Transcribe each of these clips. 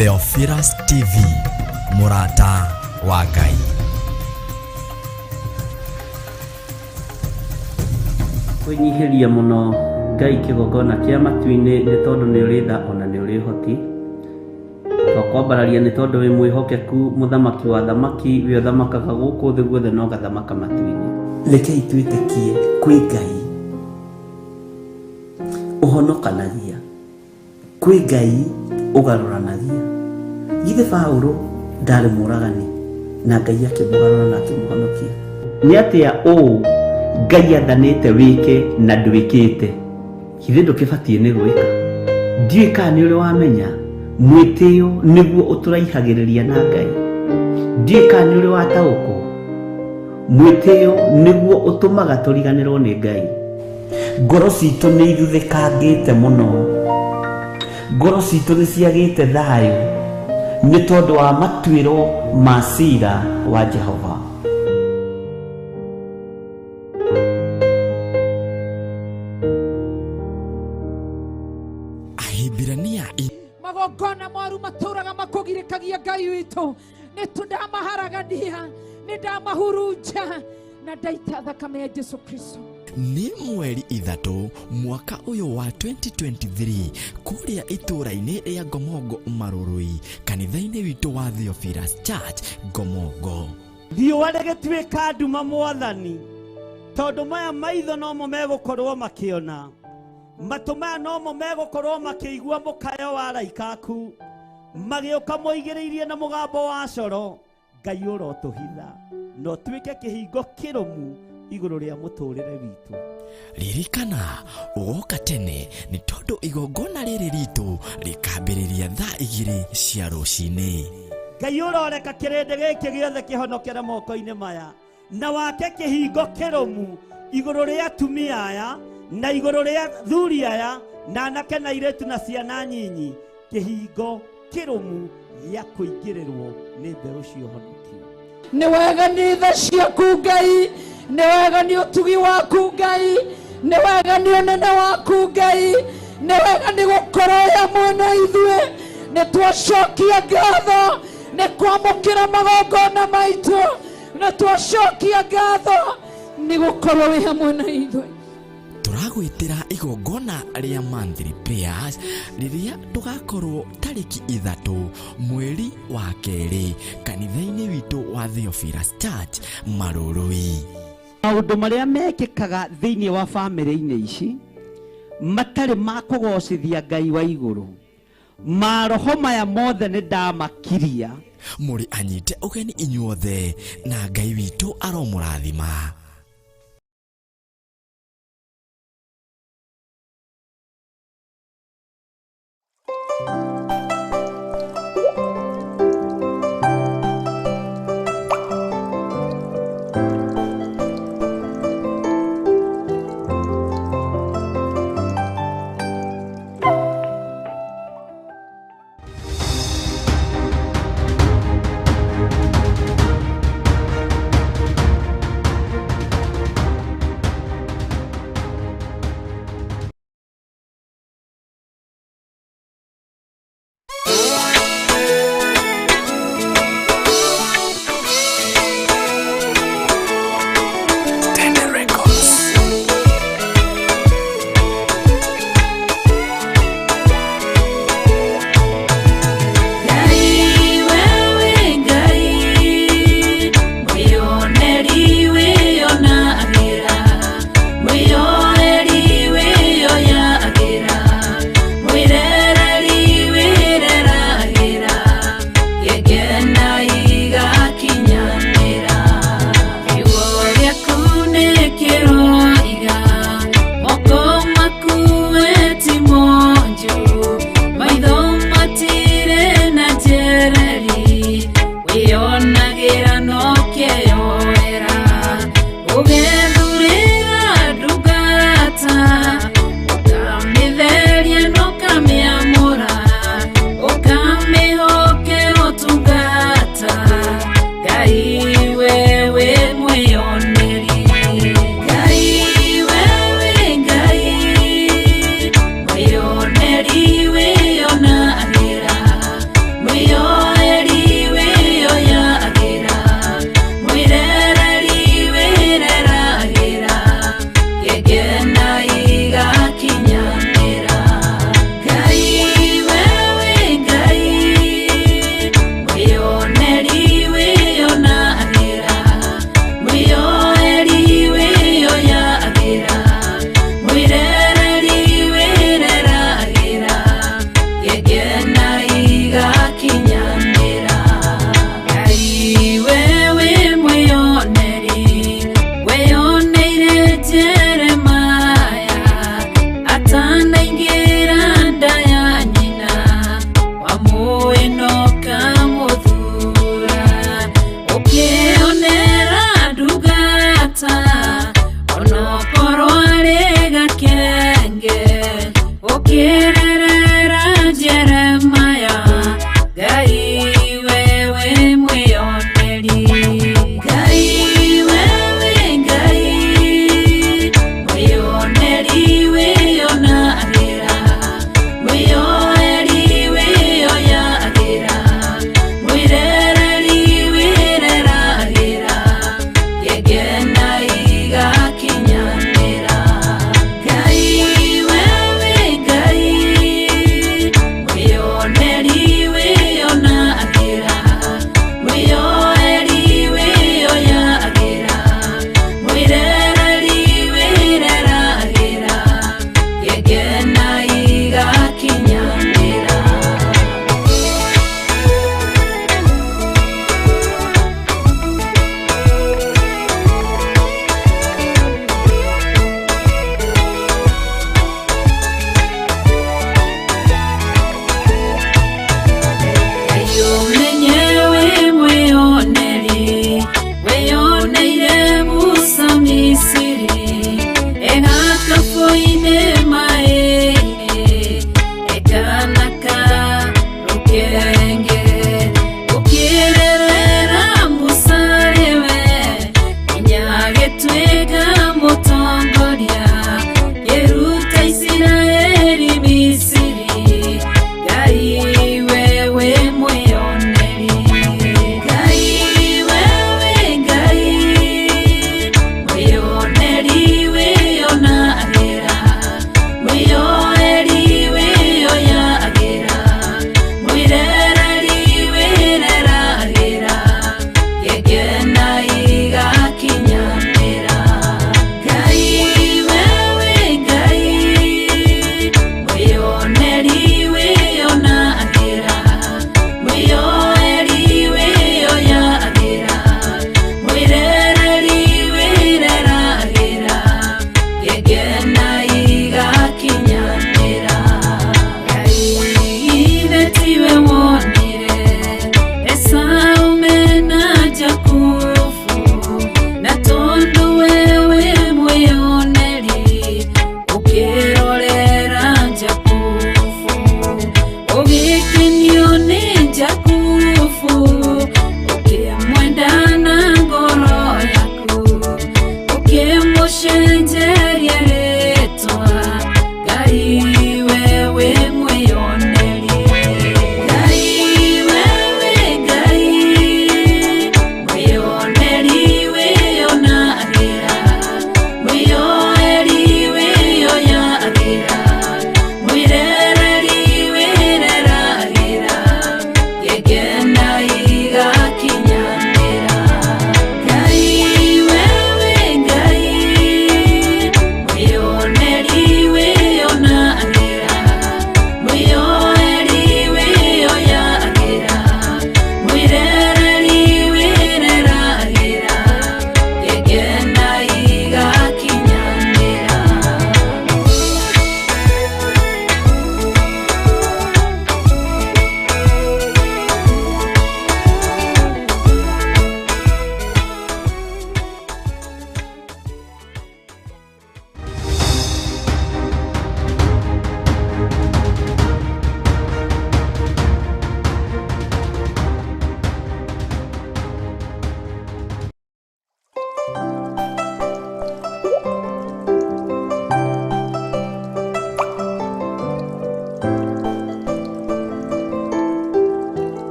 Theophilus TV, Murata wa Ngai. Kwenyihiria muno Ngai kigongona kia matu-ini ni tondu ni uri tha ona ni uri hoti. Twakwambararia ni tondu wi mwihokeku muthamaki wa thamaki wi uthamakaga guku thi guothe no gathamaka matu-ini. Rekei twitikie kwi Ngai uhonokanagia, kwi Ngai ugaruranagia. Githe Paulo ndari muragani na Ngai akimugarura na akimuhonokia. Ni atia uu Ngai athanite wike na ndwikite, githe ndukibatie ni gwika. Ndiui kana ni uri wamenya mwitio niguo uturaihagiriria na Ngai. Ndiui kana ni uri wataũkwo mwitio niguo utumaga turiganirwo ni Ngai. Ngoro citu ni ithuthikangite muno, ngoro citu ni ciagite thayu ni tondu wa matuiro ma cira wa Jehova. Ahibirania magongona moru maturaga makugirikagia Ngai witu ni tundamaharagania ni ndamahurunja na ndaita thakame ya Jesu Kristo. ni mweri ithatu mwaka uyu wa 2023 kuria itura-ini ria Ngomongo Marurui, kanitha-ini witu wa Theophilus Church Ngomongo. Riũa rĩgĩtuĩka nduma Mwathani, tondu maya maitho nomo megũkorwo makĩona, matũ maya nomo megũkorwo makĩigua mũkayo wa araikaku, magĩũka moigĩrĩirie na mũgambo wa coro. Ngai ũrotũhitha no tuĩke kĩhingo kĩrũmu igũrũ rĩa mũtũrĩre witũ. Ririkana ugoka tene ni tondu igongona riri ritu rikambĩrĩria thaa 2 cia rũcinĩ. Ngai ũroreka kĩrĩndĩ gĩkĩ gĩothe kĩhonokere moko-inĩ maya, na wake kĩhingo kĩrũmu igũrũ rĩa atumia aya na igũrũ rĩa thuri aya na anake na airĩtu na ciana nyinyi, kĩhingo kĩrũmu gĩa kũingĩrĩrwo nĩ mbeũ cia ũhonokio. Ni wega ni tha ciaku Ngai, ni wega ni utugi waku Ngai, ni wega ni unene waku Ngai, ni wega ni gukorwo hamwe na ithuĩ, ni twacokia ngatho ni kwamũkĩra magongona maitũ, ni twacokia ngatho ni gukorwo wi hamwe na ithuĩ. Turagwitira igongona ria monthly prayers riria tugakorwo tariki 3 mweri wa 2 kanitha-ini witu wa Theophilus Church Marurui. Maũndũ marĩa mekĩkaga thĩinĩ wa bamĩrĩ-inĩ ici matarĩ ma kũgocithia Ngai wa igũrũ, maroho maya mothe nĩ ndamakiria. Muri anyite ugeni inyuothe na Ngai witu aromũrathima.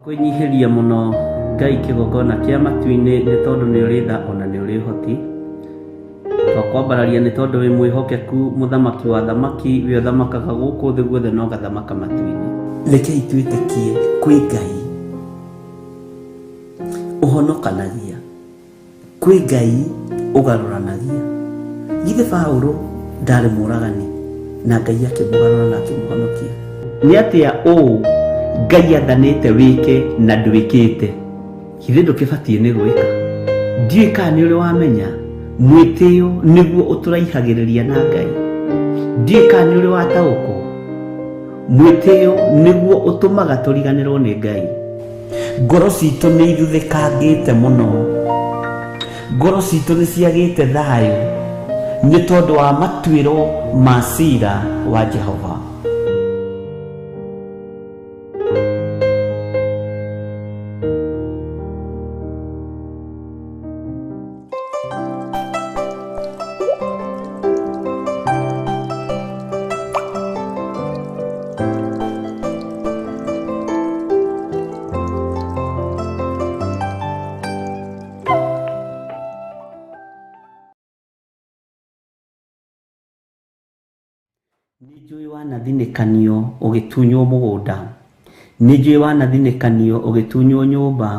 Kwinyihiria muno Ngai kigongona kia matu-ini ni tondu ni uri tha ona ni uri hoti. Twakwambararia ni tondu wi mwihokeku muthamaki wa thamaki wi uthamakaga guku thi guothe no gathamaka matu-ini. Rekei twitikie kwi Ngai uhonokanagia, kwi Ngai ugaruranagia. Githe Paulo ndari muragani na Ngai akimugarura na akimuhonokia. Ni atia Ngai athanite wike na ndwikite. Githe ndukibatie ni gwika. Ndiũĩ kana nĩ ũrĩ wamenya mwĩtĩo nĩguo ũtũraihagĩrĩria na Ngai. Ndiũĩ kana nĩ ũrĩ wataũkwo mwĩtĩo nĩguo ũtũmaga tũriganĩrwo nĩ Ngai. Ngoro citũ nĩ ithuthĩkangĩte mũno, ngoro citũ nĩ ciagĩte thayũ nĩ tondũ wa matuĩro ma ciira wa Jehova. Nĩnjũĩ wanathinĩkanio ũgĩtunywo mũgũnda, nĩnjũĩ wanathinĩkanio ũgĩtunywo nyũmba,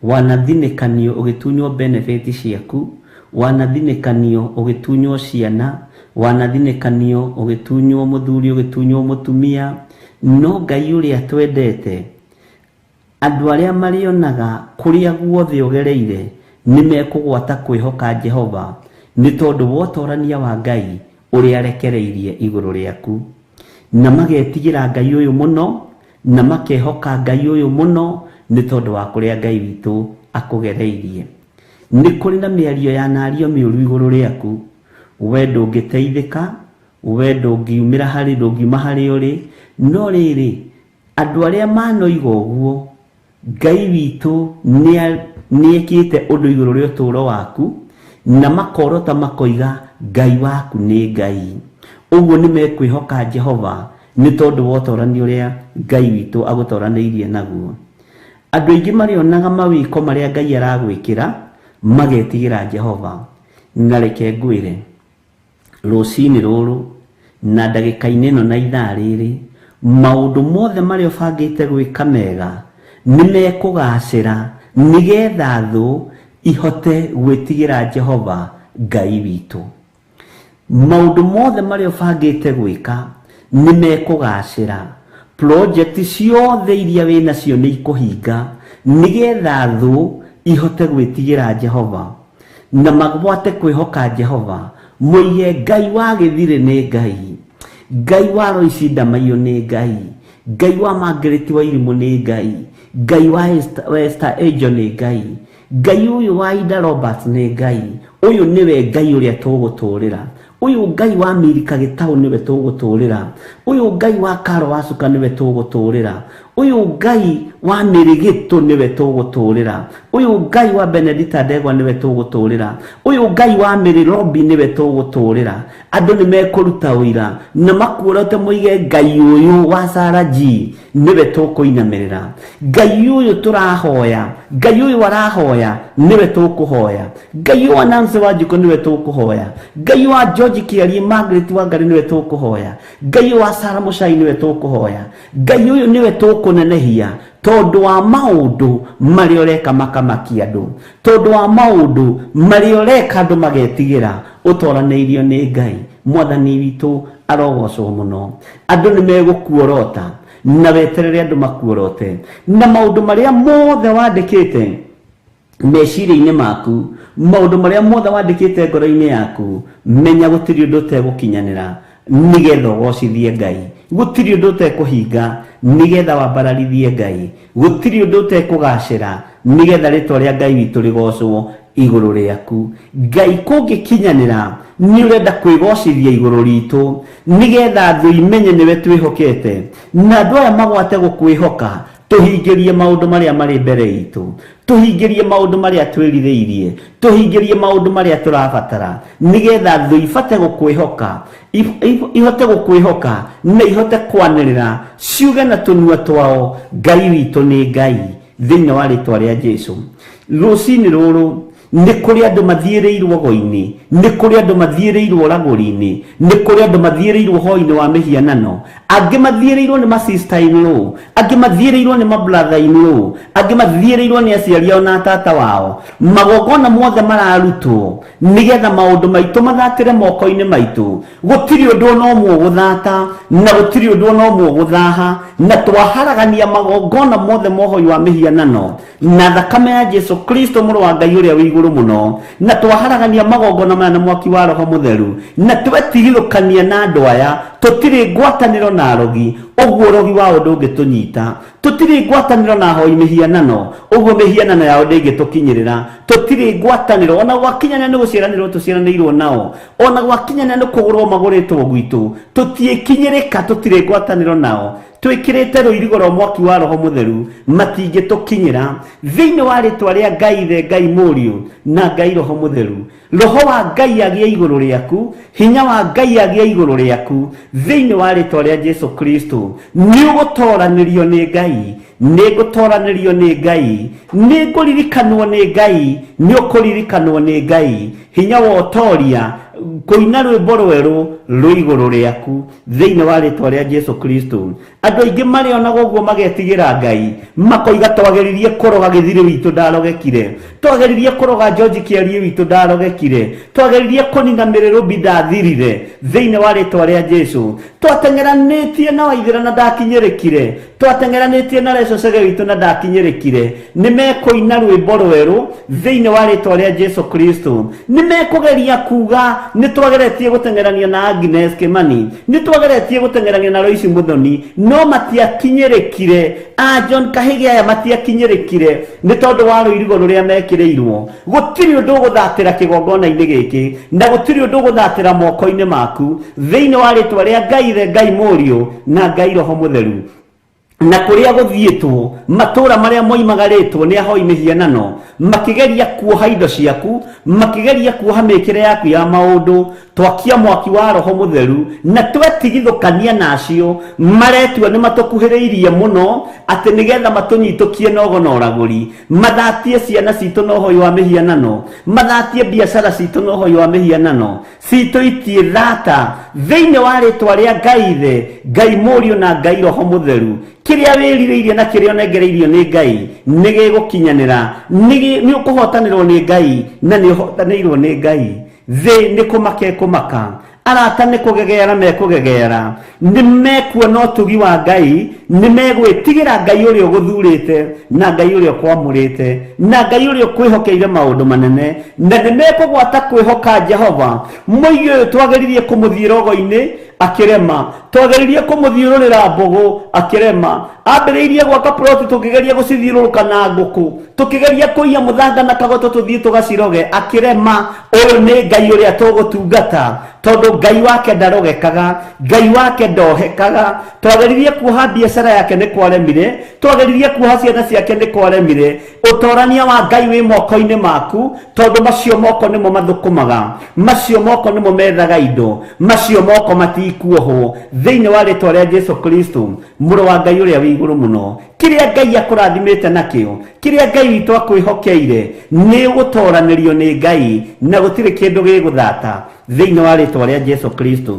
wanathinĩkanio ũgĩtunywo benefit ciaku, wanathinĩkanio ũgĩtunywo ciana, wanathinĩkanio ũgĩtunywo mũthuri, ũgĩtunywo mũtumia. No Ngai ũrĩa twendete, andũ arĩa marĩonaga kũrĩa guothe ũgereire nĩmekũgwata kwĩhoka Jehova nĩ tondũ wa ũtorania wa Ngai ũrĩa arekereirie igũrũ rĩaku, na magetigĩra Ngai ũyũ mũno na makehoka Ngai ũyũ mũno nĩ tondũ wa kũrĩa Ngai witũ akũgereirie. nĩ kũrĩ na mĩario ya nario mĩũru igũrũ rĩaku. We ndũngĩteithĩka, we ndũngiumĩra harĩ ndũngiuma harĩ ũrĩ. No rĩrĩ, andũ arĩa manoiga ũguo, Ngai witũ nĩekĩte ũndũ igũrũ rĩa ũtũũro waku, na makorota makoiga Ngai waku nĩ Ngai. Ũguo nĩmekwĩhoka Jehova nĩ tondũ wa ũtoorani ũrĩa Ngai witũ agũtooranĩirie naguo. Andũ aingĩ marĩonaga mawĩko marĩa Ngai aragwĩkĩra magetigĩra Jehova. Na reke ngwĩre, rũciinĩ rũrũ na ndagĩka-inĩ ĩno na ithaa rĩrĩ, maũndũ mothe marĩa ũbangĩte gwĩka mega nĩmekũgacĩra nĩgetha thũ ihote gwĩtigĩra Jehova Ngai witũ. Maũndũ mothe marĩa ũbangĩte gwĩka nĩmekũgacĩra. Project ciothe iria wĩnacio nĩ ikũhinga nĩgetha thũ ihote gwĩtigĩra Jehova na magwate kwĩhoka Jehova. Moige Ngai wa gĩthirĩ nĩ Ngai, Ngai wa Roici Ndamaiyũ nĩ Ngai, Ngai wa Margaret Wairimu nĩ Ngai, Ngai wa Esther Angel nĩ Ngai, Ngai ũyũ wa Ida Roberts nĩ Ngai. Ũyũ nĩwe Ngai ũrĩa tũgũtũũrĩra. Ũyũ Ngai wa Mirika Gĩtaũ nĩwe tũgũtũũrĩra. Ũyũ Ngai wa Karo Wacuka nĩwe tũgũtũũrĩra. Ũyũ Ngai wa Mĩrĩgĩtũ nĩwe tũgũtũũrĩra. Ũyũ Ngai wa Benedita Ndegwa nĩwe tũgũtũũrĩra. Ũyũ Ngai wa Mary Robi nĩwe tũgũtũũrĩra. Andũ nĩmekũruta ũira na makuorote moige Ngai ũyũ wa Sarah G nĩwe tũkũinamĩrĩra. Ngai ũyũ tũrahoya, Ngai ũyũ arahoya nĩwe tũkũhoya. Ngai ũyũ wa Nancy Wanjikũ nĩwe tũkũhoya. Ngai wa George Kĩarie, Margaret Wangari nĩwe tũkũhoya. Ngai ũyũ wa Sarah Mũchai nĩwe tũkũhoya. Ngai ũyũ nĩwe tũkũnenehia tondũ wa maũndũ marĩa ũreka makamakia andũ, tondũ wa maũndũ marĩa ũreka andũ magetigĩra ũtooranĩirio nĩ Ngai. Mwathani witũ arogocwo mũno. Andũ nĩmegũkuorota na weterere andũ makuorote, na maũndũ marĩa mothe wandĩkĩte meciria-inĩ maku, maũndũ marĩa mothe wandĩkĩte ngoro-inĩ yaku, menya gũtirĩ ũndũ ũtegũkinyanĩra nĩgetha ũgocithie Ngai. Gũtirĩ ũndũ ũtekũhinga nĩgetha wambararithie Ngai. Gũtirĩ ũndũ ũtekũgacĩra nĩgetha rĩtwa rĩa Ngai witũ rĩgocwo igũrũ rĩaku. Ngai kũngĩkinyanĩra nĩ ũrenda kwĩgocithia igũrũ ritũ nĩgetha thũ imenye nĩwe twĩhokete, na andũ aya magwate gũkwĩhoka. Tũhingĩrie maũndũ marĩa marĩ mbere itũ, tũhingĩrie maũndũ marĩa twĩrirĩirie, tũhingĩrie maũndũ marĩa tũrabatara nĩgetha thũ ibate gũkwĩhoka, ihote gũkwĩhoka na ihote kwanĩrĩra ciuge na tũnua twao Ngai witũ nĩ Ngai thĩinĩ wa rĩtwa rĩa Jesũ. Rũciinĩ rũrũ nĩ kũrĩ andũ mathiĩrĩirwo go-inĩ, nĩ kũrĩ andũ mathiĩrĩirwo ragũri-inĩ, nĩ kũrĩ andũ mathiĩrĩirwo hoi-inĩ wa mĩhianano, angĩ mathiĩrĩirwo nĩ ma-sister-in-law, angĩ mathiĩrĩirwo nĩ ma-brother-in-law, angĩ mathiĩrĩirwo nĩ aciari ao na tata wao. Magongona mothe mararutwo nĩgetha maũndũ maitũ mathakĩre moko-inĩ maitũ. Gũtirĩ ũndũ ona ũmwe ũgũthata na gũtirĩ ũndũ ona ũmwe ũgũthaha, na twaharagania magongona mothe mohoi wa mĩhianano na thakame ya Jesũ Kristo mũrũ wa Ngai ũrĩa wĩ igũrũ mũno, na twaharagania magongona maya na mwaki wa Roho Mũtheru, na twetigithũkania na andũ aya. Tũtirĩ ngwatanĩro na arogi, ũguo ũrogi wao ndũngĩtũnyita. Tũtirĩ ngwatanĩro na ahoi mĩhianano, ũguo mĩhianano yao ndĩngĩtũkinyĩrĩra. Tũtirĩ ngwatanĩro, ona gwakinyania nĩ gũciaranĩrwo tũciaranĩirwo nao, ona gwakinyania nĩ kũgũrwo magũrĩtwo gwitũ, tũtiĩkinyĩrĩka. Tũtirĩ ngwatanĩro nao, twĩkĩrĩte rũirigo rwa mwaki wa Roho Mũtheru, matingĩtũkinyĩra. Thĩinĩ wa rĩtwa rĩa Ngai Ithe, Ngai Mũriũ na Ngai Roho Mũtheru, Roho wa Ngai agĩe igũrũ rĩaku, hinya wa Ngai agĩe igũrũ rĩaku thĩinĩ wa rĩtwa rĩa Jesũ Kristo. Nĩ ũgũtooranĩrio nĩ Ngai, nĩ ngũtooranĩrio nĩ Ngai, nĩ ngũririkanwo nĩ Ngai, nĩ ũkũririkanwo nĩ Ngai. Hinya wa ũtooria, kũina rwĩmbo rwerũ rwĩ igũrũ rĩaku thĩinĩ wa rĩtwa rĩa Jesũ Kristo. Andũ aingĩ marĩonaga ũguo magetigĩra Ngai, makoiga twageririe kũroga gĩthirĩ witũ ndarogekire, twageririe kũroga George Kĩarie witũ ndarogekire, twageririe kũnina Mary Robi ndathirire. Thĩinĩ wa rĩtwa rĩa Jesũ twateng'eranĩtie na Waithĩra na ndakinyĩrĩkire, twateng'eranĩtie na Yesu cege witũ na ndakinyĩrĩkire nĩmekũina rwĩmbo rwerũ thĩinĩ wa rĩtwa rĩa Jesu Kristo. Nĩmekũgeria kuga nĩtwageretie gũteng'erania na Agnes Kimani, nĩtwageretie gũteng'erania na Lois Muthoni, no matiakinyĩrĩkire. John Kahĩge aya matiakinyĩrĩkire nĩ tondũ wa rũirigo rũrĩa mekĩrĩirwo. Gũtirĩ ũndũ ũgũthatĩra kĩgongona-inĩ gĩkĩ na gũtirĩ ũndũ ũgũthatĩra moko-inĩ maku thĩinĩ wa rĩtwa rĩa Ngai Ithe, Ngai Mũriũ na Ngai Roho Mũtheru. Na kuria guthiĩtwo matũra maria moimagarĩtwo nĩ ahoi mĩhianano makĩgeria kuoha indo ciaku, makĩgeria kuoha mĩkĩre yaku ya maũndũ, twakia mwaki wa Roho Mũtheru na twetigithũkania nacio. Maretua nĩ matũkuhĩrĩirie mũno atĩ nĩgetha matũnyitũkie nogo na ũragũri, mathatie ciana citũ na ũhoi wa mĩhianano, mathatie biacara citũ na ũhoi wa mĩhianano, citũitie thata thĩinĩ wa rĩtwa rĩa Ngai Ithe, Ngai Mũriũ na Ngai Roho Mũtheru. Kiria wĩrirĩirie na kiria onengereirio nĩ Ngai nĩ gĩgũkinyanĩra, nĩ ũkũhotanĩrwo nĩ Ngai na nĩ ũhotanĩirwo nĩ Ngai. Thĩ nĩ kũmaka kũmaka, arata nĩ kũgegeara mekũgegeara, nĩ mekuona ũtugi wa Ngai, nĩ megwĩtigĩra Ngai ũrĩa ũgũthurĩte na Ngai ũrĩa ũkwamũrĩte na Ngai ũrĩa ũkwĩhokeire maũndũ manene, na nĩ mekũgwata kwĩhoka Jehova. Mũigai ũyũ twageririe kũmũthiĩ rogo-inĩ akĩrema, twageririe kũmũthiũrũrĩra mbũgũ akĩrema, ambĩrĩirie gwaka ploti tũkĩgeria gũcithiũrũrũka na ngũkũ, tũkĩgeria kũiya mũthanga na kagoto tũthiĩ tũgaciroge akĩrema. Ũyũ nĩ Ngai ũrĩa tũgũtungata tondũ Ngai wake ndarogekaga, Ngai wake ndohekaga. Twageririe kuoha biacara yake nĩ kwaremire, twageririe kuoha ciana ciake nĩ kwaremire. Ũtorania wa Ngai wĩ moko-inĩ maku tondũ macio moko nĩmo mathũkũmaga, macio moko nĩmo methaga indo, macio moko matikuohwo thĩinĩ wa rĩtwa rĩa Jesu Kristo, mũrũ wa Ngai ũrĩa wĩ igũrũ mũno. Kĩrĩa Ngai akũrathimĩte nakĩo, kĩrĩa Ngai witũ akwĩhokeire nĩ gũtoranĩrio nĩ Ngai na gũtirĩ kĩndũ gĩgũthata thĩinĩ wa rĩtwa rĩa Jesu Kristo.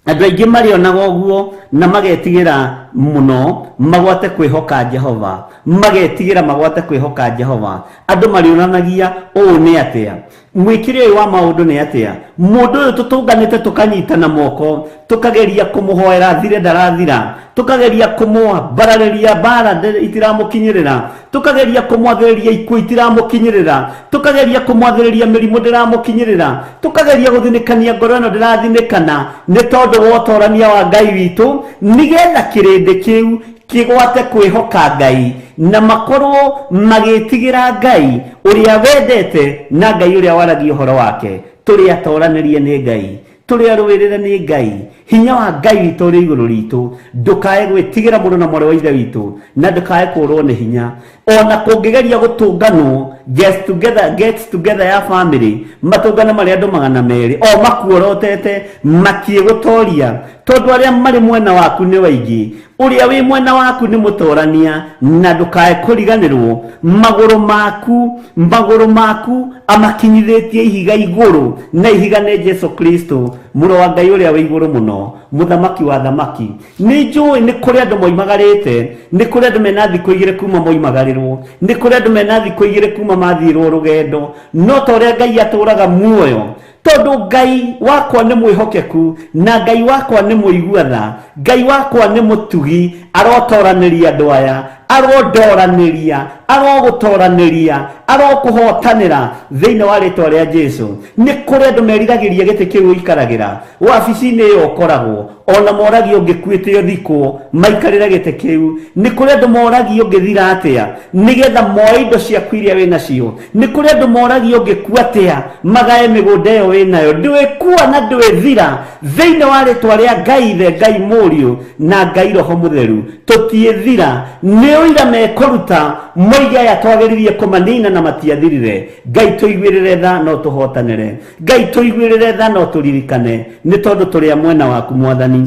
Andũ aingĩ marĩonaga ũguo na magetigĩra mũno magwate kwĩhoka Jehova, magetigĩra magwate kwĩhoka Jehova. Andũ marĩonanagia ũũ nĩ atĩa, mwĩkĩre ũyũ wa maũndũ nĩ atĩa. Mũndũ ũyũ tũtũnganĩte tũkanyitana moko tũkageria kũmũhoera thire ndarathira, tũkageria kũmũbararĩria mbara itiramũkinyĩrĩra, tũkageria kũmwathĩrĩria ikuũ itiramũkinyĩrĩra, tũkageria kũmwathĩrĩria mĩrimũ ndĩramũkinyĩrĩra, tũkageria gũthinĩkania ngoro ĩno ndĩrathinĩkana, nĩ tondũ wa ũtorania wa Ngai witũ, nĩgetha kĩrĩndĩ kĩu kĩgwate kwĩhoka Ngai na makorwo magĩtigĩra Ngai ũrĩa wendete na Ngai ũrĩa waragia ũhoro wake. Tũrĩ atoranĩrie nĩ Ngai, tũrĩ arũĩrĩre nĩ Ngai, hinya wa Ngai witũ ũrĩ igũrũ ritũ. Ndũkae gwĩtigĩra mũndũ na mwarĩ wa ithe witũ, na ndũkae kũrwo nĩ hinya. Ona kũngĩgeria gũtũnganwo get together ya family, matũngano marĩa andũ 200 o makuorotete matiĩgũtoria, tondũ arĩa marĩ mwena waku nĩ waingĩ. Ũrĩa wĩ mwena waku nĩ mũtorania, na ndũkae kũriganĩrwo. Magũrũ maku amakinyithĩtie ihiga igũrũ, na ihiga nĩ Jesu Kristo, mũrũ wa Ngai ũrĩa wĩ igũrũ mũno, mũthamaki wa thamaki. Nĩ njũĩ nĩ kũrĩ andũ moimagarĩte, nĩ kũrĩ andũ mena thikũ igĩrĩ kuma moimagarĩrwo, nĩ kũrĩ andũ mena thikũ igĩrĩ kuma mathiĩrwo rũgendo, no ta ũrĩa Ngai atũraga muoyo, tondũ Ngai wakwa nĩ mwĩhokeku na Ngai wakwa nĩ mũigua-tha, Ngai wakwa nĩ mũtugi, arotoranĩria andũ aya, arondoranĩria, arogũtoranĩria, arokũhotanĩra thĩinĩ wa rĩtwa rĩa Jesu. Nĩ kũrĩ andũ meriragĩria gĩtĩ kĩu ũikaragĩra, wabici-inĩ ĩyo ũkoragwo, ona moragio ũngĩkuĩte ũthikwo maikarĩre gĩtĩ kĩu. Nĩ kũrĩ andũ moragio ũngĩthira atĩa nĩgetha moe indo ciaku iria wĩ nacio. Nĩ kũrĩ andũ moragio ũngĩkua atĩa magae mĩgũnda ĩyo wĩ nayo. Ndwĩkua na ndwĩthira thĩinĩ wa rĩtwa rĩa Ngai Ithe, Ngai Mũriũ na Ngai Roho Mũtheru. Tũtiĩthira, nĩ ũira mekũruta moige aya twageririe kũmanina na matiathirire. Ngai tũiguĩrĩre tha no tũhotanĩre, Ngai tũiguĩrĩre tha no tũririkane, nĩ tondũ tũrĩ mwena waku Mwathani.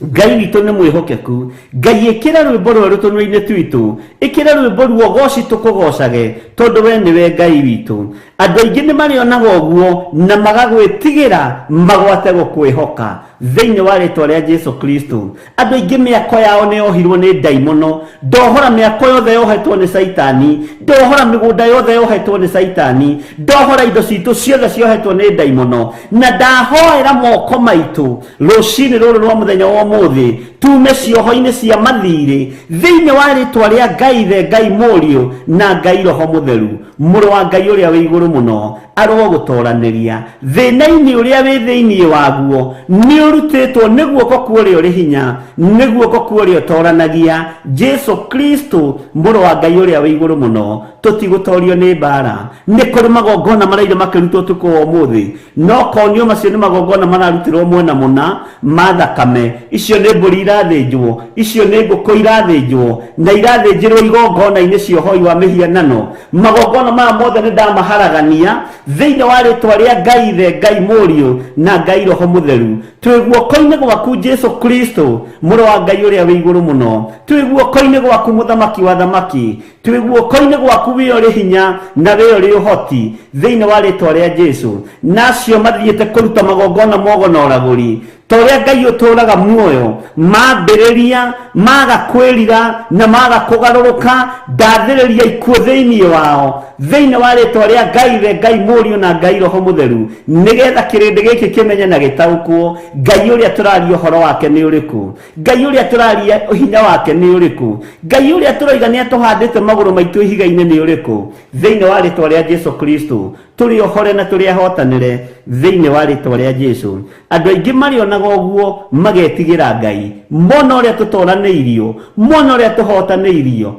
Ngai witũ nĩ mwĩhokeku. Ngai ĩkĩra rwĩmbo rwerũ tũnua-inĩ twitũ, ĩkĩra rwĩmbo ruo goci tũkũgocage, tondũ we nĩwe Ngai witũ. Andũ aingĩ nĩ marĩonaga ũguo na magagwĩtigĩra magwate gũkwĩhoka thĩinĩ wa rĩtwa rĩa Jesu Kristo. Andũ aingĩ mĩako yao nĩ yohirwo nĩ ndaimono, ndohora mĩako yothe yohetwo nĩ Saitani, ndohora mĩgũnda yothe yohetwo nĩ Saitani, ndohora indo citũ ciothe ciohetwo nĩ ndaimono, na ndahoera moko maitũ rũcinĩ rũrũ rwa mũthenya wa ũmũthĩ tume cioho-inĩ cia mathirĩ thĩinĩ wa rĩtwa rĩa Ngai Ithe, Ngai Mũriũ na Ngai Roho Mũtheru, mũrũ wa Ngai ũrĩa wĩ igũrũ mũno, arũo gũtooranĩria thĩna-inĩ ũrĩa wĩ thĩinĩ waguo. Nĩ ũrutĩtwo nĩ guoko kwa ũrĩa ũrĩ hinya, nĩ guoko kwa ũrĩa ũtooranagia, Jesu Kristo mũrũ wa Ngai ũrĩa wĩ igũrũ mũno. Tũtigũtoorio nĩ mbaara. Nĩ kũrĩ magongona maraire makĩrutwo ũtukũ wa ũmũthĩ, no konio macio nĩ magongona mararutirwo mwena mũna ma thakame. Icio nĩ mbũri irathĩnjwo, icio nĩ ngũkũ irathĩnjwo na irathĩnjĩrwo igongona-inĩ cia ũhoi wa mĩhianano. Magongona maya mothe nĩ ndamaharagania thĩinĩ wa rĩtwa rĩa Ngai Ithe, Ngai Mũriũ na Ngai Roho Mũtheru. Twĩ guoko-inĩ gwaku Jesu Kristo mũrũ wa Ngai ũrĩa wĩ igũrũ mũno, twĩ guoko-inĩ gwaku mũthamaki wa thamaki, twĩ guoko-inĩ gwaku wĩ ũrĩ hinya na wĩ ũrĩ ũhoti thĩinĩ wa rĩtwa rĩa Jesu. Nacio mathiĩte kũruta magongona mogo na ũragũri ta ũrĩa Ngai ũtũũraga muoyo, mambĩrĩria maga kwĩrira na maga kũgarũrũka, ndathĩrĩria ikuũ thĩinĩ wao thĩinĩ wa rĩtwa rĩa Ngai Ithe, Ngai Mũriũ na Ngai Roho Mũtheru, nĩgetha kĩrĩndĩ gĩkĩ kĩmenye na gĩtaũkwo Ngai ũrĩa tũraria ũhoro wake nĩ ũrĩkũ, Ngai ũrĩa tũraria hinya wake nĩ ũrĩkũ, Ngai ũrĩa tũroiga nĩ atũhandĩte magũrũ maitũ ihiga-inĩ nĩ ũrĩkũ. Thĩinĩ wa rĩtwa rĩa Jesu Kristo tũrĩ ohore na tũrĩ ahotanĩre thĩinĩ wa rĩtwa rĩa Jesu. Andũ aingĩ marĩonaga ũguo magetigĩra Ngai, mona ũrĩa tũtooranĩirio, mona ũrĩa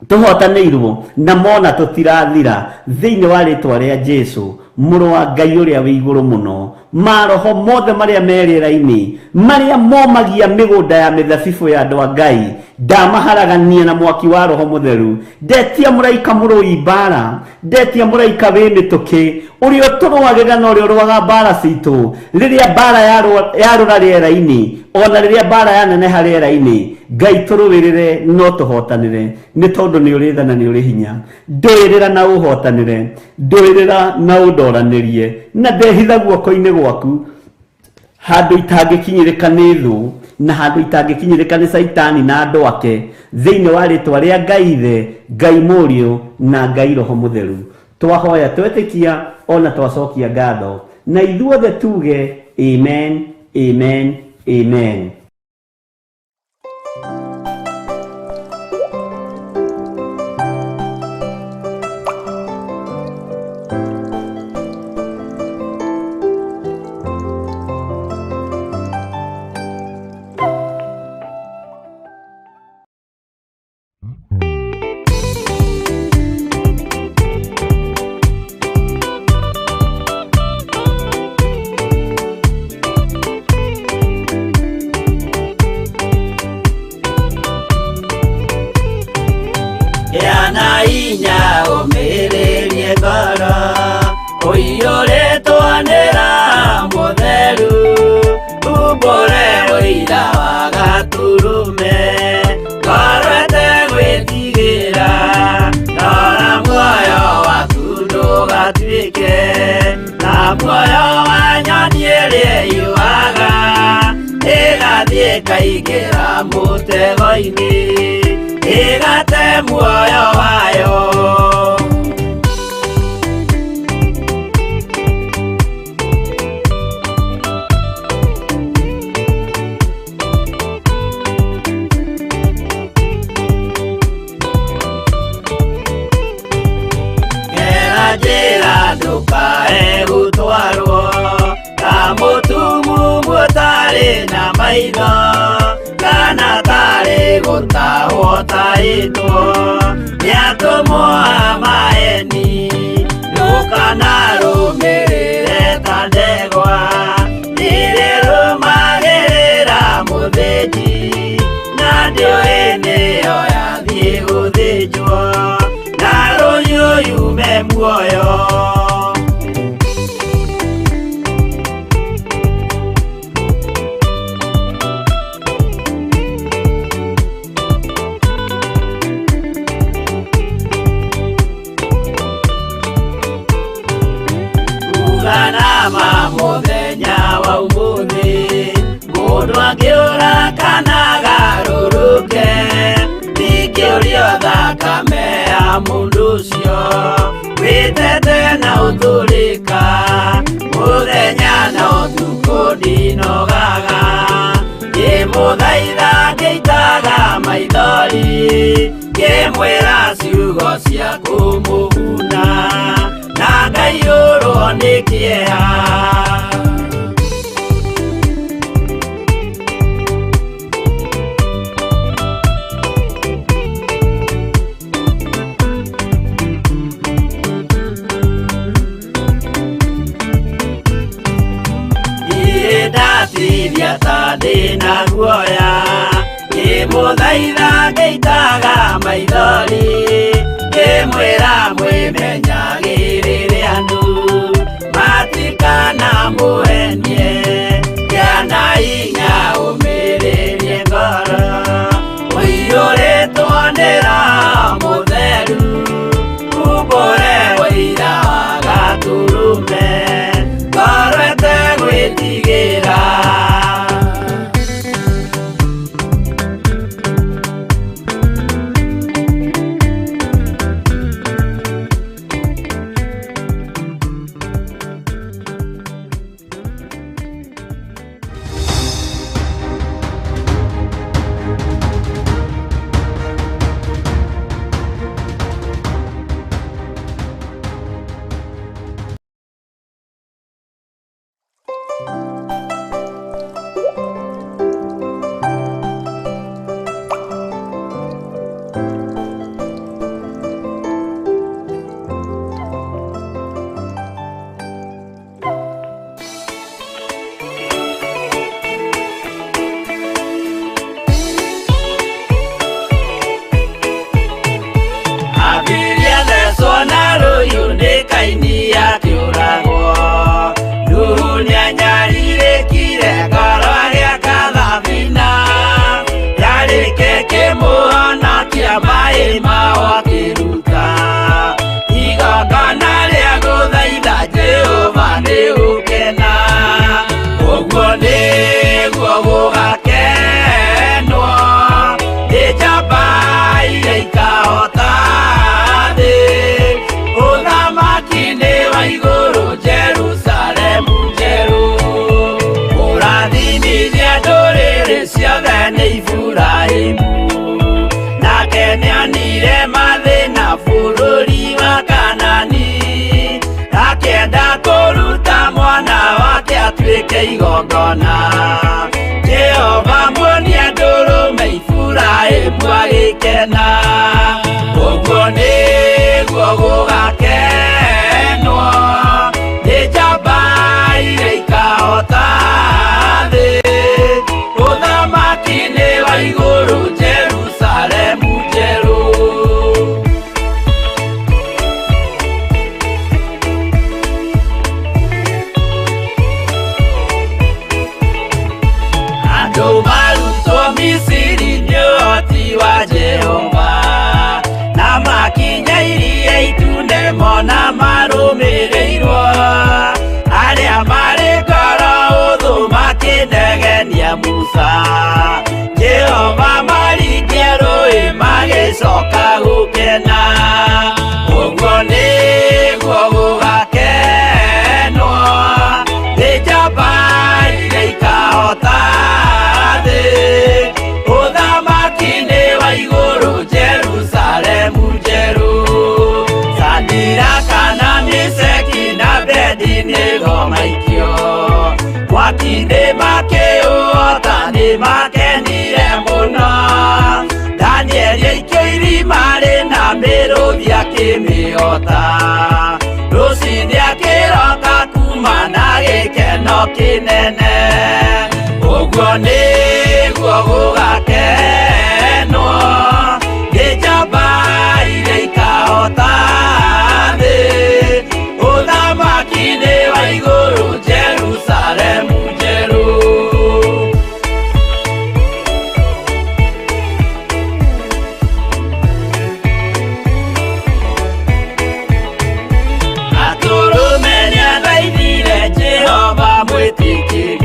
tũhotanĩirwo na mona tũtirathira thĩinĩ wa rĩtwa rĩa Jesu mũrũ wa Ngai ũrĩa wĩ igũrũ mũno. Maroho mothe marĩa merĩra-inĩ marĩa momagia mĩgũnda ya mĩthabibũ ya andũ a Ngai ndamaharagania na mwaki wa Roho Mũtheru. Ndetia mũraika mũrũi mbaara, ndetia mũraika wĩ mĩtũkĩ ũrĩa ũtũrũagĩra na ũrĩa ũrũaga mbaara citũ rĩrĩa mbaara yarũra rĩera-inĩ, ona rĩrĩa mbaara yaneneha rĩera-inĩ. Ngai tũrũwĩrĩre no tũhotanĩre nĩ tondũ nĩ ũrĩ tha na nĩ ũrĩ hinya. Ndũĩrĩra na ũhotanĩre, ndũĩrĩra na ũndoranĩrie, na ndehitha guoko-inĩ gwaku handũ itangĩkinyĩrĩka nĩ thũ na handũ itangĩkinyĩrĩka nĩ Saitani na andũ ake, thĩinĩ wa rĩtwa rĩa Ngai Ithe, Ngai Mũriũ na Ngai Roho Mũtheru. Twahoya twetĩkia ona twacokia ngatho, na ithuothe tuge amen, amen, amen. Kaigera mũtego-inĩ ĩgate muoyo wayo. Gera njĩra ndũkae gũtwarwo ta mũtumu mũtarĩ na maitho, kana tarĩ gũtahwo taĩtwo nĩ atũmwo a maeni. Ndũkanarũmĩrĩre ta ndegwa ĩrĩrũmagĩrĩra mũthĩnji, na ndĩoĩ nĩyo yathiĩ gũthĩnjwo na rũhiũ yume muoyo. Mũthenya wa ũmũthĩ mũndũ angĩũra kana agarũrũke, ndingĩũrio thakame ya mũndũ ũcio wĩtete na ũtũrĩka. Mũthenya na ũtukũ ndinogaga, ngĩmũthaitha ngĩitaga maithori, ngĩmwĩra ciugo cia kũmũguna, na ngaiyũrwo nĩ kĩeha. Ndatiria ta ndĩna guoya, ngĩmũthaitha ngĩitaga maithori, ngĩmwĩra mwĩmenyagĩrĩre andũ matikanamũhenie, gĩana hinya ũmĩrĩrie ngoro, ũiyũrĩtwo nĩ Roho Mũtheru, umbũre ũira wa Gatũrũme, ngoro ĩtegwĩtigĩra. Igongona Jehova muonia ndũrũme Iburahĩmu agĩkena, ũguo nĩguo gũgakenwo nĩ njamba iria ikahota thĩ, ũthamaki-inĩ wa igũrũ Jerusalemu njerũ. Marutwo Misiri nĩ ũhoti wa Jehova, na makinya Iria Itune mona marũmĩrĩirwo, arĩa marĩ ngoro hũthũ makĩnegenia Musa, Jehova maringie rũĩ magĩcoka gũkena, ũguo nĩguo gũgakenwo nĩ njamba iria ikahota ũthamaki-inĩ wa igũrũ Jerusalemu njerũ. Shadiraka na Meshaki na Abedinego maikio mwaki-inĩ makĩũhota, nĩ makenire mũno. Danieli aikio irima rĩna mĩrũthi akĩmĩhota, rũciinĩ akĩroka kuma na gĩkeno kĩnene, ũguo nĩguo gũgakenwo nĩ njamba iria ikahota thĩ, ũthamaki-inĩ wa igũrũ Jerusalemu njerũ. Gatũrũme nĩathaithire Jehova mwĩtĩkĩrie,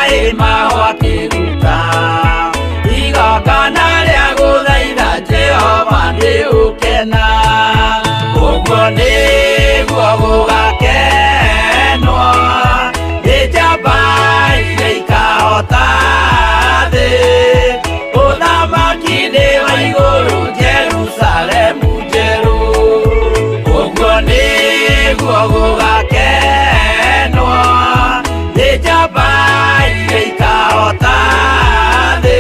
mai mahwa kĩruta igongona rĩa gũthaitha Jehova nĩ ũkena ũguo nĩguo gũgakenwo nĩ njamba iria ikahota thĩ ũthamaki nĩ wa igũrũ Jerusalemu njerũ ũguo nĩguo gũgakenwo nĩ njamba iria ikahota thĩ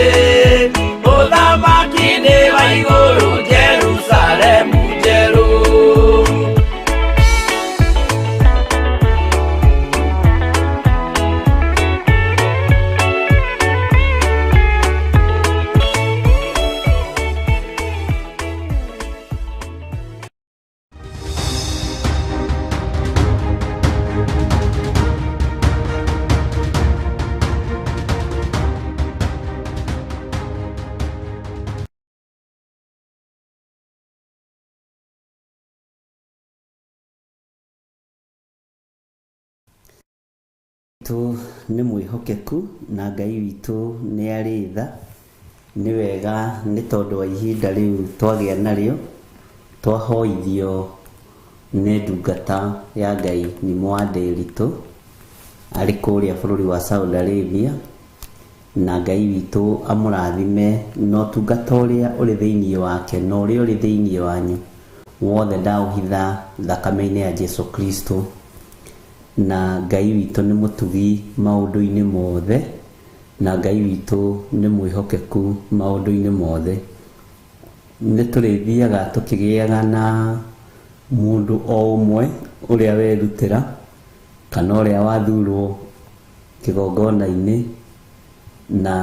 ũthamaki nĩ wa igũrũ Jerusalemu njerũ. Tu nĩ mwĩhokeku na Ngai witũ nĩ arĩ tha nĩ wega nĩ tondũ wa ihinda rĩu twagĩa narĩo twahoithio nĩ ndungata ya Ngai Nyimũ wa Ndĩritũ arĩ kũrĩa bũrũri wa Saudi Arabia na Ngai witũ amũrathime na ũtungata ũrĩa ũrĩ thĩinĩ wake na ũrĩa ũrĩ thĩinĩ wanyu wothe ndaũhitha thakame-inĩ ya Jesu Kristo na Ngai witũ nĩ mũtugi maũndũ-inĩ mothe na Ngai witũ nĩ mwĩhokeku maũndũ-inĩ mothe nĩ tũrĩthiaga tũkĩgĩaga na mũndũ o ũmwe ũrĩa werutĩra kana ũrĩa wathurwo kĩgongona-inĩ na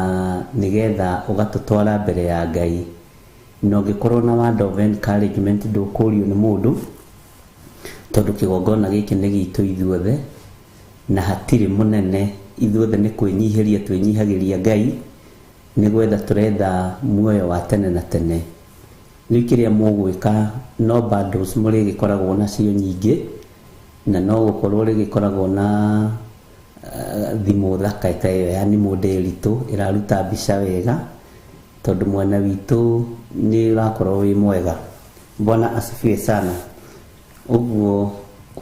nĩgetha ũgatũtwara mbere ya Ngai na ũngĩkorwo na word of encouragement ndũkũrio nĩ mũndũ tondũ kĩgongona gĩkĩ nĩ gitũ ithuothe na hatirĩ mũnene ithuothe nĩ kwĩnyihĩria twĩnyihagĩria Ngai nĩ gwetha tũretha muoyo wa tene na tene rĩu kĩrĩa mũgwĩka no bundles mũrĩgĩkoragwo nacio nyingĩ na no gũkorwo rĩgĩkoragwo na thimũ thaka ta ĩyo yani Ndĩritũ ĩraruta mbica wega tondũ mwana witũ nĩ ũrakorwo wĩ mwega. Bwana asifiwe sana. Ũguo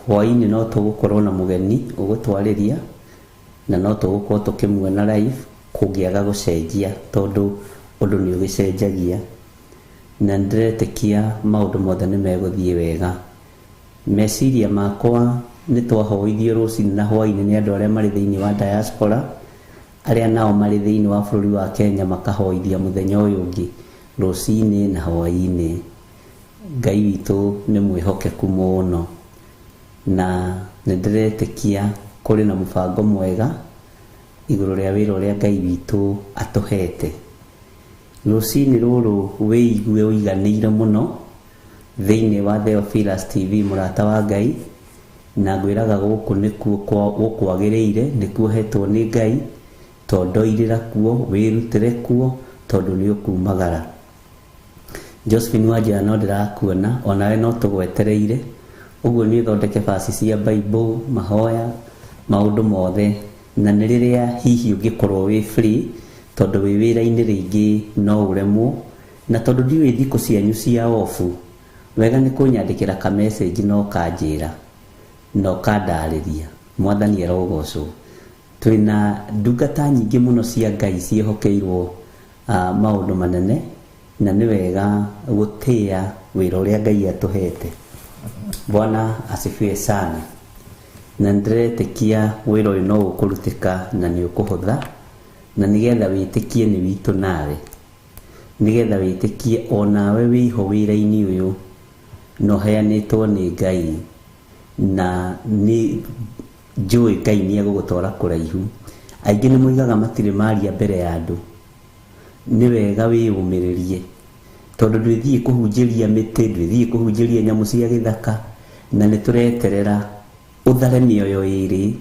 hwaĩ-inĩ no tũgũkorwo na mũgeni ũgũtwarĩria na no tũgũkorwo tũkĩmuona live kũngĩaga gũcenjia tondũ ũndũ nĩ ũgĩcenjagia na ndĩretĩkia maũndũ mothe nĩ megũthiĩ wega. Meciria makwa nĩ twahoithio rũcinĩ na hwaĩ-inĩ nĩ andũ arĩa marĩ thĩinĩ wa diaspora arĩa nao marĩ thĩinĩ wa bũrũri wa Kenya makahoithia mũthenya ũyũ ũngĩ rũcinĩ na hwaĩ-inĩ. Ngai witũ nĩ mwĩhokeku mũno na nĩ ndĩretĩkia kũrĩ na mũbango mwega igũrũ rĩa wĩra ũrĩa Ngai witũ atũhete. Rũcinĩ rũrũ wĩigue ũiganĩire mũno thĩinĩ wa Theophilus TV mũrata wa Ngai na ngwĩraga gũkũ nĩkuo gũkwagĩrĩire nĩkuo hetwo nĩ Ngai tondũ irĩra kuo wĩrutĩre kuo tondũ nĩ ũkumagara. Josephine Wanjira no ndĩrakuona onawe no tũgwetereire ũguo nĩ thondeke basi cia Bible mahoya maũndũ mothe na nĩ rĩrĩa hihi ũngĩkorwo wĩ free tondũ wĩ wĩra-inĩ rĩngĩ no ũremwo na tondũ ndiũĩ thikũ cianyu cia ofu wega nĩ kũnyandĩkĩra ka message no kanjĩra no kandarĩria Mwathani arogocwo. Twĩna ndungata nyingĩ mũno cia Ngai ciĩhokeirwo maũndũ manene na nĩ wega gũtĩa wĩra ũrĩa Ngai atũhete. Bwana asifiwe sana. Na ndĩretĩkia wĩra ũyũ no ũkũrutĩka na nĩ ũkũhũtha na nĩgetha wĩtĩkie nĩ witũ nawe nĩgetha wĩtĩkie onawe wĩho wĩra-inĩ ũyũ no heanĩtwo nĩ Ngai na nĩ njũĩ Ngai nĩ egũgũtwara kũraihu. Aingĩ nĩ moigaga matirĩ maria mbere ya andũ nĩ wega wĩyũmĩrĩrie tondũ ndwĩthiĩ kũhunjĩria mĩtĩ ndwĩthiĩ kũhunjĩria nyamũ cia gĩthaka na nĩ tũreterera ũthare mĩoyo ĩrĩ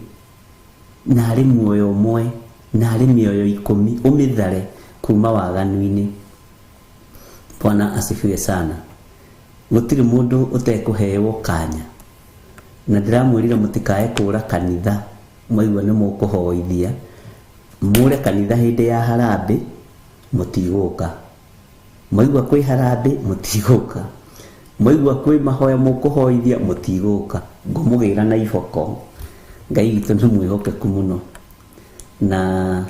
na arĩ muoyo ũmwe na arĩ mĩoyo 10 ũmĩthare kuma waganu-inĩ. Bwana asifiwe sana. Gũtirĩ mũndũ ũtekũheo kanya na ndĩramwĩrire mũtikae kũra kanitha mwaigua nĩ mũkũhoithia mure kanitha hindi ya harambe mutiguka, mwaigua kwi harambe mutiguka, mwaigua kwi mahoya mukuhoithia mutiguka. Ngumugira na iboko, Ngai witu ni mwihokeku muno, na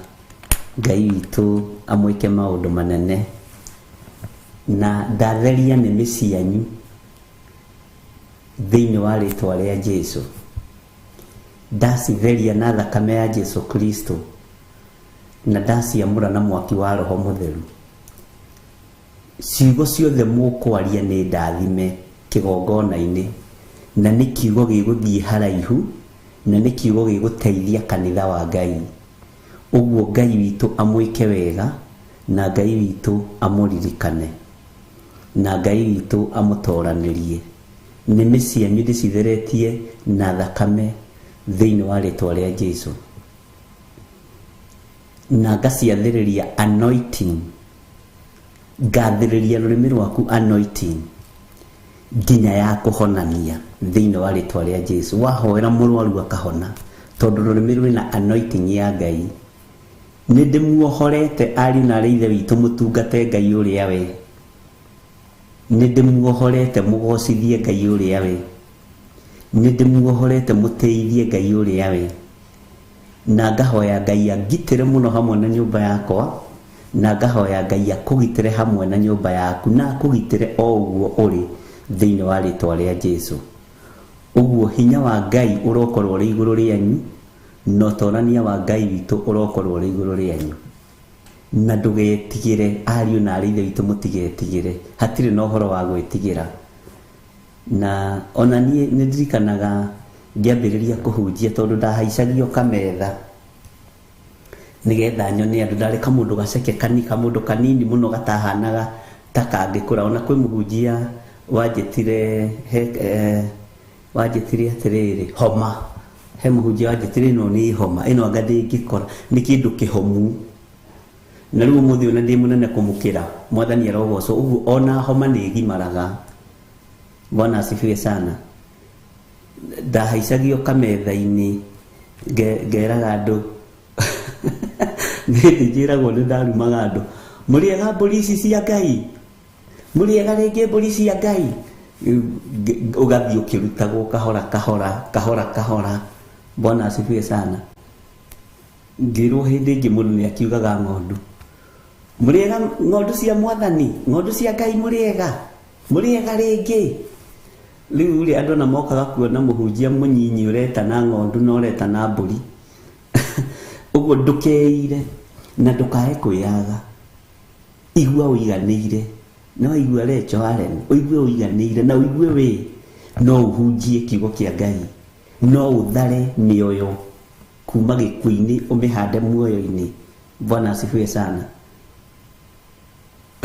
Ngai witu amwike maundu manene, na ndatheria nimi cianyu thiini wa ritwa ria Jesu. Ndacitheria na thakame ya Jesu Kristo, na ndaciamura na mwaki wa Roho Mutheru. Ciugo ciothe mukwaria ni ndathime kigongona-ini, na ni kiugo giguthie haraihu, na ni kiugo giguteithia kanitha wa Ngai. Uguo Ngai witu amwike wega, na Ngai witu amuririkane, na Ngai witu amutoranirie. Nimi cianyu ndicitheretie na thakame thiini wa ritwa ria Jesu, na ngaciathiriria anointing, ngathiriria rurimi rwaku anointing nginya ya kuhonania thiini wa ritwa ria Jesu. Wahoera murwaru akahona, tondu rurimi rwina anointing ya Ngai. Nindimuohorete ari na ri ithe witu mutungate Ngai uria we, nindimuohorete mugocithie Ngai uria we, nindimuohorete muteithie Ngai uria we. Na ngahoya Ngai angitire muno hamwe na nyumba yakwa, na ngahoya Ngai akugitire hamwe na nyumba yaku, na akugitire o uguo uri thiini wa ritwa ria Jesu. Uguo hinya wa Ngai urokorwo ri iguru rianyu, no torania wa Ngai witu urokorwo ri iguru rianyu. Na ndugetigire ariu na ari ithe witu mutigetigire, hatire no horo wa gwitigira. Na ona nie nindirikanaga ngiambiriria kuhunjia tondu ndahaicagio kametha nigetha nyone andu, ndari kamundu gaceke kamundu kanini muno gatahanaga takangikura. Ona kwi muhunjia wanjitire atiriri homa, he muhunjia wanjitire no ni homa ino anga ndingikora ni kindu kihomu, na riu muthi ona ndi munene kumukira Mwathani arogocwo. Uguo ona homa ni gimaraga. Bwana asifiwe sana. Ndahaicagio kametha-ini ngeraga andu njiragwo ni ndarumaga andu, muriega mburi ici cia Ngai, muriega ringi mburi cia Ngai. Ugathii ukirutagwo kahora. Bwana asifiwe sana. Ngirwo hindi ingi mundu ni akiugaga ng'ondu, muriega ng'ondu cia Mwathani, ng'ondu cia Ngai muriega ringi. Riu ri andu na mokaga kuona muhunjia munyinyi ureta na ng'ondu na ureta na mburi. Uguo ndukeire na ndukae kwiaga, igua uiganire. No igua recho Allen, uigue uiganire na uigue we no uhunjie kiugo kia Ngai, no uthare mioyo kuma gikuini umihande muoyo-ini. Bwana asifiwe sana.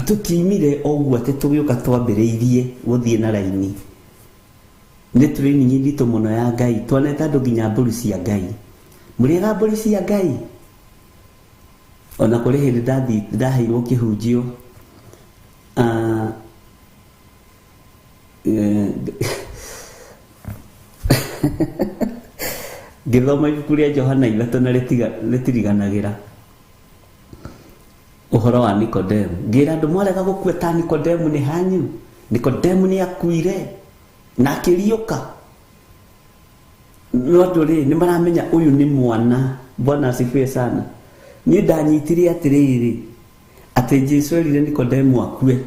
Tutimire oguo ati tugiuka twambiriirie guthie na raini, ni training ndito muno ya Ngai. Twaneta andu nginya mburi cia Ngai, muriega mburi cia Ngai. Ona kuri hindi ndaheirwo kihunjio ngithoma ibuku ria Johana 3 na ritiriganagira uhoro wa Nikodemu. Ngira andu mwarega gukua ta Nikodemu ni hanyu. Nikodemu ni akuire na akiriuka, no nduri ni maramenya uyu ni mwana. Bwana asifiwe sana. Ni ndanyitire atiriri ati Jesu erire Nikodemu akue,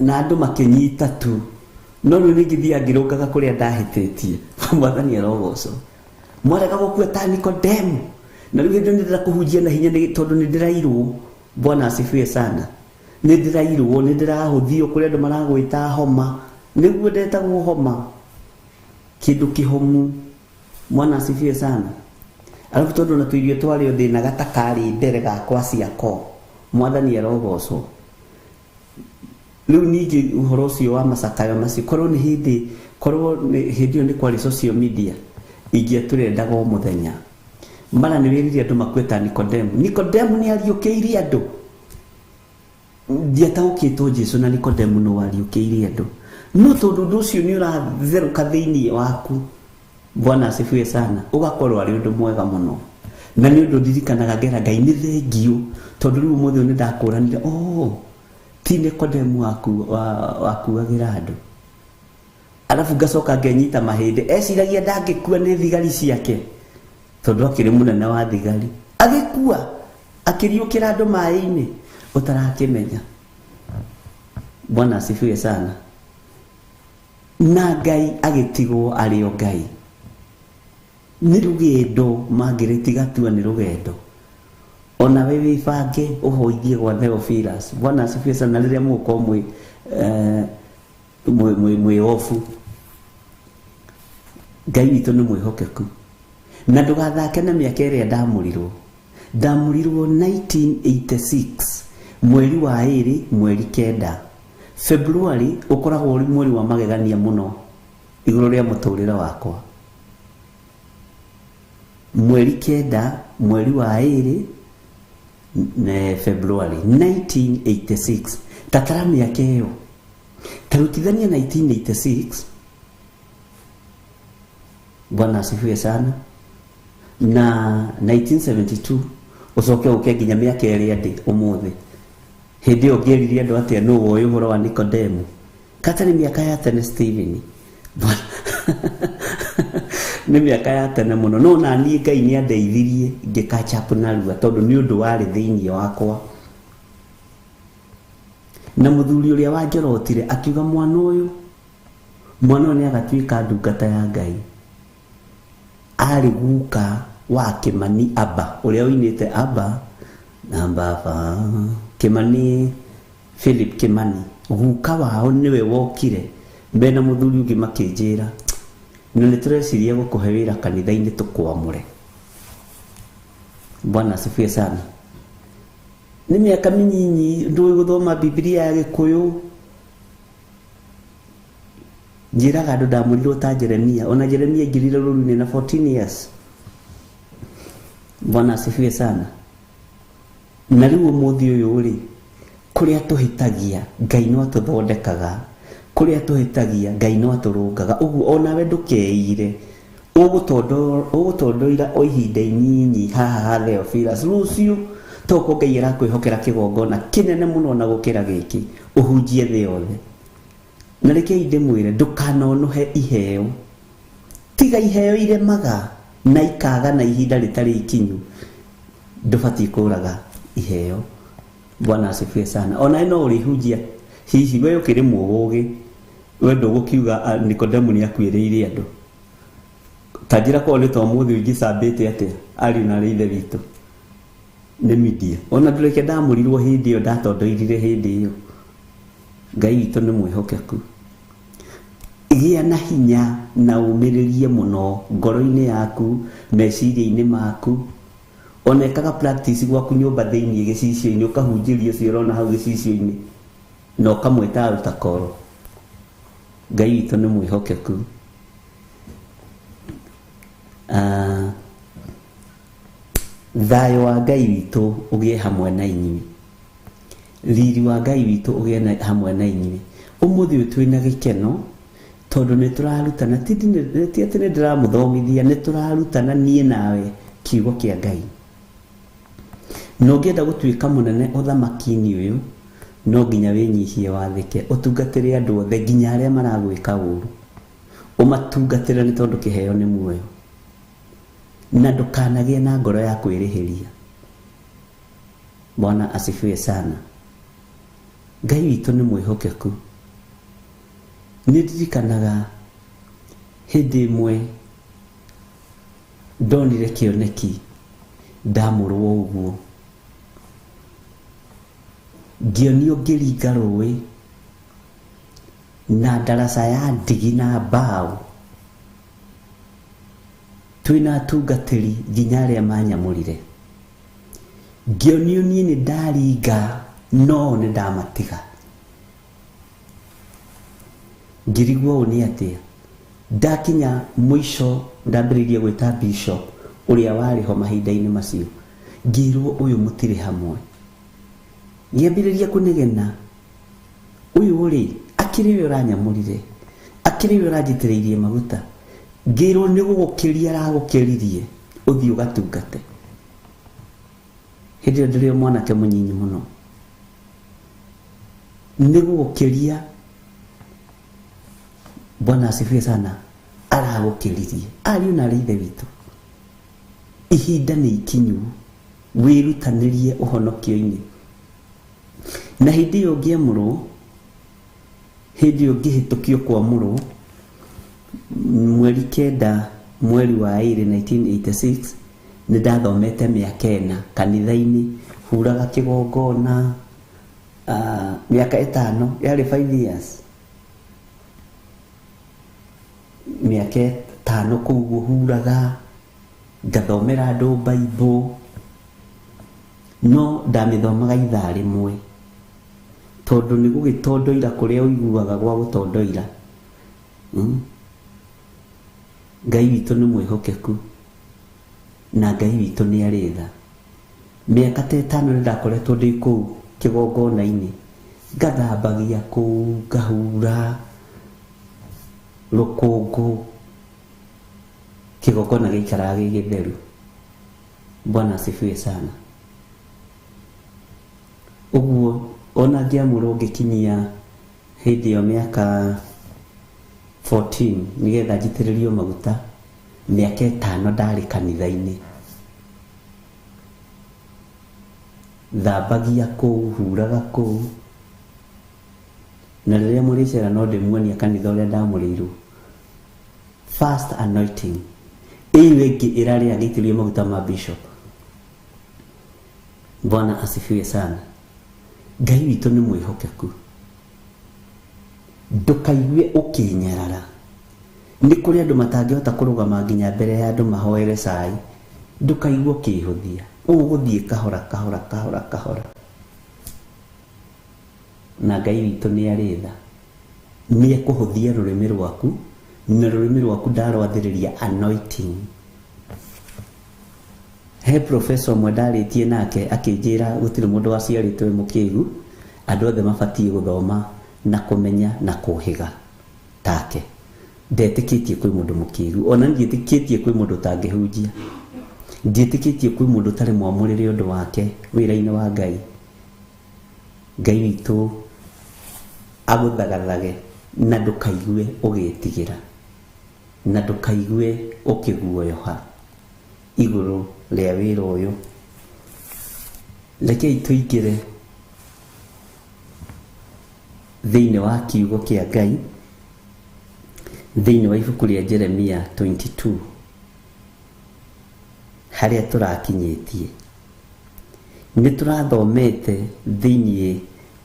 na andu makinyita tu, no riu ningithia ngirungaga kuria ndahititie. Mwathani arogocwo. Mwarega gukua ta Nikodemu, na riu hindi ndira kuhunjia na hinya ni tondu ni ndirairwo. Bwana asifiwe sana. Ni ndirairwo, ni ndirahuthio kuria andu maragwita homa, niguo ndetagwo homa, kindu kihomu. Mwana asifiwe sana. Alafu tondu na tuirio twario thina gatakari mbere gakwa ciako. Mwathani arogocwo. Riu ningi uhoro ucio wa macakayo macio korwo ni hindi ni kwari social media ingieturenda go muthenya mara ni wiririe andu makweta Nikodemu ni ariukiirie andu. Ndiataukitwo Jesu na Nikodemu no ariukiirie andu, no tondu ndu ucio ni uratheruka thiini waku Bwana asifiwe sana. Ugakorwo ari undu mwega muno. Na ni undu ndirikanaga ngera Ngai ni thengio tondu riu umuthi ni ndakuranire ti Nikodemu wakuagira andu. Alafu ngacoka ngenyita mahindi eciragia ndangikua ni thigari ciake tondu akiri munene wa thigari agikua akiriukira andu mai-ini utarakimenya. Bwana asifiwe sana. Na Ngai agitigwo ari o Ngai. Ni rugendo magiritiga tua ni rugendo. Ona wewe ibange uhoithie gwa Theophilus. Bwana asifiwe sana. Riria muko mwe ofu Ngai witũ nĩ mwĩhokeku. Na ndũgathake na mĩaka ĩrĩa ndamurirwo 1986 mweri wa 2 mweri 9 February ũkoragwo ũrĩ mweri wa magegania mũno igũrũ rĩa mũtũrĩre wakwa. Mweri 9 mweri wa 2 na February 1986 tatara mĩaka ĩyo tarutithania 1986. Bwana asifiwe sana. Na 1972 ucoke uke nginya miaka ĩrĩa ndĩ umuthi. Hindi ĩyo ngĩririe andũ atĩa nũ woĩ ũhoro wa Nikodemu. Kata nĩ miaka ya tene Stephen. Nĩ miaka ya tene mũno. No na niĩ Ngai nĩ andeithirie ngĩkachapu narua tondũ nĩ ũndũ warĩ thĩinĩ wakwa. Na muthuri ũrĩa wanjorotire akiuga mwana ũyũ nĩ agatuĩka ndungata ya Ngai. Ari guka wa Kimani Aba uria uinite Aba na Baba Kimani Philip Kimani guka wao niwe wokire mbena muthuri ungi makinjira na nitureciria gukuhe wira kanitha-ini tukwamure. Bwana asifiwe sana. Ni miaka minyinyi ndui guthoma Biblia ya Gikuyu. Njiraga andu ndamurirwo ta Jeremia. Ona Jeremia ngirire rũru-inĩ na 14 years. Bwana asifiwe sana. Na rĩu ũmũthĩ ũyũ rĩ kũrĩa tũhĩtagia Ngai no atũthondekaga, kũrĩa tũhĩtagia Ngai no atũrũngaga. Ũguo onawe ndũkeire ũgũtondoira o ihinda inini haha Theophilus rũciũ toko Ngai arakwĩhokera kĩgongona kĩnene mũno na gũkĩra gĩkĩ ũhunjie thĩ yothe. Na reke ndĩmwĩre ndũkanonohe iheo. Tiga iheo iremaga na ikaga na ihinda rĩtarĩ ikinyu. Ndũbatiĩ kũraga iheo. Bwana asifiwe sana. Ona no ũrĩhunjia hihi we ũkĩrĩ mũũgĩ we ndũgũkiuga Nikodemu nĩ akuĩrĩire andũ. Tanjĩra korwo nĩ tũmũthĩ ũngĩcambĩte atĩa ari na ithe witũ nĩ media. Ona ndũreke ndamurirwo hĩndĩ ĩyo ndatondoirire hĩndĩ ĩyo. Ngai witũ nĩ mwĩhokeku. Gĩa na hinya na umĩrĩrie mũno ngoro-inĩ yaku, meciria-inĩ maku. Onekaga practice gwaku nyũmba thĩinĩ gĩcicio-inĩ ũkahunjĩria ũcio ũrona hau gĩcicio-inĩ na ũkamwĩta aruta koro. Ngai witũ nĩ mwĩhokeku. Thayũ wa Ngai witũ ũgĩe hamwe na inyuĩ. Riri wa Ngai witũ ũgĩe hamwe na inyuĩ. Ũmũthĩ ũyũ twĩna gĩkeno tondu nĩ tũrarutana ti atĩ nĩ ndĩramũthomithia nĩ tũrarutana niĩ nawe kiugo kĩa Ngai. No ngĩenda gũtuĩka mũnene ũthamaki-inĩ ũyũ no nginya wĩnyihie wathĩke ũtungatĩre andũ othe nginya arĩa maragwĩka ũũru. Ũmatungatĩre nĩ tondũ kĩheo nĩ muoyo. Na ndũkanagĩe na ngoro ya kwĩrĩhĩria. Bwana asifiwe sana. Ngai witũ nĩ mwĩhokeku. Nĩ ndirikanaga hĩndĩ ĩmwe ndonire kĩoneki ndamũrwo ũguo. Ngĩonio ngĩringa rũĩ na ndaraca ya ndigi na mbaũ. Twĩna atungatĩri nginya arĩa manyamũrire. Ngĩonio niĩ nĩ ndaringa no nĩ ndamatiga. Ngĩrigwo ũũ nĩ atĩa. Ndakinya mũico ndambĩrĩirie gwĩta bishop ũrĩa warĩ ho mahinda-inĩ macio. Ngĩrwo ũyũ mũtirĩ hamwe. Ngĩambĩrĩria kũnegena. Ũyũ rĩ akĩrĩ we ũranyamũrire, akĩrĩ we ũranjitĩrĩirie maguta, ngĩrwo nĩ gũgũkĩria aragũkĩririe ũthiĩ ũgatungate. Hĩndĩ ĩyo ndĩrĩ mwanake mũnyinyi mũno, nĩ gũgũkĩria Bwana asifiwe sana, aragũkĩririe. Ariũ na ithe witũ, ihinda nĩ ikinyu wĩrutanĩrie ũhonokio-inĩ. Na hĩndĩ ĩyo ngĩamũrwo, hĩndĩ ĩyo ngĩhĩtũkio kwamũrwo mweri 9 mweri wa 1986, nĩ ndathomete mĩaka 4 kanitha-inĩ, huraga kĩgongona mĩaka 5, yarĩ 5 years, mĩaka 5 kũu huraga, ngathomera andũ Bible, no ndamĩthomaga ithaa rĩmwe, tondũ nĩ gũgĩtondoira kũrĩa ũiguaga gwa gũtondoira. Ngai witũ nĩ mwĩhokeku, na Ngai witũ nĩ arĩ tha. Mĩaka 5 nĩ ndakoretwo ndĩ kũu kĩgongona-inĩ, ngathambagia kũu, ngahura rũkũngũ, kĩgongona gĩikaraga gĩ gĩtheru. Bwana asifiwe sana. Ũguo ona ngĩamũrwo ngĩkinyia hĩndĩ ĩyo mĩaka 14 nĩgetha njitĩrĩrio maguta, mĩaka 5 ndarĩ kanitha-inĩ, thambagia kũu, huraga kũu, na rĩrĩa mũrĩcera no ndĩmuonia kanitha ũrĩa ndamũrĩirwo. First anointing iyo ĩngĩ ĩrarĩ agĩitĩrĩrio maguta ma bishop. Bwana asifiwe sana. Ngai witũ nĩ mwĩhokeku, ndũkaigue ũkĩnyarara. Nĩ kũrĩ andũ matangĩhota kũrũgama nginya mbere ya andũ mahoere cai, ndũkaigue ũkĩhũthia, ũgũthiĩ kahora kahora kahora kahora. Na Ngai witũ nĩ arĩ tha, nĩ ekũhũthia rũrĩmĩ rwaku, na rũrĩmĩ rwaku ndarwathĩrĩria anointing. He professor mwe ndarĩtie nake akĩnjĩra gũtirĩ mũndũ waciarĩtwo mũkĩgu, andũ othe mabatiĩ gũthoma na kũmenya na kũhĩga take. Ndetĩkĩtie kwĩ mũndũ mũkĩgu, ona ndiĩtĩkĩtie kwĩ mũndũ tangĩhunjia, ndiĩtĩkĩtie kwĩ mũndũ tarĩ mwamũrĩre ũndũ wake wĩra-inĩ wa Ngai. Ngai witũ agũthagathage, na ndũkaigue ũgĩtigĩra, na ndũkaigue ũkĩguoyoha igũrũ rĩa wĩra ũyũ. Rekei tũingĩre thĩinĩ wa kiugo kĩa Ngai, thĩinĩ wa ibuku rĩa Jeremia 22 harĩa tũrakinyĩtie. Nĩ tũrathomete thĩinĩ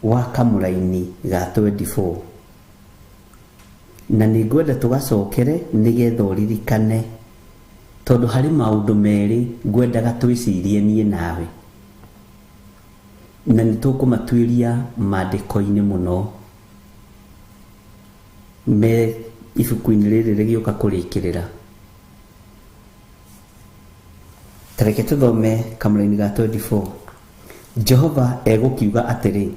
wa kamũraini ga 24, na nĩ ngwenda tũgacokere nĩgetha ũririkane, tondũ harĩ maũndũ merĩ ngwendaga twĩcirie niĩ nawe, na nĩ tũkũmatuĩria maandĩko-inĩ mũno me ibuku-inĩ rĩrĩ rĩgĩũka kũrĩkĩrĩra. Tareke tũthome kamũraini ga 24. Jehova egũkiuga atĩrĩ: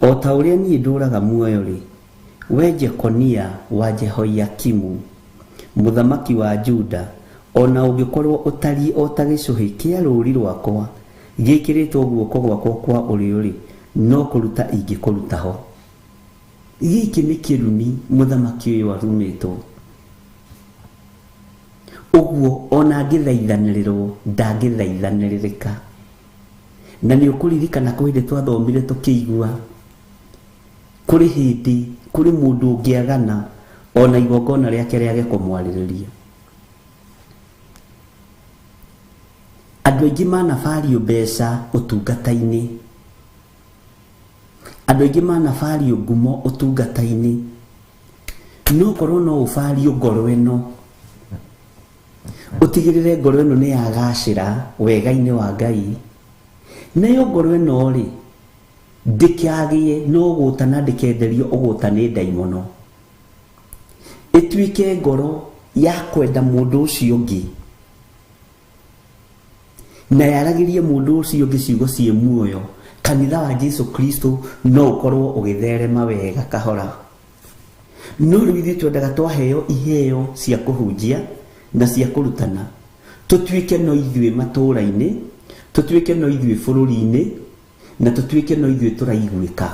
o ta ũrĩa niĩ ndũraga muoyo-rĩ, we Jekonia wa Jehoiakimu mũthamaki wa Juda, ona ũngĩkorwo ũtariĩ o ta gĩcũhĩ kĩa rũũri rwakwa gĩkĩrĩtwo guoko gwakwa kwa ũrĩo-rĩ, no kũruta ingĩkũruta ho. Gĩkĩ nĩ kĩrumi mũthamaki ũyũ arumĩtwo. Ũguo ona ngĩthaithanĩrĩrwo ndangĩthaithanĩrĩrĩka. Na nĩ ũkũririkana kũ hĩndĩ twathomire tũkĩigua kũrĩ hĩndĩ kũrĩ mũndũ ũngĩagana ona igongona rĩake rĩage kũmwarĩrĩria. Andũ aingĩ manabario mbeca ũtungata-inĩ, andũ aingĩ manabario ngumo ũtungata-inĩ, no korwo no ũbario ngoro ĩno, ũtigĩrĩre ngoro ĩno nĩ yagacĩra wega-inĩ wa Ngai. Nayo ngoro ĩno-rĩ, ndĩkagĩe no ũgũta na ndĩkenderio ũgũta nĩ ndaimono, ĩtuĩke ngoro ya kwenda mũndũ ũcio ũngĩ, na yaragĩrie mũndũ ũcio ũngĩ ciugo ciĩ muoyo. Kanitha wa Jesu Kristo no ũkorwo ũgĩtherema wega kahora. no rĩu twendaga twaheo iheo cia kũhunjia na cia kũrutana, tũtuĩke no ithuĩ matũũra-inĩ, tũtuĩke no ithuĩ bũrũri-inĩ, na tũtuĩke no ithuĩ tũraiguĩka.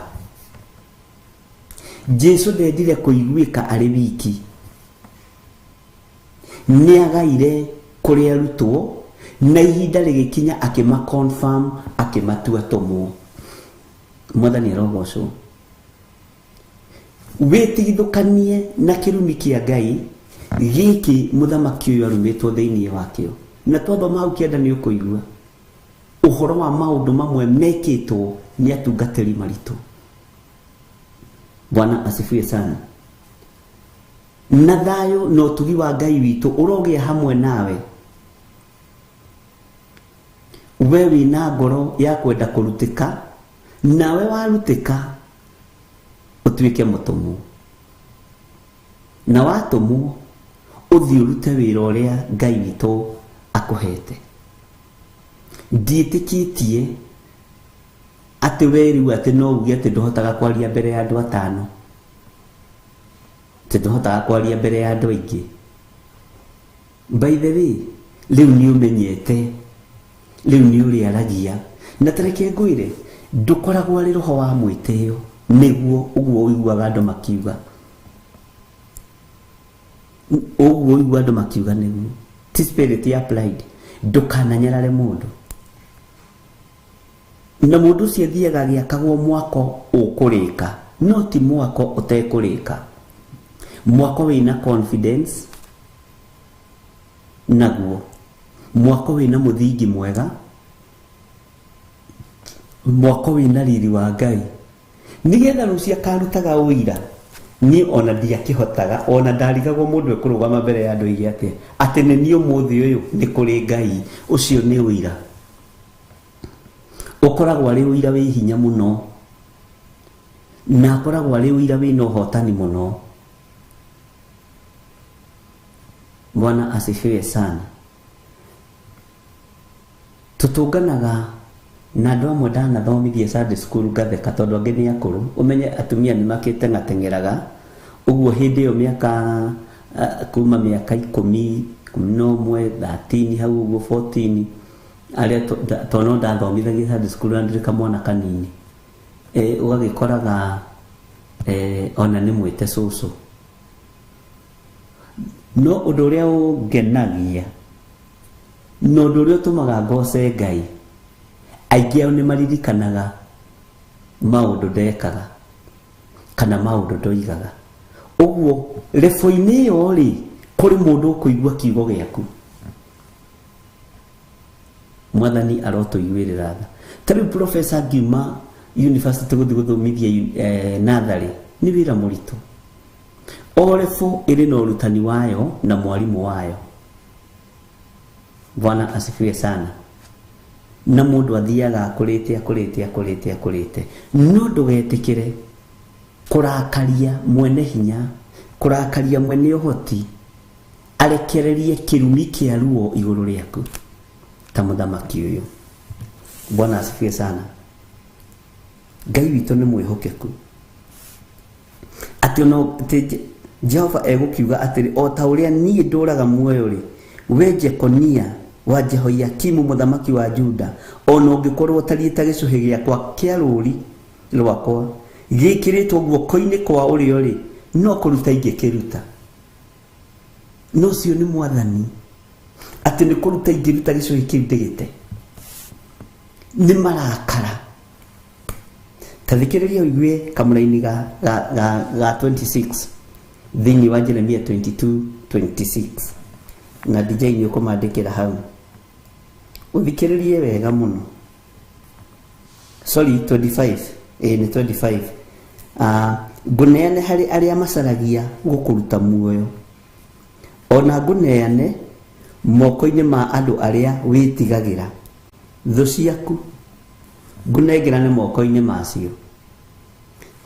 Jesu ndendire kũiguĩka arĩ wiki, nĩagaire kũrĩ arutwo, na ihinda rĩgĩkinya akĩma-confirm, akĩmatua tũmwo. Mwathani arogocwo. Wĩtigithũkanie na kĩrumi kĩa Ngai gĩkĩ mũthamaki ũyũ arumĩtwo thĩinĩ wakĩo. Na twathoma hau kĩanda nĩ ũkũigua ũhoro wa maũndũ mamwe mekĩtwo nĩ atungatĩri maritũ. Bwana asifiwe sana. Na thayũ na ũtugi wa Ngai witũ ũrogĩa hamwe nawe. We wĩna ngoro ya kwenda kũrutĩka, nawe warutĩka ũtuĩke mũtũmwo. Na watũmwo ũthiĩ ũrute wĩra ũrĩa Ngai witũ akũhete. Ndiĩtĩkĩtie atĩ we rĩu atĩ no uge atĩ ndũhotaga kwaria mbere ya andũ atano, atĩ ndũhotaga kwaria mbere ya andũ aingĩ. By the way, rĩu nĩ ũmenyete, rĩu nĩ ũrĩaragia, na tareke ngwĩre ndũkoragwo arĩ roho wa mwĩtĩo, nĩguo ũguo ũiguaga andũ makiuga. Ũguo ũiguaga andũ makiuga nĩguo. Ti spirit ya pride. Ndũkananyarare mũndũ. Na mũndũ ũcio athiaga agĩakagwo mwako ũkũrĩka, no ti mwako ũtekũrĩka. Mwako wĩna confidence naguo. Mwako wĩna mũthingi mwega. Mwako wĩna riri wa Ngai. Nĩgetha rũciũ akarutaga ũira, niĩ ona ndiakĩhotaga, ona ndarigagwo mũndũ ekũrũgama mbere ya andũ aingĩ atĩ nĩ niĩ ũmũthĩ ũyũ nĩ kũrĩ Ngai. Ũcio nĩ ũira. Ũkoragwo arĩ ũira wĩ hinya mũno, na ũkoragwo arĩ ũira wĩna ũhotani mũno. Bwana asifiwe sana. Tutunganaga na andũ amwe ndanathomithia Sunday school ngatheka tondũ angĩ nĩ akũrũ. Ũmenye atumia nĩ makĩteng'ateng'eraga, ũguo hĩndĩ ĩyo mĩaka kuma mĩaka 10, 11, 13 hau ũguo 14, arĩa tondũ ndathomithagia Sunday school na ndĩrĩ kamwana kanini, ũgagĩkoraga ona nĩ mwĩte cũcũ. No ũndũ ũrĩa ũngenagia, no ũndũ ũrĩa ũtũmaga ngoce Ngai, aingĩ ao nĩ maririkanaga maũndũ ndekaga kana maũndũ ndoigaga. Ũguo rebo-inĩ ĩyo rĩ, kũrĩ mũndũ ũkũigua kiugo gĩaku. Mwathani arotũiguĩrĩra tha. Tarĩu professor ngiuma university gũthiĩ gũthomithia natharĩ, nĩ wĩra mũritũ. O rebo ĩrĩ na ũrutani wayo na mwarimũ wayo. Bwana asifiwe sana. Na mũndũ athiaga akũrĩte. No ndũgetĩkĩre kũrakaria mwene hinya, kũrakaria mwene ũhoti, arekererie kĩrumi kĩa ruo igũrũ rĩaku ta mũthamaki ũyũ. Bwana asifiwe sana. Ngai witũ nĩ mwĩhokeku. Atĩ ono Jehova egũkiuga atĩrĩ, o ta ũrĩa niĩ ndũraga muoyo rĩ, we Jekonia wa Jehoiakimu mũthamaki wa Juda, ona ũngĩkorwo ũtariĩte gĩcũhĩ gĩakwa kĩa rũũri rwakwa gĩkĩrĩtwo guoko-inĩ kwa ũrĩo rĩ, no kũruta ingĩkĩruta. No ũcio nĩ Mwathani, atĩ nĩ kũruta ingĩruta gĩcũhĩ kĩu ndĩgĩte. Nĩ marakara. Ta thikĩrĩria ũigue kamũra-inĩ ga 26 thĩinĩ wa Jeremia 22:26. Na DJ nĩ ũkũmandĩkĩra hau. Ũthikĩrĩrie wega mũno. Sorry, 25. Nĩ 25. Ngũneane harĩ arĩa macaragia gũkũruta muoyo. Ona ngũneane moko-inĩ ma andũ arĩa wĩtigagĩra. Thũ ciaku ngũnengerane moko-inĩ macio.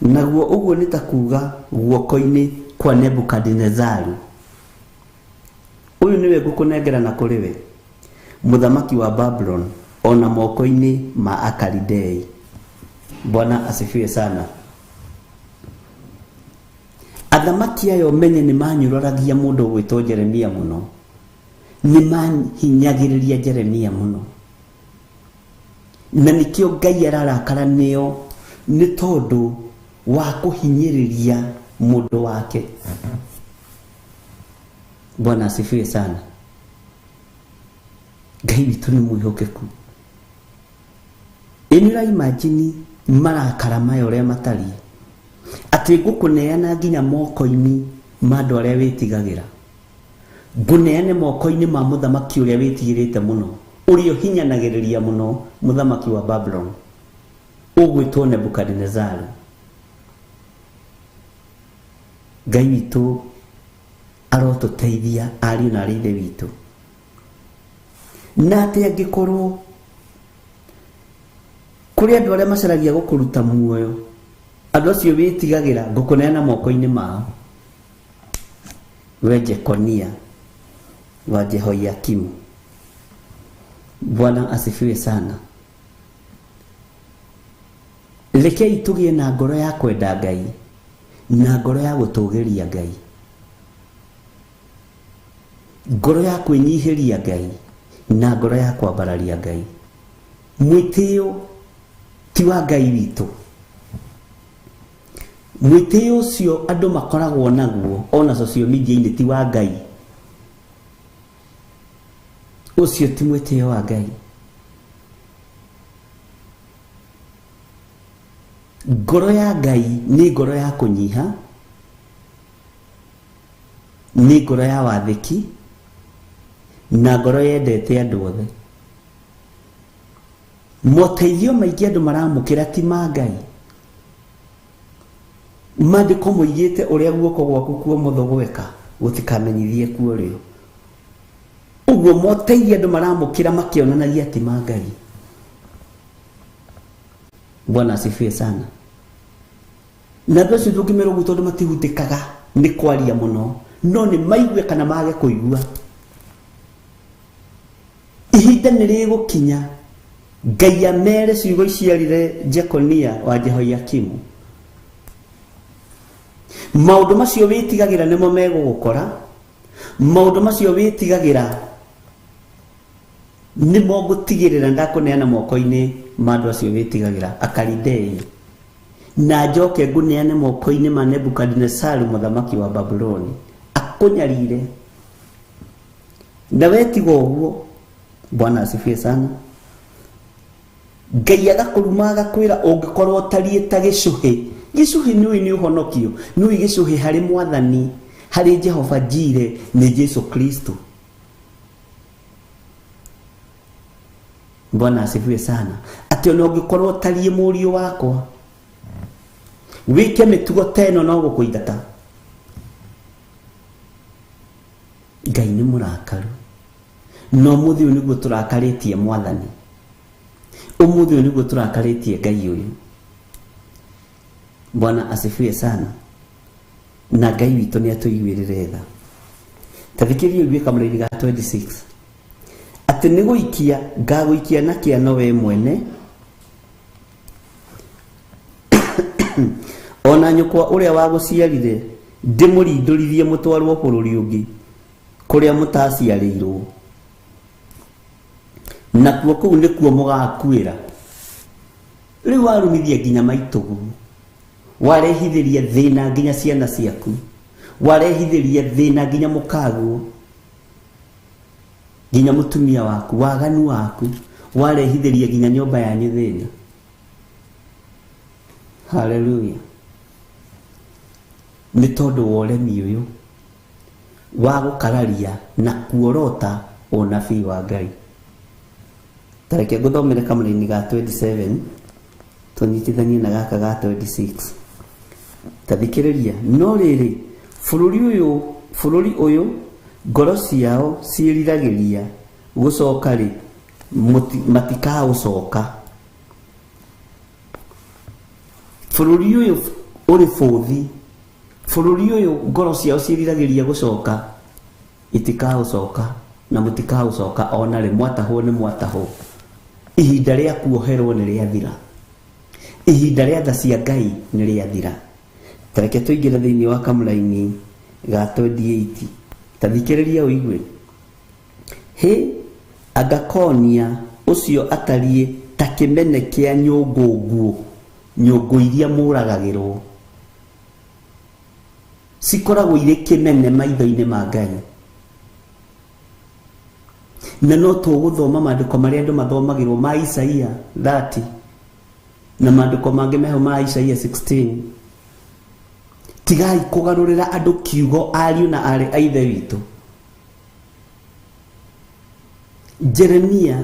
Naguo ũguo nĩ ta kuuga guoko-inĩ kwa Nebukadnezaru. Ũyũ nĩwe ngũkũnengerana kũrĩ we, mũthamaki wa Babylon, ona moko-inĩ ma Akalidei. Bwana asifiwe sana. athamaki ayo menye nĩ manyũrũragia mũndũ gwĩtwo Jeremia mũno, nĩ mahinyagĩrĩria Jeremia mũno, na nĩkĩo Ngai ararakara nĩo nĩ tondũ wa kũhinyĩrĩria mũndũ wake. Bwana asifiwe sana. Ngai witũ nĩ mwĩhokeku. Ĩnira imagine marakara maya ũrĩa matariĩ, atĩ ngũkũneana nginya moko-inĩ ma andũ arĩa wĩtigagĩra, ngũneane moko-inĩ ma mũthamaki ũrĩa wĩtigĩrĩte mũno, ũrĩa ũhinyanagĩrĩria mũno, mũthamaki wa Babylon ũgwĩtwo Nebukadnezar. Ngai witũ arotũteithia ariũ na arĩ ithe witũ. Na atĩ angĩkorwo kũrĩ andũ arĩa macaragia gũkũruta muoyo, andũ acio wĩtigagĩra ngũkũneana moko-inĩ mao, we Jekonia wa Jehoiakimu. Bwana asifiwe sana. Rekei tũgĩe na ngoro ya kwenda Ngai na ngoro ya gũtũũgĩria Ngai, ngoro ya kwĩnyihĩria Ngai na ngoro ya kwambararia Ngai. Mwĩtĩo ti wa Ngai witũ. Mwĩtĩo ũcio andũ makoragwo naguo ona social media-inĩ ti wa Ngai. Ũcio ti mwĩtĩo wa Ngai. Ngoro ya Ngai nĩ ngoro ya kũnyiha, nĩ ngoro ya wathĩki, na ngoro yendete andũ othe. Moteithio maingĩ andũ maramũkĩra ti ma Ngai. Maandĩko moigĩte ũrĩa guoko gwaku kwa ũmotho gweka gũtikamenyithie kuo rĩo. Ũguo moteithio andũ maramũkĩra makĩonanagia ti ma Ngai. Bwana asifiwe sana. Na andũ acio ndũngĩmerwo tondũ matihutĩkaga nĩ kwaria mũno, no nĩ maigue kana mage kũigua. Ihinda nĩ rĩgũkinya Ngai amere ciugo iciarire Jekonia wa Jehoiakimu. Maũndũ macio wĩtigagĩra nĩmo megũgũkora, maũndũ macio wĩtigagĩra nĩmo ngũtigĩrĩra ndakũneana moko-inĩ ma andũ acio wĩtigagĩra, Akalidei, na njoke ngũneane moko-inĩ ma Nebukadnezar mũthamaki wa Babyloni akũnyarire. Na wetiga ũguo, Bwana asifiwe sana, Ngai agakũruma agakwĩra ũngĩkorwo ũtariĩ ta gĩcũhĩ. Gĩcũhĩ nĩ ũhonokio, nĩ gĩcũhĩ harĩ Mwathani, harĩ Jehova Jire nĩ Jesu Kristo. Bwana asifiwe sana. Atĩ ona ũngĩkorwo ũtariĩ mũriũ wakwa, wĩke mĩtugo teno no gũkũingata. Ngai nĩ mũrakaru. No mũthĩ ũyũ nĩguo tũrakarĩtie Mwathani. Ũmũthĩ ũyũ nĩguo tũrakarĩtie Ngai ũyũ. Bwana asifiwe sana. Na Ngai witũ nĩ atũiguĩrĩre tha. Tathikĩrĩria ũiguĩ kamũra-inĩ ga 26. Atĩ nĩ gũikia ngagũikia na kĩano we mwene, ona nyũkwa ũrĩa wagũciarire ndĩmũrindũrithie mũtwarwo bũrũri ũngĩ kũrĩa mũtaciarĩirwo, nakuo kũu nĩkuo mũgakuĩra. Rĩu warumithia nginya maitũgu, warehithĩria thĩna nginya ciana ciaku, warehithĩria thĩna nginya mũkaguo, nginya mũtumia waku, waganu waku, warehithĩria nginya nyũmba yanyu thĩna. Haleluya. Nĩ tondũ wa ũremi ũyũ wa gũkararia na kuorota ũnabii wa Ngai. Tareke ngũthomere kamũra-inĩ ga 27 tũnyitithanie na gaka ga 26. Tathikĩrĩria. No rĩrĩ bũrũri ũyũ ngoro ciao ciĩriragĩria gũcoka rĩ, matikagũcoka. Bũrũri ũyũ ũrĩ bũthi, bũrũri ũyũ ngoro ciao ciĩriragĩria gũcoka, itikagũcoka na mũtikagũcoka ona rĩ. Mwatahwo nĩ mwatahwo. Ihinda rĩa kuoherwo nĩ rĩathira. Ihinda rĩa tha cia Ngai nĩ rĩathira. tareke tuingire thiini wa kamulaini ga 28 tathikiriria uigwe he agakonia ucio atarie takimene kia nyungu nyungu iria muragagirwo sikoragwo ire kimene maitho-ini ma Ngai na no tuguthoma maandiko maria andu mathomagirwo ma Isaia 30 na maandiko mangi meho ma Isaia 16 tigai kugarurira andu kiugo ariu na ari aithe witu. Jeremia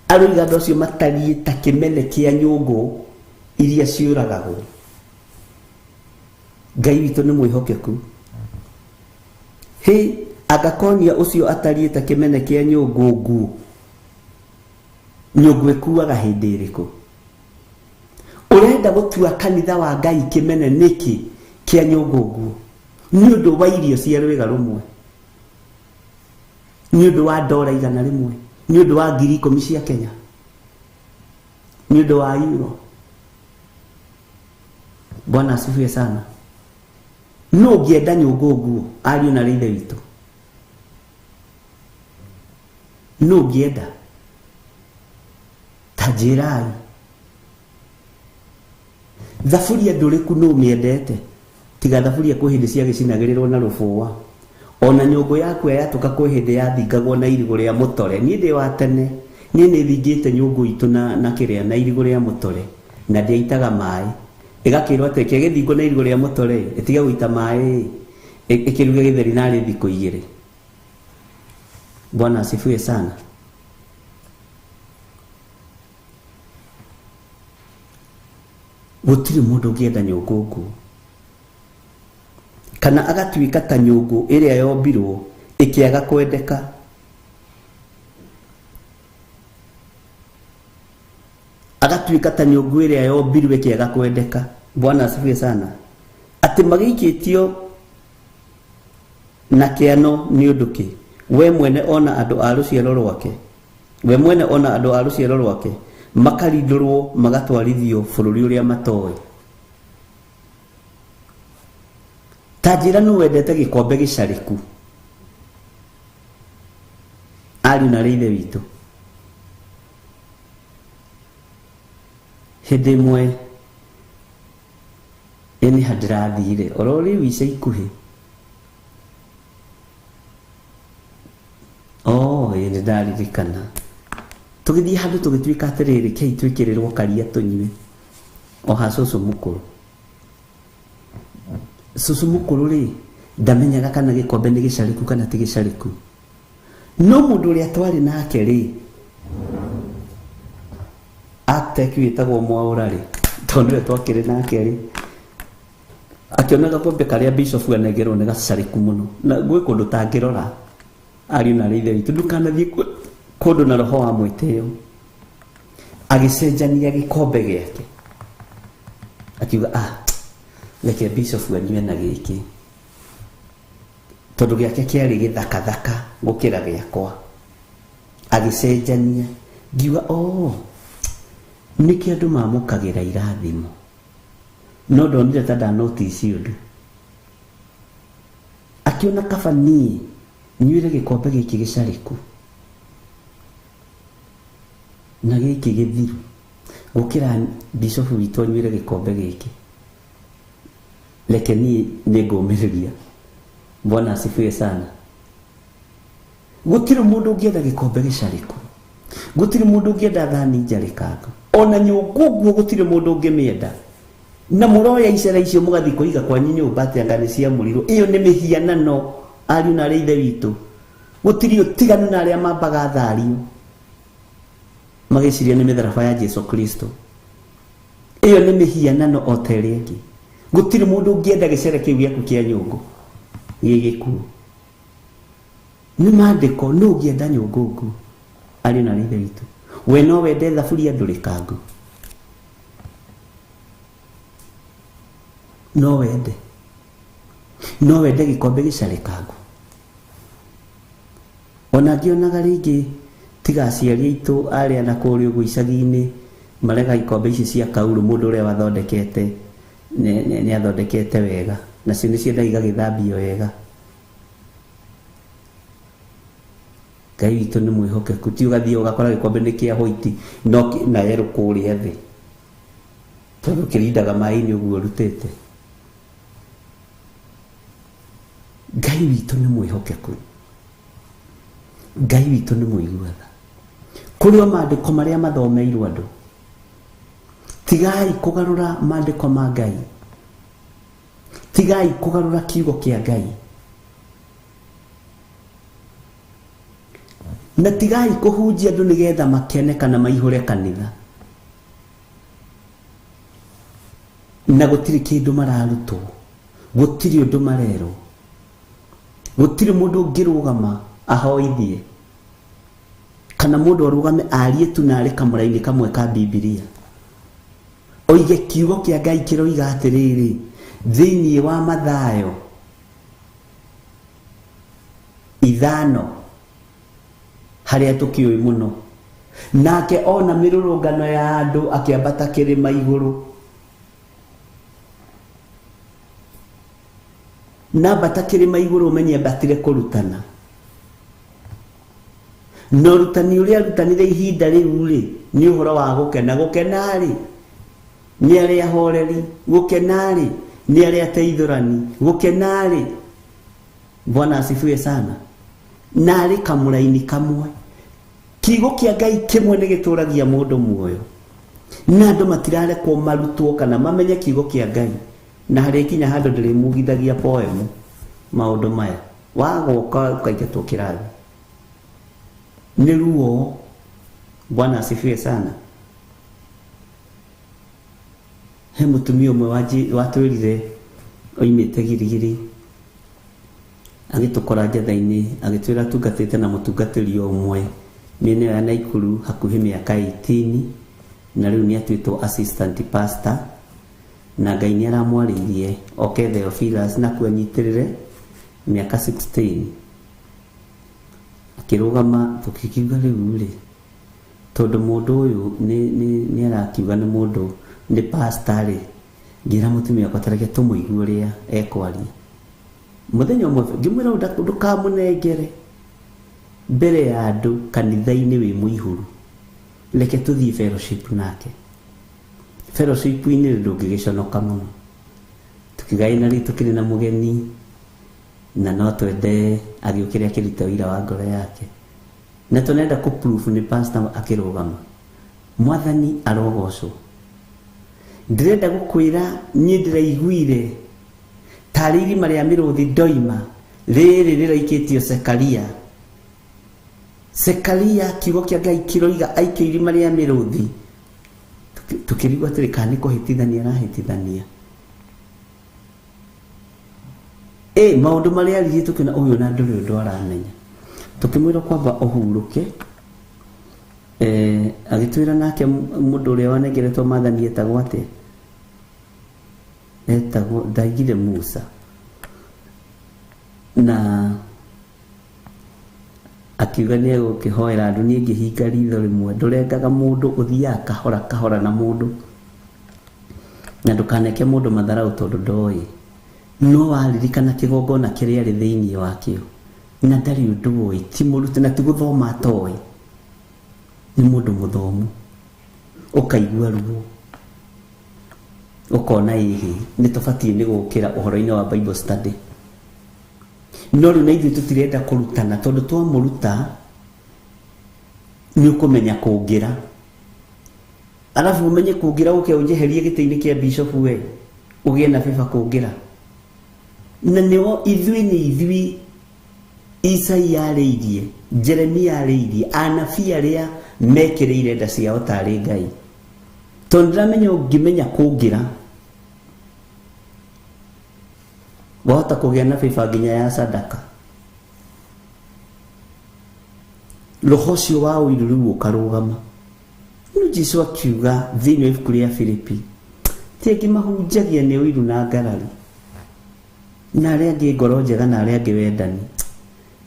aruiga andu acio matariĩ ta kĩmene kĩa nyũngũ iria ciũragagwo. Ngai witũ nĩ mwĩhokeku. Hĩ agakonia ũcio atariĩ ta kĩmene kĩa nyũngũ nguũ. Nyũngũ ĩkuaga hĩndĩ ĩrĩkũ? Ũrenda gũtua kanitha wa Ngai kĩmene nĩkĩ kĩa nyũngũ nguũ? Nĩ ũndũ wa irio cia rwĩga rũmwe, nĩ ũndũ wa ndora igana rĩmwe, nĩ ũndũ wa 10,000 cia Kenya, nĩ ũndũ wa euro. Bwana asifiwe sana. No ũngĩenda nyũngũ nguũ ariũ na ithe witũ? No ũngĩenda? Ta njĩrai. Thaburia ndũrĩku no ũmĩendete tiga thaburia kwĩ hĩndĩ cia gĩcinagĩrĩrwo na rũbũa. Ona nyũngũ yaku yatũka kwĩ hĩndĩ yathingagwo na irigũ rĩa mũtore. Niĩ ndĩ wa tene niĩ nĩ thingĩte nyũngũ itũ na kĩrĩa na irigũ rĩa mũtore na ndĩaitaga maĩ. Ĩgakĩrwo atĩ kĩgĩthingwo na irigũ rĩa mũtore ĩtiga gũita maĩ ĩkĩruge gĩtheri narĩ thikũ 2. Bwana asifiwe sana. Gũtirĩ mũndũ ũngĩenda nyũngũ nguũ kana agatuĩka ta nyũngũ ĩrĩa yombirwo ĩkĩaga kwendeka. Agatuĩka ta nyũngũ ĩrĩa yombirwo ĩkĩaga kwendeka. Bwana asifiwe sana. Atĩ magĩikĩtio na kĩano nĩ ũndũ kĩ? We mwene ona andũ a rũciaro rwake, we mwene ona andũ a rũciaro rwake makarindũrwo magatwarithio bũrũri ũrĩa matoĩ. Ta njĩra nĩ wendete gĩkombe gĩcarĩku ariũ na ithe witũ? Hĩndĩ ĩmwe ĩnĩ handĩrathire oro rĩu ica ikuhĩ. Nĩ ndaririkana tũgĩthiĩ handũ tũgĩtuĩka atĩrĩrĩ kei twĩkĩrĩrwo karia tũnyue o ha cũcũ mũkũrũ. Cũcũ mũkũrũ rĩ ndamenyaga kana gĩkombe nĩ gĩcarĩku kana ti gĩcarĩku. No mũndũ ũrĩa twarĩ nake rĩ ateki wĩtagwo Mwaũra rĩ tondũ nĩwe twakĩrĩ nake rĩ akĩona gakombe karĩa bishop anengerwo nĩ gacarĩku mũno na gwĩ kũndũ tangĩrora ariũ na ithe witũ ndukanathiĩ kũndũ na roho wa mwĩtĩo. Agĩcenjania gĩkombe gĩake akiuga reke bishop anyue na gĩkĩ tondũ gĩake kĩarĩ gĩthakathaka gũkĩra gĩakwa. Agĩcenjania ngiuga nĩkĩ andũ mamũkagĩra irathimo. No ndonire ta ndanotici ũndũ. Akiona kaba niĩ nyuire gĩkombe gĩkĩ gĩcarĩku na gĩkĩ gĩthiru gũkĩra bishop witũ anyuire gĩkombe gĩkĩ. Reke niĩ nĩngũmĩrĩria. Bwana asifiwe sana. Gũtirĩ mũndũ ũngĩenda gĩkombe gĩcarĩku, gũtirĩ mũndũ ũngĩenda thani njarĩkangu, ona nyũngũ nguũ gũtirĩ mũndũ ũngĩmĩenda. Na mũroya icera icio mũgathiĩ kũiga kwanyu nyũmba atĩ anga nĩ ciamũrirwo. Ĩyo nĩ mĩhianano ariũ na ithe witũ. Gũtirĩ ũtiganu na arĩa mambaga thario magĩciria nĩ mĩtharaba ya Jesu Kristo. Ĩyo nĩ mĩhianano o ta ĩrĩa ĩngĩ. Gũtirĩ mũndũ ũngĩenda gĩcere kĩu gĩaku kĩa nyũngũ gĩgĩkuo. Nĩ maandĩko no ũngĩenda nyũngũ nguũ ariũ na ithe witũ? We no wende thaburia ndũrĩkangu? No wende? No wende gĩkombe gĩcarĩkangu? Ona ngĩonaga rĩngĩ tiga aciari aitũ arĩa na kũrĩa ũguo icagi-inĩ marega ikombe ici cia kaurũ mũndũ ũrĩa wathondekete nĩ athondekete wega, nacio nĩ ciendaga igagĩthambio wega. Ngai witũ nĩ mwĩhokeku, ti ũgathiĩ ũgakora gĩkombe nĩ kĩa white na yerũ kũrĩa thĩ, tondũ kĩrindaga maĩ-inĩ ũguo rutĩte. Ngai witũ nĩ mwĩhokeku, Ngai witũ nĩ mũiguaga. Kũrĩ o maandĩko marĩa mathomeirwo andũ, tigai kũgarũra maandĩko ma Ngai, tigai kũgarũra kiugo kĩa Ngai, na tigai kũhunjia andũ nĩgetha makene kana maihũre kanitha, na gũtirĩ kĩndũ mararutwo, gũtirĩ ũndũ marerwo, gũtirĩ mũndũ ũngĩrũgama ahoithie kana mũndũ arũgame arie tu narĩ kamũra-inĩ kamwe ka Bibilia oige kiugo kĩa Ngai kĩroiga atĩrĩrĩ thĩinĩ wa Mathayo 5 harĩa tũkĩũĩ mũno, nake ona mĩrũrũngano ya andũ akĩambata kĩrĩma igũrũ, na ambata kĩrĩma igũrũ ũmenye ambatire kũrutana, no rutani ũrĩa arutanire ihinda rĩu rĩ nĩ ũhoro wa gũkena. Gũkena rĩ nĩ arĩa ahoreri, gũkena rĩ nĩ arĩa ateithũrani, gũkena rĩ, Bwana asifiwe sana, na arĩ kamũra-inĩ kamwe. Kiugo kĩa Ngai kĩmwe nĩ gĩtũragia mũndũ muoyo, na andũ matirarekwo marutwo kana mamenye kiugo kĩa Ngai, na harĩ kinya handũ ndĩrĩmugithagia poemu maũndũ maya, wagoka ũkaingatwo kĩrathi nĩ ruo. Bwana asifiwe sana. He mũtumia ũmwe watwĩrire oimĩte Girigiri, agĩtũkora njatha-inĩ, agĩtwĩra tungatĩte na mũtungatĩri ũmwe mĩena ya Naikuru hakuhĩ mĩaka 18, na rĩu nĩ atuĩtwo assistant pastor, na Ngai nĩ aramwarĩirie oke Theophilus na kuanyitĩrĩre mĩaka 16. Akĩrũgama tũkiuga rĩu rĩ, tondũ mũndũ ũyũ nĩ arakiuga nĩ mũndũ nĩ pastor rĩ, ngira mũtumia wakwa tareke tũmũigue ũrĩa ekwaria. Mũthenya ũmwe ngĩmwĩra ndũkamũnengere mbere ya andũ kanitha-inĩ wĩ mũihũru, reke tũthiĩ fellowship nake. Fellowship-inĩ ndũngĩgĩconoka mũno, tũkĩgaĩna rĩ tũkĩrĩ na mũgeni, na no twende agĩũkĩre akĩruta wĩra wa ngoro yake, na tũnenda kũ-proof nĩ pastor akĩrũgama. Mwathani arogocwo. Ndĩrenda gũkwĩra niĩ ndĩraiguire tarĩ irima rĩa mĩrũthi ndoima rĩrĩ rĩraikĩtio Sekaria, kiugo kĩa Ngai kĩroiga aikio irima rĩa mĩrũthi. Tukirigwa atĩrĩ kana nĩ kũhĩtithania arahĩtithania. Maũndũ marĩa aririe tũkĩna ũyũ na ndũrĩ ũndũ aramenya, tũkĩmwĩra kwamba ũhurũke. Agĩtwĩra nake mũndũ ũrĩa wanengeretwo Maathani etagwo atĩa? Etagwo Ndaigire Musa, na akiuga nĩ egũkĩhoera andũ. Niĩ ngĩhinga ritho rĩmwe, ndũrengaga mũndũ, ũthiaga kahora kahora na mũndũ, na ndũkaneke mũndũ matharaũ tondũ ndoĩ. No waririkana kĩgongona kĩrĩa arĩ thĩinĩ wakĩo, na ndarĩ ũndũ ũĩ, ti mũrute na ti gũthoma atoĩ, nĩ mũndũ mũthomu. Ũkaigua ruo, ũkona ĩhĩ nĩ tũbatiĩ nĩ gũkĩra ũhoro-inĩ wa Bible study. No rĩu na ithuĩ tũtirenda kũrutana, tondũ twamũruta nĩ ũkũmenya kũngĩra, alafu ũmenye kũngĩra ũke ũnjeherie gĩtĩ-inĩ kĩa bishop we ũgĩe na bĩba kũngĩra. Na nĩo ithuĩ Isaia arĩirie, Jeremia arĩirie, anabii arĩa mekĩrĩire nda ciao tarĩ Ngai. Tondũ ndĩramenya ũngĩmenya kũngĩra, wahota kũgĩa na bĩba nginya ya sadaka. Roho ũcio wa ũiru rĩu ũkarũgama. Rĩu Jesũ akiuga thĩinĩ wa ibuku rĩa Filipi, ti angĩ mahunjagia nĩ ũiru na ngarari, na arĩa angĩ ngoro njega na arĩa angĩ wendani,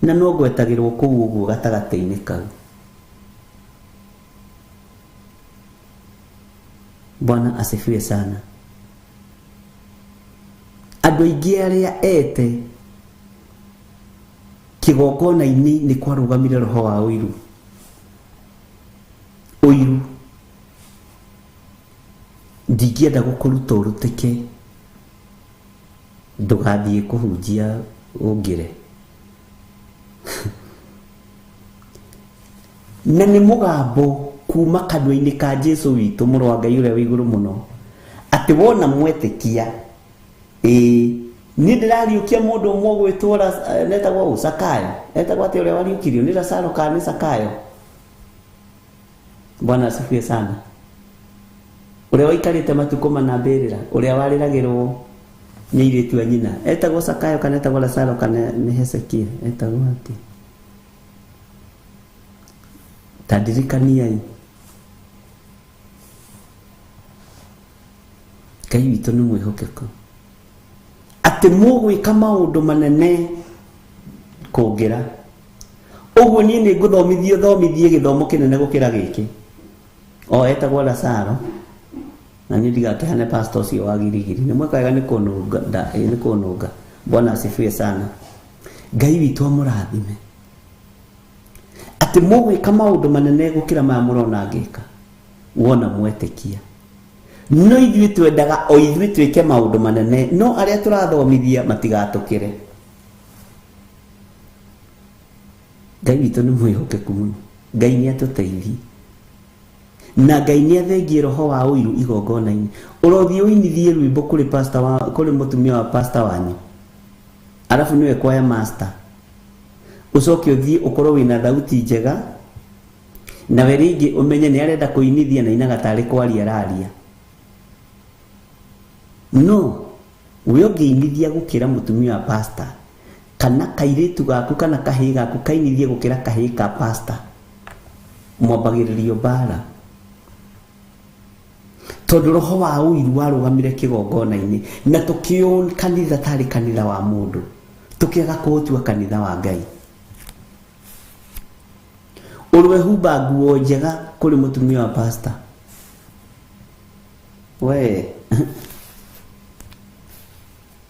na no gwetagĩrwo kũu ũguo gatagatĩ-inĩ kau. Bwana asifiwe sana. andũ aingĩ arĩa ete kĩgongona-inĩ nĩ kwarũgamire roho wa ũiru. Ũiru ndingĩenda gũkũruta ũrutĩke ndũgathiĩ kũhunjia ũngĩre. Na nĩ mũgambo kuma kanua-inĩ ka Jesu witũ mũrũ wa Ngai ũrĩa wĩ igũrũ mũno, atĩ wona mwetĩkia nĩ ndĩrariũkia mũndũ ũmwe gwĩtwo netagwo Zakayo, etagwo atĩ ũrĩa wariũkirio nĩ Lazaro kana nĩ Zakayo. Bwana asifiwe sana. Ũrĩa waikarĩte matukũ mana mbĩrĩra, ũrĩa warĩragĩrwo nĩ airĩtu a nyina, etagwo Zakayo kana etagwo Lazaro kana nĩ Hezekia, etagwo atĩ tadirikaniai. Ngai witũ nĩ mwĩhokeku atĩ mũgwĩka maũndũ manene kũngĩra. Ũguo niĩ nĩ ngũthomithie gĩthomo kĩnene gũkĩra gĩkĩ. Etagwo Lazaro, na niĩ ndigakĩhane pastor ũcio wa girigiri, nĩ mwekega nĩ kũnũnga. Bwana asifiwe sana. Ngai witũ amũrathime atĩ mũgwĩka maũndũ manene gũkĩra maya mũrona ngĩka wona mwetĩkia. No ithuĩ twendaga o ithuĩ twĩke maũndũ manene, no arĩa tũrathomithia matigatũkĩre. Ngai witũ nĩ mwĩhokeku mũno. Ngai nĩ atũteithie, na Ngai nĩ athengie roho wa ũiru igongona-inĩ. Ũrothiĩ ũinithie rwĩmbo kũrĩ mũtumia wa pastor wanyu, arabu nĩwe choir master, ucoke ũthiĩ ũkorwo wĩna thauti njega, na we rĩngĩ ũmenye nĩ arenda kũinithia na inaga tarĩ kwaria araria. No, we ũngĩinithia gũkĩra mũtumia wa pastor, kana kairĩtu gaku kana kahĩĩ gaku kainithie gũkĩra kahĩĩ ka pastor, mwambagĩrĩrio mbara. Tondũ roho wa ũiru warũgamire kĩgongona-inĩ, na tũkĩũĩ kanitha tarĩ kanitha wa mũndũ, tũkĩaga kũũtua kanitha wa Ngai. Ũrwe humba nguo njega kũrĩ mũtumia wa pastor, we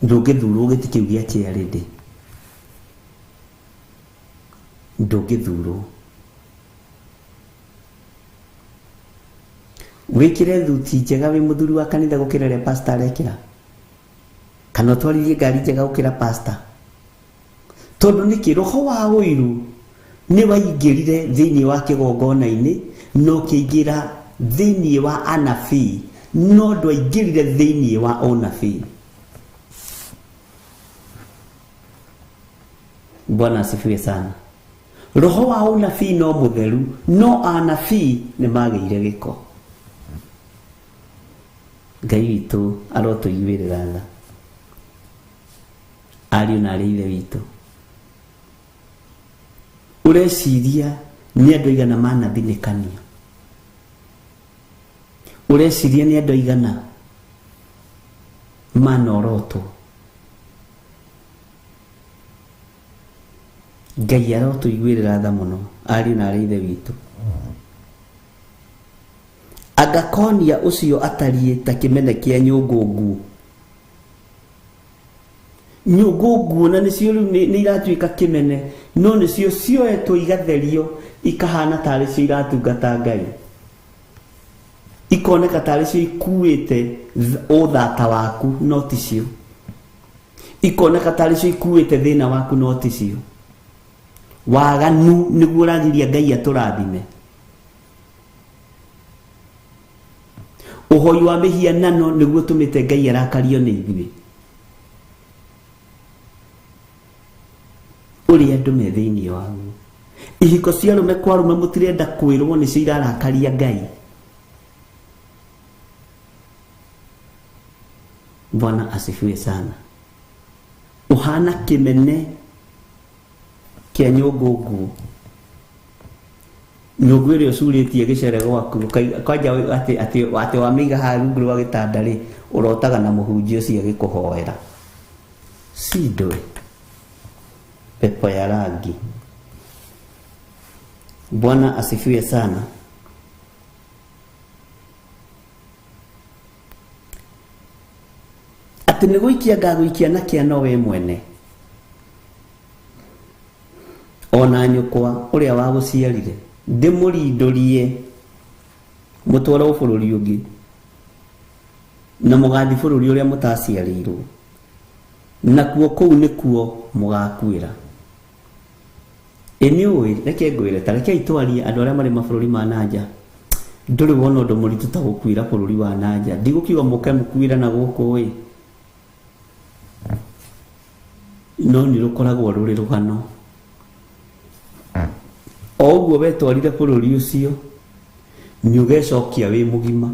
ndũngĩthurwo gĩtĩ kĩu gĩa charity, ndũngĩthurwo. Wĩkĩre thuti njega wĩ mũthuri wa kanitha gũkĩra rĩa pastor arekĩra, kana ũtwarithie ngari njega gũkĩra pastor. Tondũ nĩkĩ roho wa ũiru nĩ waingĩrire thĩinĩ wa kĩgongona-inĩ, no kĩingĩra thĩinĩ wa anabii, no ndwaingĩrire thĩinĩ wa onabii. Bwana asifiwe sana. Roho wa onabii no mũtheru, no anabii nĩ magĩire gĩko. Ngai witũ arotũiguĩrĩra tha, ariũ na arĩ ithe witũ. Ũreciria nĩ andũ aigana manathinĩkanio? Ũreciria nĩ andũ aigana manorotwo? Ngai arotũiguĩrĩra tha mũno, ariũ na arĩ ithe witũ. Agakonia ũcio atariĩ ta kĩmene kĩa nyũngũnguo. Nyũngũnguo na nĩcio rĩu nĩ iratuĩka kĩmene, no nĩcio cioetwo igatherio ikahana tarĩ cio iratungata Ngai, ikoneka tarĩ cio ikuĩte ũthata waku, no ti cio. Ikoneka tarĩ cio ikuĩte thĩna waku, no ti cio. Waganu nĩguo ũragiria Ngai atũrathime. Ũhoi wa mĩhianano nĩguo tũmĩte Ngai arakario nĩ ithuĩ. Ũrĩa andũ me thĩinĩ waguo, ihiko cia arũme kwa arũme mũtirenda kwĩrwo nĩcio irarakaria Ngai. Bwana asifiwe sana. Ũhana kĩmene kĩa nyũngũnguo. Nyũngũ ĩrĩa ũcurĩtie gĩcere gwaku, kwanja atĩ wamĩiga haha rungu rwa gĩtanda rĩ, ũrotaga na mũhunjia ũcio agĩkũhoera. Sidwe pepo ya rangi. Bwana asifiwe sana. ati nä gå ikia ngagå ikia na kä no we mwene ona nyukwa å rä a wa gå ciarire ndä må rindå rie må twara å bå rå ri å ngä na må gathi bå rå ri å rä a må taciarä irwo nakuo kå u nä kuo må gakuä ra nä å ä reke ngwä re ta rekei twarie andå arä a marä mabå rå ri ma nanja ndå rä wona å ndå må ritå ta gå kuä ra bå rå ri wa nanja ndigå kiuga må ke må kuä ra na gå kå ä no nä rå koragwo rå rä rå gano o å guo wetwarire bå rå ri å cio nä å gecokia wä må gima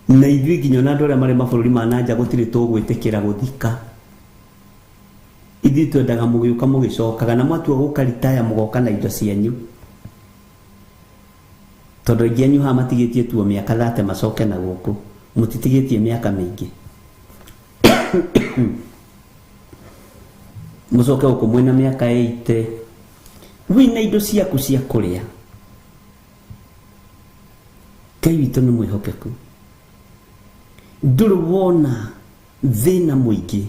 na ithuä nginya ona andå arä a marä mabå rå ri ma nanja gå tirä tå gwä tä kä ra gå thika ithuä twendaga må gä å ka må gä cokaga na mwatua gå karitaya må goka na indo cianyu tondå aingä anyu haha matigä tie tuo mä aka 30 macoke na gå kå må titigä tie mä aka mä ingä må coke gå kå mwena mä aka 80 wina indo ciaku cia kå rä a Ngai witå nä mwä hokeku ndå rä wona thä na må ingä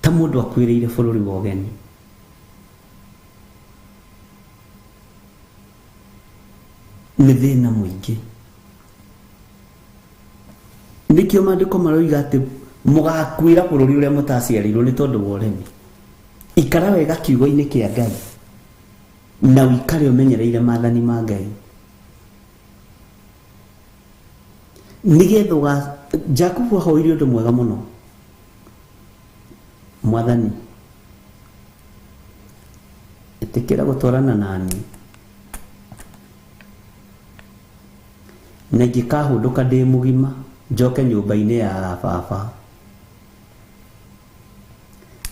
ta må ndå akwä rä ire bå rå ri wa å geni nä thä na må ingä nä kä o mandä ko maroiga atä må gakwä ra bå rå ri å rä a må taciarä irwo nä tondå wa å remi ikara wega kiugo-inä kä a Ngai na wikare å menyereire mathani ma Ngai nä getha ga Jakubu ahoire å ndå mwega må no mwathani ä tä kä ra gå twarana nani na ingä kahå ndå ka ndä må gima njoke nyå mba-inä ya baba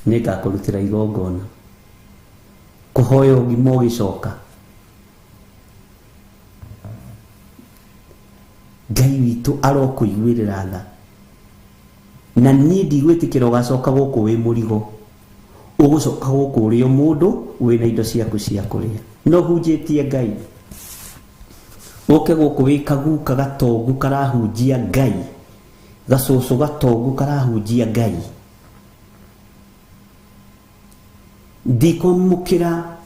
nä ngakå rutä ra igongona kå hoya å gima å gä coka Ngai witå arokå iguä rä ra tha na niä ndigwä tä kä ra å gacoka gå kå wä må rigo å gå coka gå kå rä o må ndå wä na indo ciaku cia kå rä a no hunjä tie Ngai å ke gå kå wä kaguka gatongu karahunjia Ngai gacåcå gatongu karahunjia Ngai ndikwamå kä ra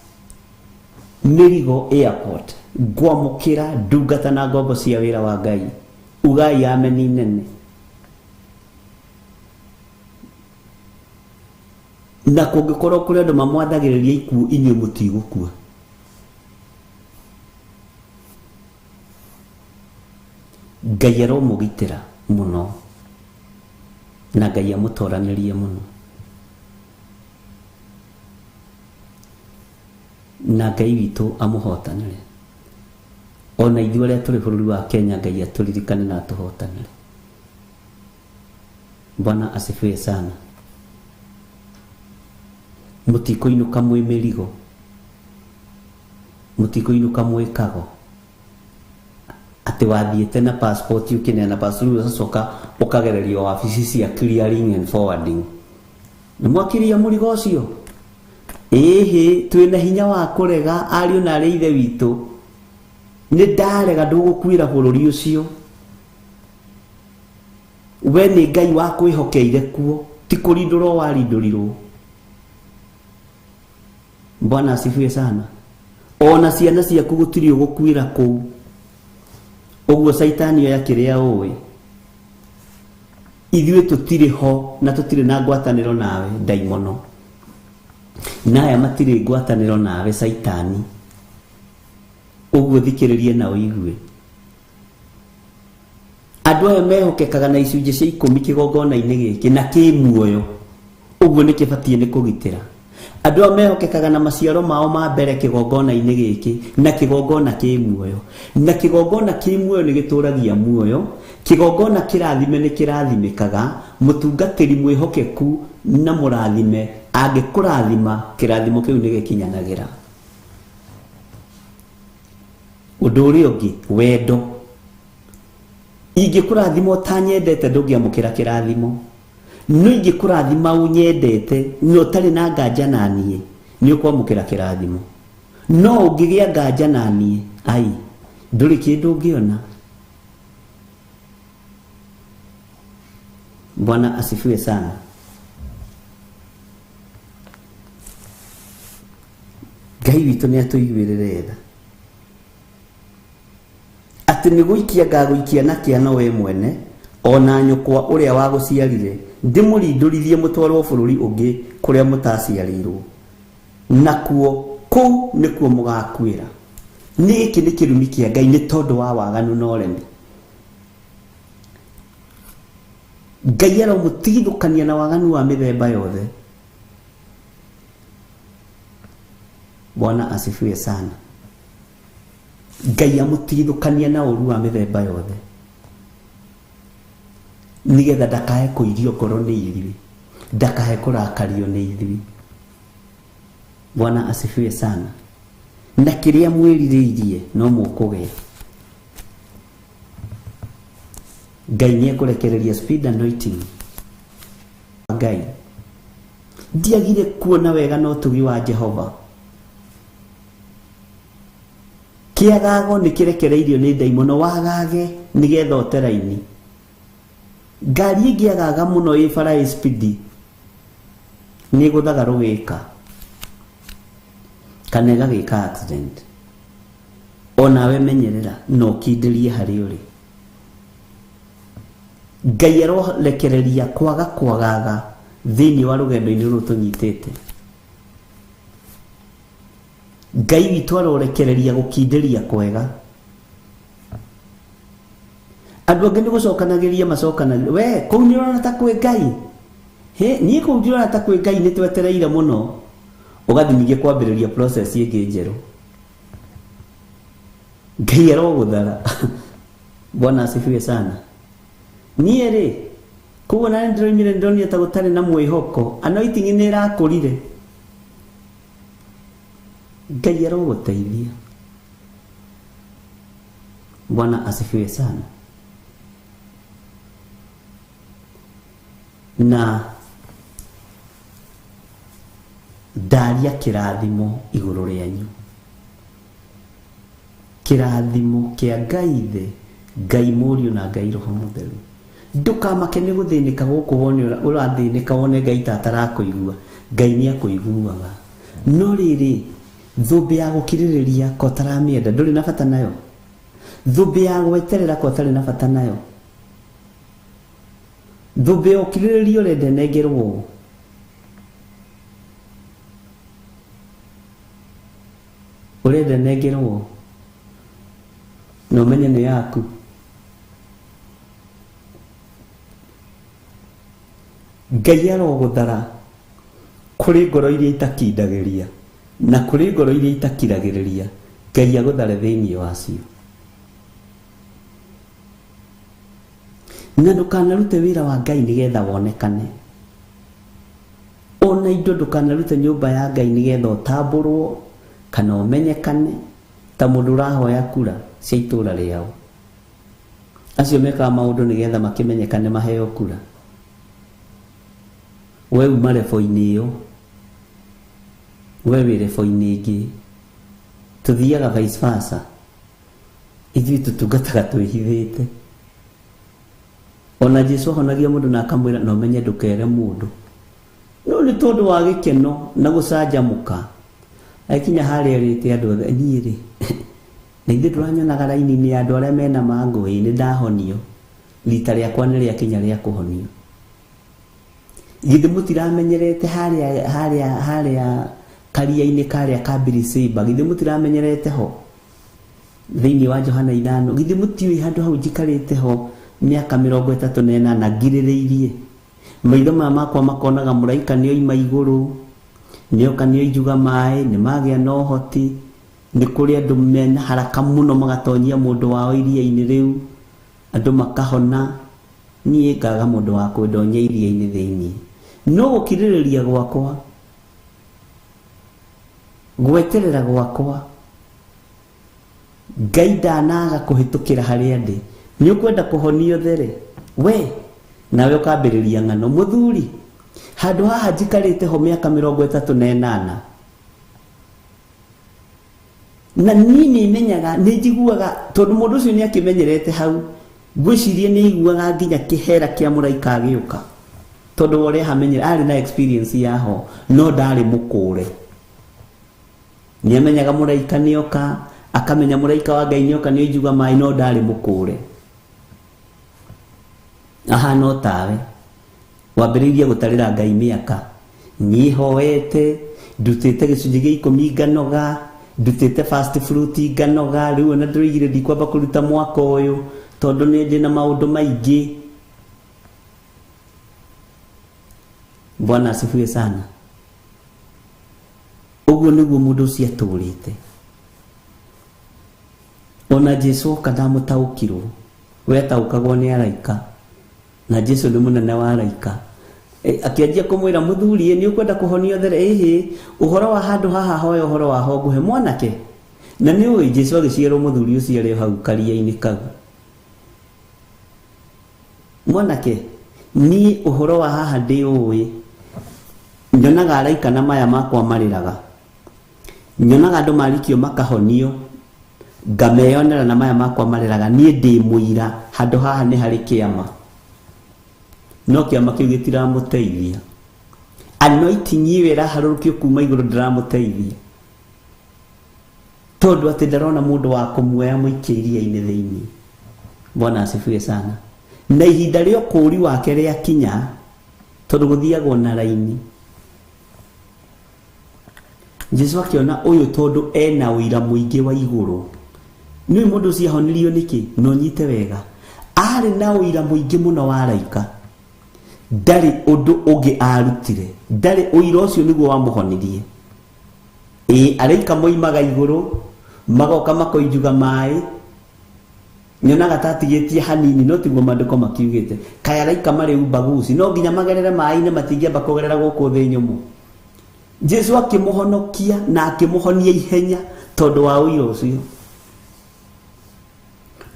mä rigo airport ngwamå kä ra ndungata na ngombo cia wä ra wa Ngai ugai ameni nene na kå ngä korwo kå rä andå mamwathagä rä ria ikuo inyuä må tigå kua Ngai aromå gitä ra må no na Ngai amå toranä rie må no na Ngai witå amå hotanä re ona ithuä arä a tå rä bå rå ri wa Kenya Ngai atå ririkane na atå hotanä re Bwana asifiwe sana må tikå inå ka mwä mä rigo må tikå inå ka mwä kago atä wathiä te na passport å kä neana passport ũgacoka ũkagererio wabici cia clearing and forwarding nä mwakiria må rigo å cio ĩhĩ twĩ na hinya wa kå rega ariũ na arĩ ithe witũ nĩ ndarega ndũgũkuĩra bũrũri ũcio we nĩ Ngai wa kwĩhokeire kuo ti kũrindũrwo warindũrirwo Bwana asifiwe sana ona ciana ciaku gũtirĩ ũgũkuĩra kũu ũguo caitani oya kĩrĩa ũĩ ithuĩ tũtirĩ ho na tũtirĩ na ngwatanĩro nawe ndaimono na aya matirĩ ngwatanĩro nawe caitani ũguo thikĩrĩrie na ũigue andũ aya mehokekaga na icunjĩ cia 10 kĩgongona-inĩ gĩkĩ na kĩmuoyo ũguo nĩ kĩbatiĩ nĩ kũgitĩra andũ aya mehokekaga na maciaro mao ma mbere kĩgongona-inĩ gĩkĩ na kĩgongona kĩmuoyo na kĩgongona kĩmuoyo nĩ gĩtũragia muoyo kĩgongona kĩrathime nĩ kĩrathimĩkaga mũtungatĩri mwĩhokeku na mũrathime angĩkũrathima kĩrathimo kĩu nĩ gĩkinyanagĩra ũndũ ũrĩa ũngĩ wendo ingĩkũrathima ũtanyendete ndũngĩamũkĩra kĩrathimo no ingĩkũrathima ũnyendete no ũtarĩ na nganja na niĩ nĩ ũkwamũkĩra kĩrathimo no ũngĩgĩa nganja na niĩ ai ndũrĩ kĩndũ ũngĩona Bwana asifiwe sana. Ngai witũ nĩ atũiguĩrĩre tha atĩ nĩ gũikia ngagũikia na kĩano we mwene ona nyũkwa ũrĩa wagũciarire ndĩmũrindũrithie mũtwarwo bũrũri ũngĩ kũrĩa mũtaciarĩirwo, nakuo kũu nĩkuo mũgakuĩra. Nĩkĩ nĩ kĩrumi kĩa Ngai nĩ tondũ wa waganu na ũremi. Ngai aromũtigithũkania na waganu wa mĩthemba yothe. Bwana asifiwe sana. Ngai amũtigithũkania na ũru wa mĩthemba yothe nĩgetha ndakahe kũirio ngoro nĩ ithuĩ, ndakahe kũrakario nĩ ithuĩ. Bwana asifiwe sana. Na kĩrĩa mwĩrirĩirie no mũkũgĩa. Ngai nĩekũrekereria speed anointing. Ngai ndiagire kuona wega na ũtugi wa Jehova. Kĩagago nĩ kĩrekereirio nĩ ndaimono, wagage nĩgetha ũteraini. Ngari ĩngĩagaga mũno ĩ bara ĩ speed nĩ gũthaga rũgĩka kana ĩgagĩka accident. Onawe menyerera no kindĩrie harĩ ũrĩ. Ngai arorekereria kwagaga thĩinĩ wa rũgendo-inĩ rũrũ tũnyitĩte. Ngai witũ arorekereria gũkindĩria kwega. Andũ angĩ nĩ gũcokanagĩria macokanagĩria. We kũu nĩ ũrona ta kwĩ Ngai. Niĩ kũu ndirona ta kwĩ Ngai, nĩ twetereire mũno. Ũgathiĩ ningĩ kwambĩrĩria process ĩngĩ njerũ. Ngai arogũthara. Bwana asifiwe sana. Niĩ rĩ kũu na ndĩroimire ndĩronire ta gũtarĩ na mwĩhoko. Anointing nĩ ĩrakũrire. Ngai arogũteithia. Bwana asifiwe sana. Na ndaria kĩrathimo igũrũ rĩanyu. Kĩrathimo kĩa Ngai Ithe, Ngai Mũriũ na Ngai Roho Mũtheru. Ndũkamake nĩ gũthĩnĩka gũkũ wone ũrathĩnĩka wone Ngai ta atarakũigua. Ngai nĩ akũiguaga. No rĩrĩ thũmbĩ ya gũkirĩrĩria ko taramĩenda ndũrĩ na bata nayo. Thũmbĩ ya gweterera ko tarĩ na bata nayo. Thũmbĩ ya gũkirĩrĩria ũrenda nengerwo. Ũrenda nengerwo na ũmenye nĩ yaku. Ngai arogũthara kũrĩ ngoro iria itakindagĩria na kũrĩ ngoro iria itakiragĩrĩria. Ngai agũthare thĩinĩ wacio. Na ndũkanarute wĩra wa Ngai nĩgetha wonekane. Ona indo ndũkanarute nyũmba ya Ngai nĩgetha ũtambũrwo kana ũmenyekane ta mũndũ ũrahoya kura cia itũũra rĩao. Acio mekaga maũndũ nĩgetha makĩmenyekane maheo kura. We uma rebo-inĩ ĩyo, we wĩ rebo-inĩ ĩngĩ. Tũthiaga vice versa. Ithuĩ tũtungataga twĩhithĩte. Ona Jesũ ahonagia mũndũ na akamwĩra na ũmenye ndũkere mũndũ. No nĩ tondũ wa gĩkeno na gũcanjamũka akinya harĩa rĩte andũ othe niĩ rĩ na ithuĩ tũranyonaga raini-inĩ ya andũ arĩa mena mangũĩ nĩ ndahonio. Rita rĩakwa nĩ rĩakinya rĩa kũhonio. Githĩ mũtiramenyerete harĩa karia-inĩ karĩa ka Birisĩba. Githĩ mũtiramenyerete ho thĩinĩ wa Johana 5. Githĩ mũtiũĩ handũ hau njikarĩte ho miaka 38 ngirĩrĩirie. Maitho makwa makonaga mũraika nĩ oima igũrũ, nĩoka nĩ oijuga maĩ, nĩ magĩa na ũhoti, nĩ kũrĩ andũ mena haraka mũno magatonyia mũndũ wao iria-inĩ rĩu, andũ makahona. Niĩ ngaga mũndũ wa kwĩndonya iria-inĩ thĩinĩ. No gũkirĩrĩria gwakwa, gweterera gwakwa, Ngai ndanaga kũhĩtũkĩra harĩa ndĩ. Nĩ ũkwenda kũhonio there we nawe ũkambĩrĩria ng'ano. Mũthuri handũ haha njikarĩte ho mĩaka 38 na niĩ nĩmenyaga nĩ njiguaga tondũ mũndũ ũcio nĩ akĩmenyerete hau gwicirie ni iguaga nginya kihera kia muraika agiuka tondu wore hamenyire ari na experience yaho no ndari mukure ni amenyaga muraika nioka akamenya muraika wa Ngai nioka ni ijuga mai no ndari mukure aha no tawe wambiririe gutarira Ngai miaka nihoete ndutite gicunji gia 10 nganoga ndutite fast fruit nganoga riu na ndirigire ndikwamba kuruta mwaka uyu tondu ni ndina maundu maingi. Bwana asifiwe sana. Uguo niguo mundu ucio aturite. Ona Jesu kada mutaukirwo wetaukagwo ni araika na Jesu ni munene wa araika akianjia kumwira muthuri ni ukwenda kuhonio there uhoro wa handu haha hoyo uhoro wa honguhe mwanake na ni uyi Jesu agiciarwo muthuri ucio ari hau karia-ini kau mwanake ni uhoro wa haha ndi uyi nyonaga araika na maya makwa mariraga nyonaga andu marikio makahonio ngameyonera na maya makwa mariraga ni ndi muira handu haha ni hari kiama no kiama kiu gitiramuteithia anointing iwera harurukio kuma iguru ndiramuteithia tondu ati ndarona mundu wa kumuoya muikiria-ini thiini. Bwana asifiwe sana. Na ihinda rio kuri wake ria kinya tondu guthiagwo na raini Jesu akiona uyu tondu ena uira muingi wa iguru ni mundu ucio ahonirio niki no nyite wega ari na uira muingi muno wa araika ndari undu ungi arutire ndari uira ucio niguo wamuhonirie araika moimaga iguru magoka makoijuga mai nyonaga tatigetie hanini no tiguo mandiko makiugite kaya araika mari ubaguzi no nginya magerere mai-ini matingiamba kugerera guku thi nyumu. Jesu akimuhonokia na akimuhonia ihenya tondu wa uira ucio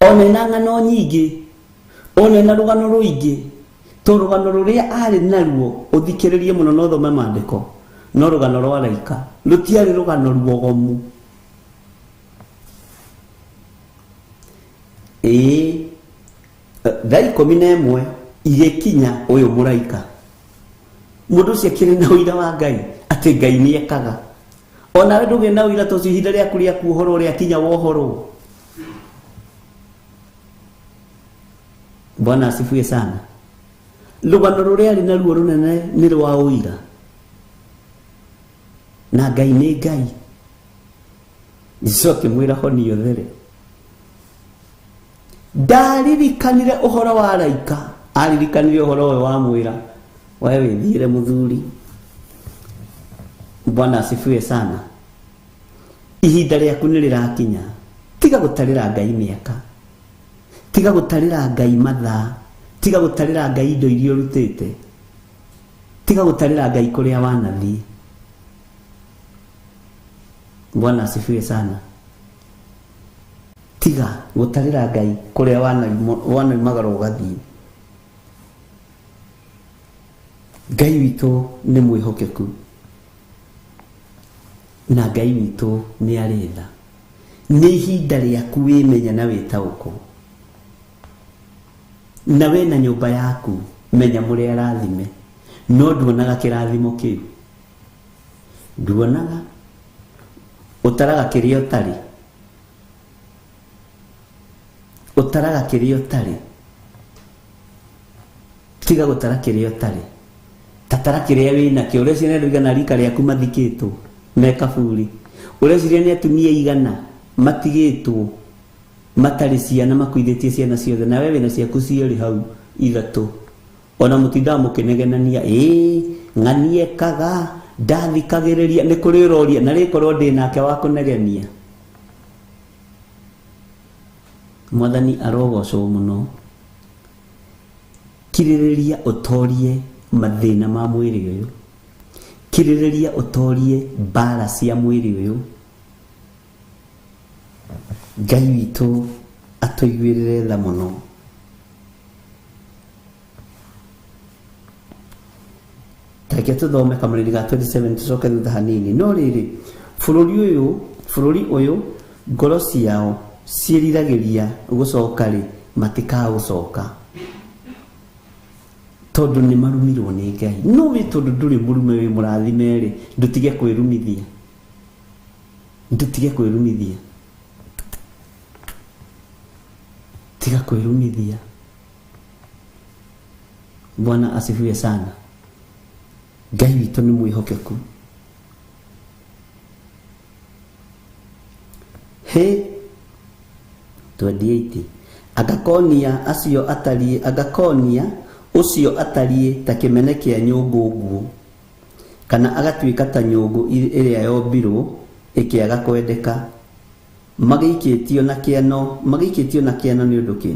one na ng'ano nyingi one na rugano ruingi to rugano ruria ari naruo uthikiririe muno no thome mandiko no rugano rwa araika rutiari rugano ruogomu thaa 11 igikinya uyu muraika mundu ucio akiri na uira wa Ngai ati Ngai ni ekaga ona we nduge na uira tocio ihinda riaku ria kuhoro ria kinya wohoro. Bwana asifiwe sana. Rugano ruria ari naruo runene ni rwa uira na Ngai ni Ngai. Jesu akimwira honio there ndaririkanire uhoro wa araika aririkanire uhoro we wa mwira wewe thiire muthuri. Bwana asifiwe sana. Ihinda riaku ni rirakinya tiga gutarira Ngai miaka tiga gutarira Ngai mathaa tiga gutarira Ngai indo iria urutite tiga gutarira Ngai kuria wanathii. Bwana asifiwe sana. Tiga gutarira Ngai kuria wana magaro gathii. Ngai witu ni mwihokeku na Ngai witu ni aretha ni ihinda riaku wimenya na witauko na we na nyumba yaku menya muri arathime no nduonaga kirathimo kiu nduonaga utaraga kirio tari utaraga kirio tari tiga gutara kirio tari tatara kiria wina kio urecire ndigana rika riaku mathikitwo meka buri urecire ni atumia igana matigitwo matari ciana makuithitie ciana ciothe na wewe na ciaku ciori hau ithatu ona mutinda mukinegenania ng'anie kaga ndathikagiriria ni kuri roria na rikorwo ndinake wa kunegenia. Mwathani arogocwo muno. Kiririria utorie mathina ma mwiri uyu kiririria utorie bara cia mwiri uyu. Ngai witu atuigwirire tha muno. Take tuthome kamũrĩri ga 27 tucoke thutha hanini. No rĩrĩ bũrũri ũyũ ngoro ciao ciĩriragĩria gũcoka rĩ matikaũcoka tondu nĩ marumirwo nĩ Ngai. No wĩ tondu ndũrĩ mũrume wĩ mũrathime rĩ, ndutige kwĩrumithia, ndutige kwĩrumithia, tiga kwĩrumithia. Bwana asifiwe sana. Ngai witũ nĩ mwĩhokeku. He 28 agakonia acio atariĩ, agakonia ucio atariĩ ta kĩmene kĩa nyũngũ nguũ, kana agatuĩka ta nyũngũ ĩrĩa yombirwo ĩkĩaga kwendeka, magĩikĩtio na kĩano nĩ ũndũ kĩ?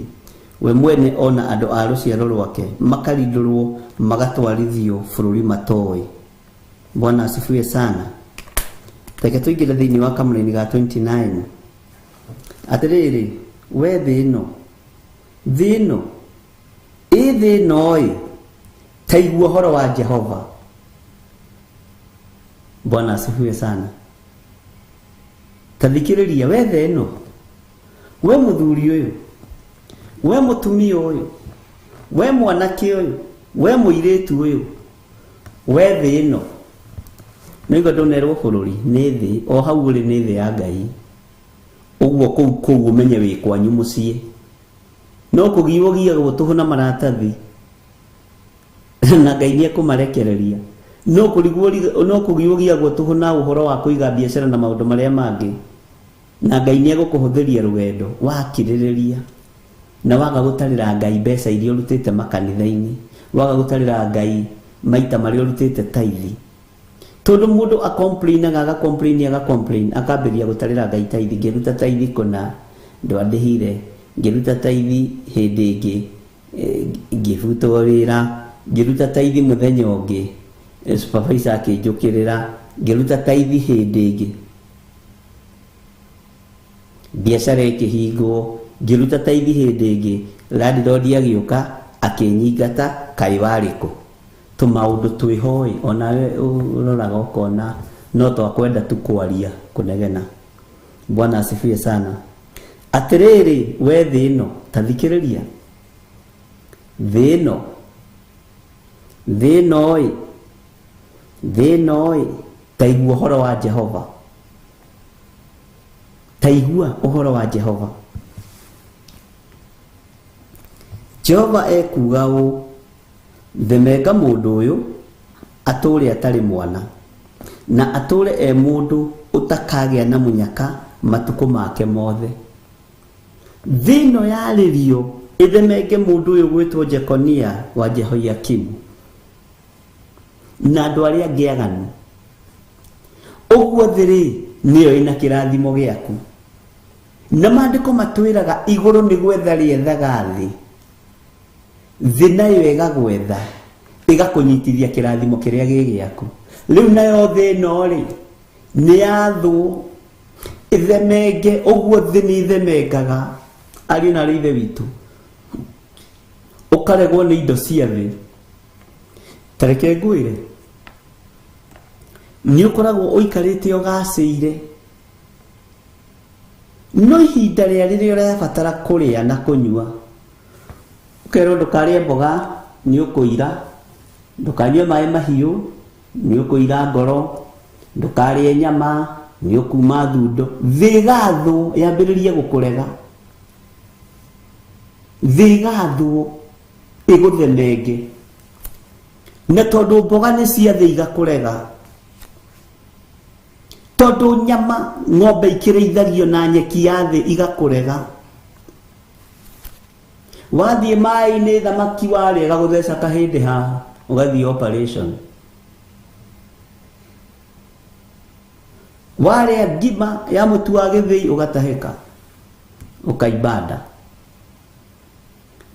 We mwene ona andũ a rũciaro rwake makarindũrwo magatwarithio bũrũri matoĩ. Bwana asifiwe sana. Reke tũingĩre thĩinĩ wa kamũra-inĩ ga 29. Atĩrĩrĩ, we thĩ ĩno ĩ taigua ũhoro wa Jehova. Bwana asifiwe sana. Tathikĩrĩria, we thĩ ĩno, we mũthuri ũyũ, we mũtumia ũyũ, we mwanake ũyũ, we mũirĩtu ũyũ, we thĩ ĩno. Nĩguo ndũnerwo bũrũri nĩ thĩ, o hau ũrĩ nĩ thĩ ya Ngai. Ũguo kũu ũmenye wĩ kwanyu mũciĩ. No kũgiagwo tũhũ na maratathi na Ngai nĩekũmarekereria. No kũgiagwo tũhũ na ũhoro wa kũiga biacara na maũndũ marĩa mangĩ, na Ngai nĩegũkũhũthĩria rũgendo wakirĩrĩria, na waga gũtarĩra Ngai mbeca iria ũrutĩte makanitha-inĩ, waga gũtarĩra Ngai maita marĩa ũrutĩte taithi. Tondu mũndũ agacomplain akambĩrĩria gũtarĩra Ngai taithi. Ngĩruta taithi kũna ndwandĩhire, ngĩruta taithi hĩndĩ ĩngĩ ngĩbutwo wĩra, ngĩruta taithi mũthenya ũngĩ supervisor akĩnjũkĩrĩra, ngĩruta taithi hĩndĩ ĩngĩ biacara ĩkĩhingwo, ngĩruta taithi hĩndĩ ĩngĩ landlord agĩũka akĩnyingata, kaĩ warĩ kũ? Tũmaũndũ twĩhoĩ, onawe ũroraga ũkona no twakwenda tu kwaria kũnegena. Bwana asifiwe sana. Atĩrĩrĩ, we thĩ ĩno, tathikĩrĩria, thĩ ĩno taigua ũhoro wa Jehova. Taigua ũhoro wa Jehova. Jehova ekuga ũũ, themenga mũndũ ũyũ atũre atarĩ mwana, na atũre e mũndũ ũtakagĩa na mũnyaka matukũ make mothe. Thĩ ĩno yarĩrio ĩthemenge mũndũ ũyũ gwĩtwo Jekonia wa Jehoiakimu na andũ arĩa angĩ aganu. Ũguo thĩ nĩyo ĩna kĩrathimo gĩaku, na maandĩko matwĩraga igũrũ nĩ gwetha rĩethaga thĩ, thĩ nayo ĩgagwetha ĩgakũnyitithia kĩrathimo kĩrĩa gĩ gĩaku. Rĩu nayo thĩ ĩno rĩ nĩ yathwo ĩthemenge. Ũguo thĩ nĩ ithemengaga ariũ na ithe witũ, ũkaregwo nĩ indo cia thĩ. Tareke ngwĩre, nĩ ũkoragwo ũikarĩte ũgacĩire, no ihinda rĩrĩa ũrabatara kũrĩa na kũnyua ũkerwo ndũkarĩe mboga nĩ ũkũira, ndũkanyue maĩ mahiũ nĩ ũkũira ngoro, ndũkarĩe nyama nĩ ũkuma thundo. Thĩ gathwo yambĩrĩrie gũkũrega, thĩ gathwo ĩgũthemenge, na tondũ mboga nĩ cia thĩ igakũrega, tondũ nyama ng'ombe ikĩrĩithagio na nyeki ya thĩ igakũrega. Wathiĩ maĩ-inĩ thamaki warĩa gagũtheca kahĩndĩ haha ũgathiĩ operation. Warĩa ngima ya mũtu wa gĩthĩi ũgatahĩka ũkaimba.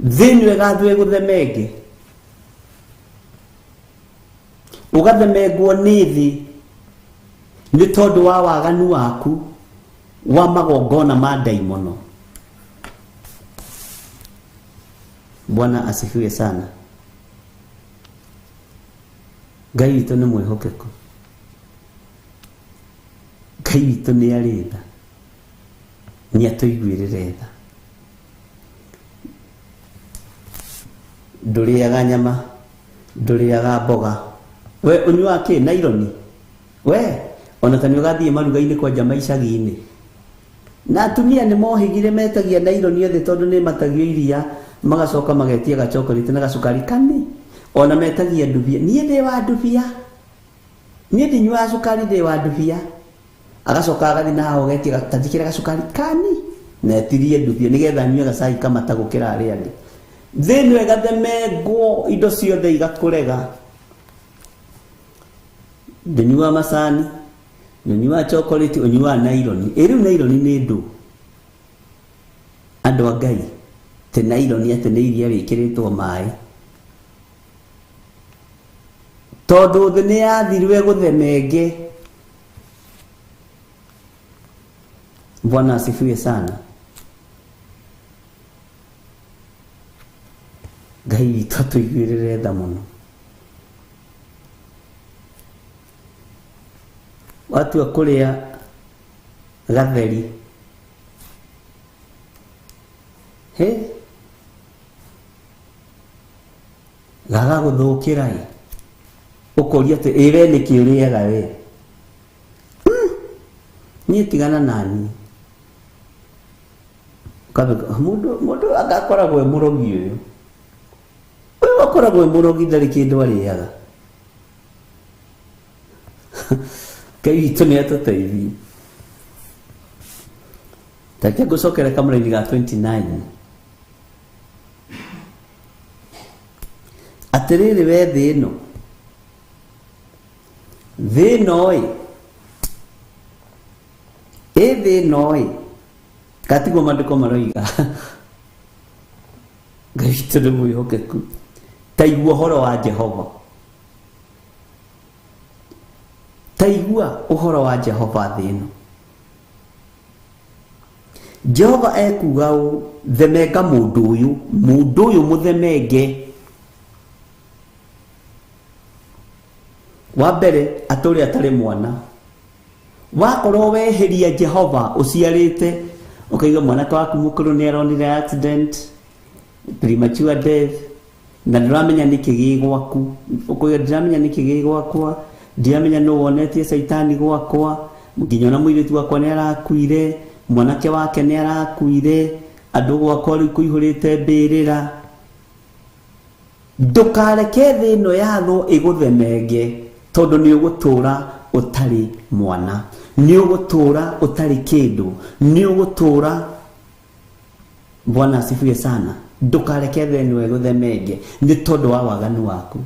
Thĩ nĩyo ĩgathwo ĩgũthemenge, ũgathemengwo nĩ thĩ nĩ tondũ wa waganu waku wa magongona ma ndaimono. Bwana asifiwe sana. Ngai witũ nĩ mwĩhokeku, Ngai witũ nĩ arĩ tha, nĩ atũiguĩrĩre tha. nduriaga nyama, nduriaga mboga. We unyua ki naironi? We ona tani ugathie maruga-ini kwa jama icagi-ini. Na atumia ni mohigire metagia naironi othe tondu ni matagio iria magacoka magetia gachokolate na gacukari kani. Ona metagia ndubia. Nie ndi wa ndubia. Nie ndi nyua cukari ndi wa ndubia. Agacoka agathi na hao getia gatandikira gacukari kani. Na tirie ndubia nigetha nyue gacai kama tagukira aria ndi. Thinu egathemengwo indo ciothe igakurega. Ndanyua macani, ndanyua chocolate, unyua naironi. Riu naironi ni ndu. Andu a Ngai te naironi ate ni iria rikiritwo mai. Tondu thi ni yathirwe guthemenge. Bwana asifiwe sana. Ngai witũ tũiguĩrĩre tha mũno. Watu akuria gatheri. He? Gaga guthukira i. Ukoria te ire ni kiuriaga we. Ni tigana nani. Kabe mundu agakoragwo murogi uyu. Uyu akoragwo murogi ndari kindu ariaga. Kai tune atoteithi. Takia gusokera kamera-ini ga 29. Atiriri we thi ino. Thi ino i. Thi ino i. Katigo mandiko maroiga. Ngai witũ nĩ mwĩhokeku. Taigua ũhoro wa Jehova. Taigua ũhoro wa Jehova thĩ ĩno. Jehova ekuga ũũ, themenga mũndũ ũyũ mũthemenge. Wa mbere atũre atarĩ mwana. Wakorwo weheria Jehova ũciarĩte, ukaiga mwanake waku mũkũrũ nĩ aronire accident, premature death, na ndĩramenya nĩkĩ gĩ gwaku. Ũkauga ndĩramenya nĩkĩ gĩ gwakwa, ndiramenya nũ wonetie Saitani gwakwa, nginya ona mũirĩtu wakwa nĩ arakuire, mwanake wake nĩ arakuire, andũ gwakwa rĩu kũihũrĩte mbĩrĩra. Ndũkareke thĩ ĩno yathwo ĩgũthemenge, tondũ nĩ ũgũtũra ũtarĩ mwana, nĩ ũgũtũra ũtarĩ kĩndũ, nĩ ũgũtũra. Bwana asifiwe sana. Ndũkareke thĩ ĩno ĩgũthemenge nĩ tondũ wa waganu waku.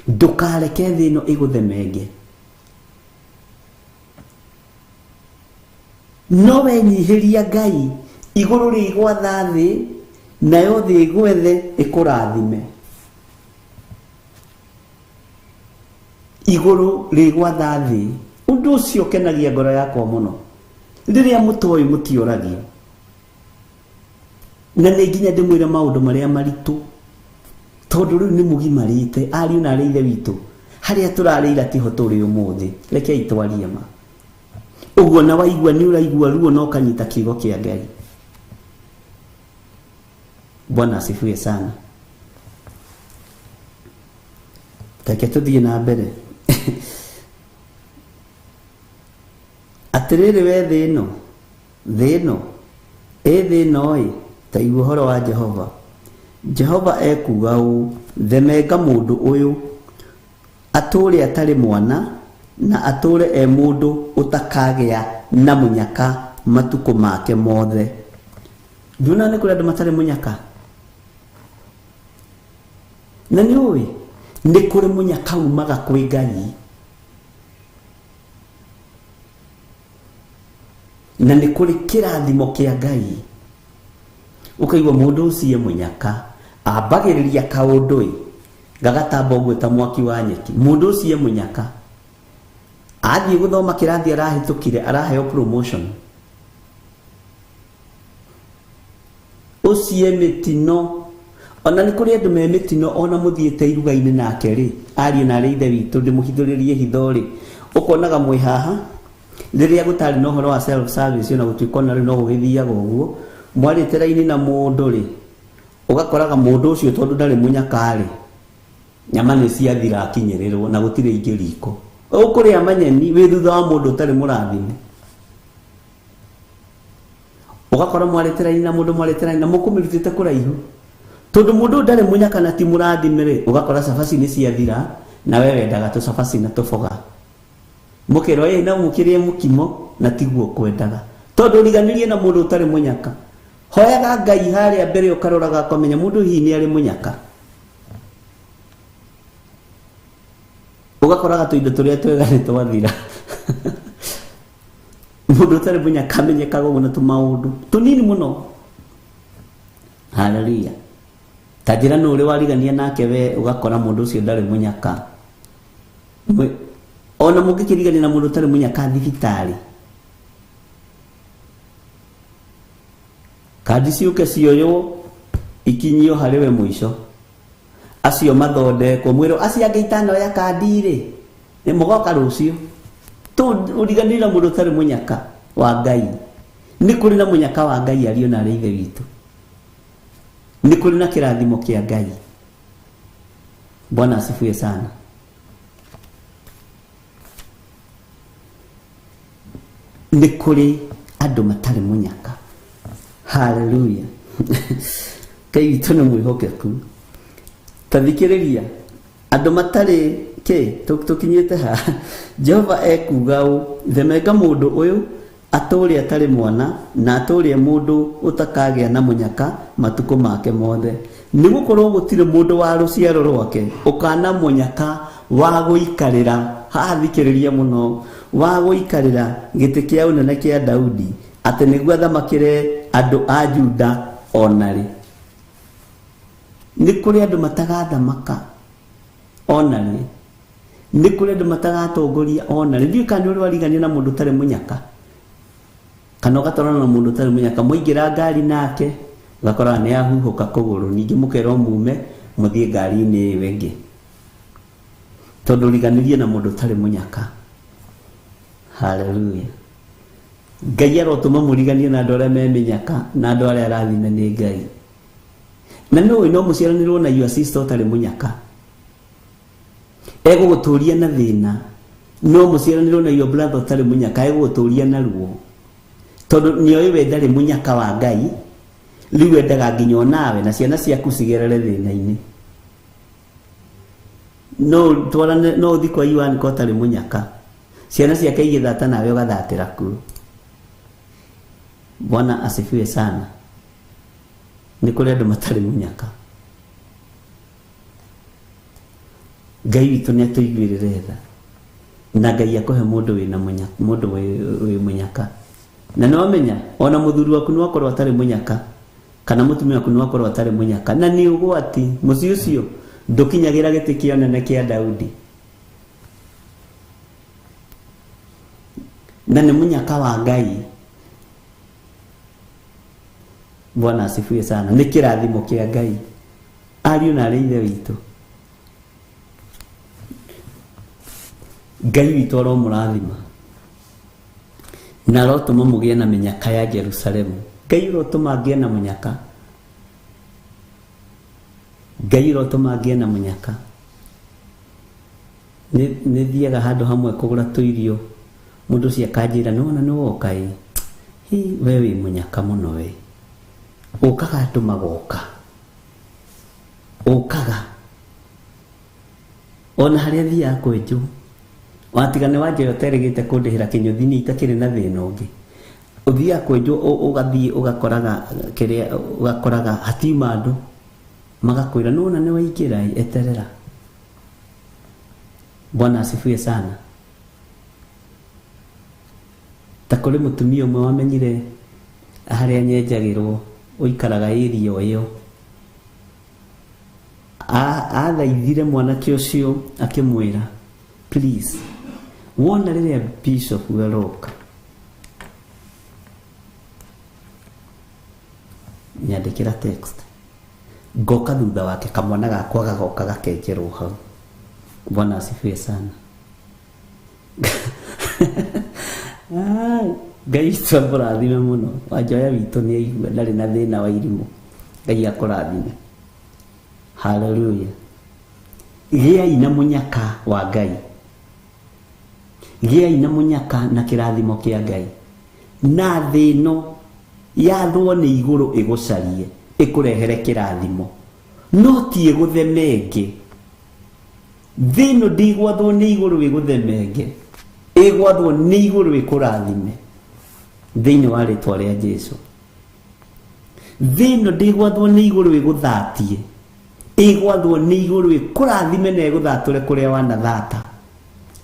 Ndũkareke thĩ ĩno ĩgũthemenge. No wenyihĩria Ngai, igũrũ rĩgwatha thĩ, nayo thĩ ĩgwethe ĩkũrathime. Igũrũ rĩgwatha thĩ. Ũndũ ũcio ũkenagia ngoro yakwa mũno. Rĩrĩa mũtoĩ mũtioragio. Na nĩ nginya ndĩmwĩre maũndũ marĩa maritũ. Tondũ rĩu nĩ mũgimarĩte, ariũ na arĩ ithe witũ. Harĩa tũrarĩira tiho tũrĩ ũmũthĩ. Rekei twarie ma. Ũguo na waigua nĩ ũraigua ruo no kanyita kiugo kĩa Ngai. Bwana asifiwe sana. Take tũthiĩ na mbere. Atĩrĩrĩ we thĩ ĩno, thĩ ĩno ĩ, taigua ũhoro wa Jehova. Jehova ekuga ũũ, themenga mũndũ ũyũ, atũre atarĩ mwana, na atũre mũndũ ũtakagĩa na mũnyaka matukũ make mothe. Nduna nĩ kũrĩ andũ matarĩ mũnyaka. Na nĩ ũĩ, nĩ kũrĩ mũnyaka umaga kwĩ Ngai. Na nĩ kũrĩ kĩrathimo kĩa Ngai. Ũkaigua mũndũ ũcio mũnyaka, ambagĩrĩria kaũndũ gagatamba ũguo ta mwaki wa nyeki. Mũndũ ũcio mũnyaka, athiĩ gũthoma kĩrathi arahĩtũkire, araheo promotion. Ũcio mĩtino, ona nĩ kũrĩ andũ me mĩtino, ona mũthiĩte iruga-inĩ nake rĩ, ariũ na arĩ ithe witũ, ndĩmũhithũrĩrie hitho rĩ, ũkonaga mwĩ haha, rĩrĩa gũtarĩ na ũhoro wa self service, ona gũtuĩka ona rĩu no gũgĩthiaga ũguo, mwarĩte raini na mũndũ rĩ, ugakoraga mundu ucio tondu ndari munyakari nyama ni ciathira akinyirirwo na gutire ingi riko ukuria manyeni wi thutha wa mundu utari murathime ugakora mwareteraini na mundu mwareteraini na mukumirutite kuraihu tondu mundu ndari munyaka na ti murathimire ugakora cabaci ni ciathira na wewe wendaga tu cabaci na tuboga mukero ye na mukirie mukimo na tiguo kwendaga tondu riganirie na mundu utari munyaka hoyaga Ngai haria mbere ukaroraga komenya mundu hihi ni ari munyaka ugakoraga tuindo turia twega ni twathira mundu utari munyaka amenyekaga uguo na tumaundu tunini muno haleluya tajira no uri warigania nake we ugakora mundu ucio ndari munyaka ona mungikirigania na mundu utari munyaka thibitari kandi ciuke cioyo ikinyio hariwe mwisho acio mathondekwo mwiro acio angĩ itanoya kandi ri ni mugoka rucio tu uriganira mundu utari munyaka wa Ngai ni kuri na munyaka wa Ngai ario na ithe witu ni kuri na kirathimo kia Ngai. Bwana asifiwe sana. Ni kuri andu matari munyaka. Haleluya. Kai witu ni mwihokeku. Tathikiriria andu matari tukinyite ha Jehova ekugau themega mundu uyu aturi atari mwana na aturi mundu utakagia na munyaka matuko make mothe nigukorwo gutire mundu wa ruciaro rwake ukana munyaka wa guikarira hathikiriria muno wa guikarira giti kia unene kia Daudi ati niguo thamakire andu a Juda onari ni kuri andu matagathamaka onari ni kuri andu matagatongoria onari ndiu kandi uri warigania na mundu tari munyaka kana ugatorana na mundu tari munyaka muingira ngari nake ugakora ni ahuhuka kuguru ningi mukero mume muthie ngari-ini wengi tondu riganirie na mundu tari munyaka. Haleluya. Ngai arotuma muriganie na andu aria me minyaka na andu aria arathime ni Ngai na no muciaranirwo na your sister utari munyaka ego guturia na thina no muciaranirwo na your brother utari munyaka ego guturia na ruo tondu nioi we ndari munyaka wa Ngai riu endaga nginyo nawe na ciana ciaku cigerere thina-ini no twarane no thi kwa Iwan ko utari munyaka ciana ciake igithata nawe ugathatira ku. Bwana asifiwe sana. Ni kuri andu matari munyaka Ngai witu ni atuigwirire tha na Ngai akohe mundu wina munyaka mundu wi munyaka na no menya ona muthuri waku no akorwo atari munyaka kana mutumia waku no akorwo atari munyaka na ni ugwati muci ucio ndukinyagira giti kia nene kia Daudi na ni munyaka wa Ngai. Bwana asifiwe sana. Ni kirathimo kia Ngai ariu na ithe witu Ngai witu ro murathima na rotuma mugie na minyaka ya Jerusalemu. Ngai rotuma ngie na munyaka Ngai rotuma ngie na munyaka ni thiaga handu hamwe kugura tuirio mundu cia kanjira nona no okai hi wewe munyaka muno we ukaga andu magoka ukaga ona haria thia kwenju watigane wanje yoteregete kundihira kinyuthini itakiri na thina ungi uthia kwenju ugathie ugakoraga kiria ugakoraga hatima andu magakwira nona ni waikira eterera. Bwana asifiwe sana. Takore mutumia umwe wamenyire haria nyenjagirwo uikaraga irio iyo athaithire mwanake ucio akimwira please wona riria bishop weroka nyandikira text goka thutha wake kamwana gakwa gagoka gakenjerwo hau. Bwana asifiwe sana. Ngai twamburathime muno wanjoya witu ni aigua ndari na thina wa irimu Ngai akũrathime. Haleluya. Gĩai na mũnyaka wa Ngai. Gĩai na mũnyaka na kĩrathimo kĩa Ngai. Na thĩ ĩno yathwo nĩ igũrũ ĩgũcarie ĩkũrehere kĩrathimo, no ti ĩgũthemenge. Thĩ ĩno ndĩgwathwo nĩ igũrũ ĩgũthemenge, ĩgwathwo nĩ igũrũ ĩkũrathime thĩinĩ wa rĩtwa rĩa Jesũ. Thĩ ĩno ndĩgwathwo nĩ igũrũ ĩgũthatie, ĩgwathwo nĩ igũrũ ĩkũrathime na ĩgũthatũre kũrĩa wanathata,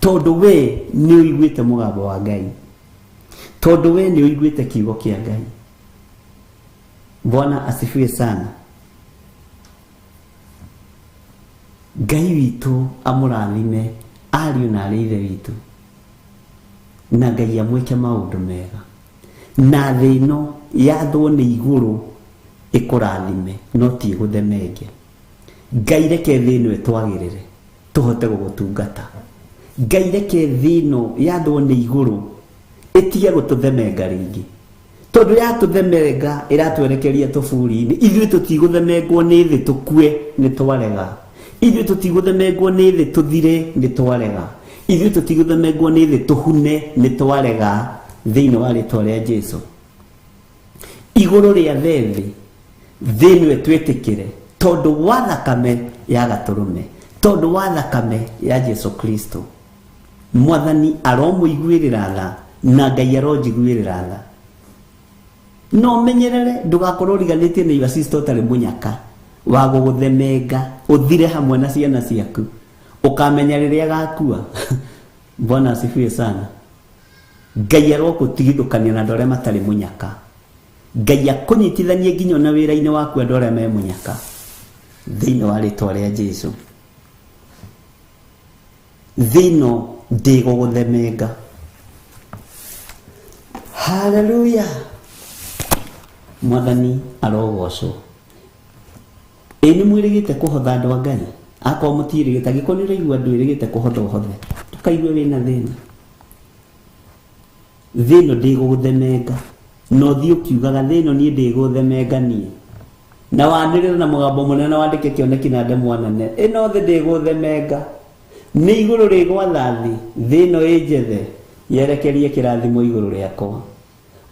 tondũ we nĩ ũiguĩte mũgambo wa Ngai, tondũ we nĩ ũiguĩte kiugo kĩa Ngai. Bwana asifiwe sana. Ngai witũ amũrathime ariũ na arĩ ithe witũ, na Ngai amwĩke maũndũ mega, na thĩ ĩno yathwo nĩ igũrũ ĩkũrathime, no ti ĩgũthemenge. Ngai reke thĩ ĩno ĩtwagĩrĩre tũhote gũgũtungata. Ngai reke thĩ ĩno yathwo nĩ igũrũ ĩtige gũtũthemenga rĩngĩ, tondũ yatũthemenga ĩratwerekeria tũburi-inĩ. Ithuĩ tũtigũthemengwo nĩ thĩ tũkue, nĩ twarega. Ithuĩ tũtigũthemengwo nĩ thĩ tũthire, nĩ twarega. Ithuĩ tũtigũthemengwo nĩ thĩ tũhune, nĩ twarega thĩinĩ wa rĩtwa rĩa Jesũ. Igũrũ rĩa thĩ ĩno ĩtwĩtĩkĩre tondũ wa thakame ya Gatũrũme, tondũ wa thakame ya Jesũ Kristo. Mwathani aromũiguĩrĩra tha na Ngai aronjiguĩrĩra tha. No menyerere ndũgakorwo riganĩtie na ibasista ũtarĩ mũnyaka wa gũgũthemenga ũthire hamwe na ciana ciaku, ũkamenya rĩrĩa agakua. Bwana asifiwe sana. Ngai arogũtigithũkania na andũ arĩa matarĩ mũnyaka. Ngai akũnyitithanie nginya na wĩra-inĩ waku andũ arĩa me mũnyaka thĩinĩ wa rĩtwa rĩa Jesũ. Thĩ ĩno ndĩgũgũthemenga. Haleluya. Mwathani arogocwo. Ĩ nĩ mwĩrĩgĩte kũhotha andũ a Ngai? Akorwo mũtiĩrĩgĩte, angĩkorwo nĩ ũraigua ndwĩrĩgĩte kũhotha ũhothe, ndũkaigue wĩna thĩna. Thĩ ĩno ndĩgũgũthemenga, no thiĩ ũkiugaga thĩ ĩno niĩ ndĩgũthemenga niĩ, na wanĩrĩra na mũgambo mũnene na wandĩke kĩoneki na ndemwa nene, ĩno thĩ ndĩgũthemenga, nĩ igũrũ rĩgwatha thĩ. Thĩ ĩno ĩ njethe yerekerie kĩrathimo igũrũ rĩakwa.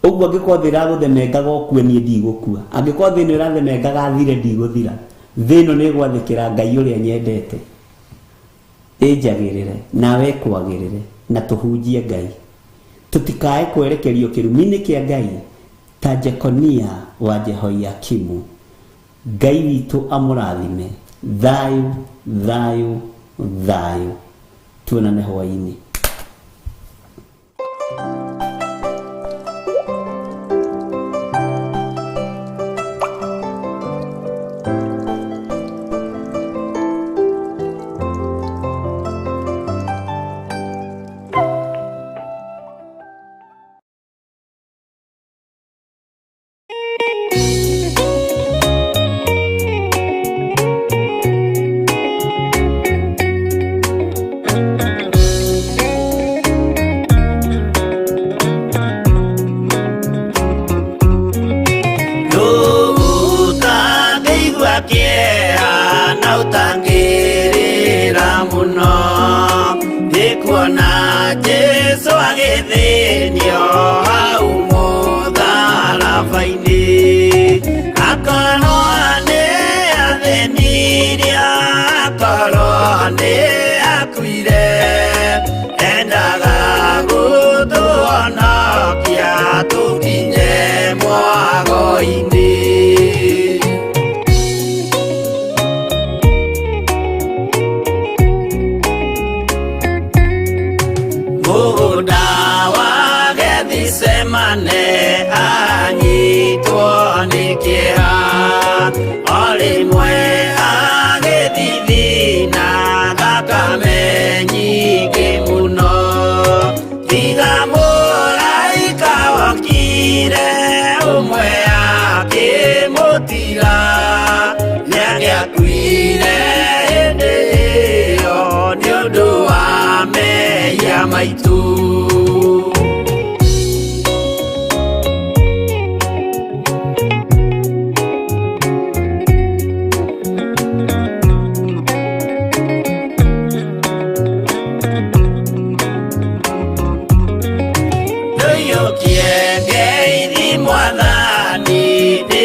Ũguo angĩkorwo thĩ ĩragũthemengaga ũkue, niĩ ndigũkua. Angĩkorwo thĩ ĩno ĩrathemengaga thire, ndigũthira. Thĩ ĩno nĩ ĩgwathĩkĩra Ngai ũrĩa nyendete, ĩnjagĩrĩre nawe kwagĩrĩre, na tũhunjie Ngai, tũtikae kwerekerio kĩrumi-inĩ kĩa Ngai ta Jekonia wa Jehoiakimu. Ngai witũ amũrathime. Thayũ, thayũ, thayũ. Tuonane hwaĩ-inĩ.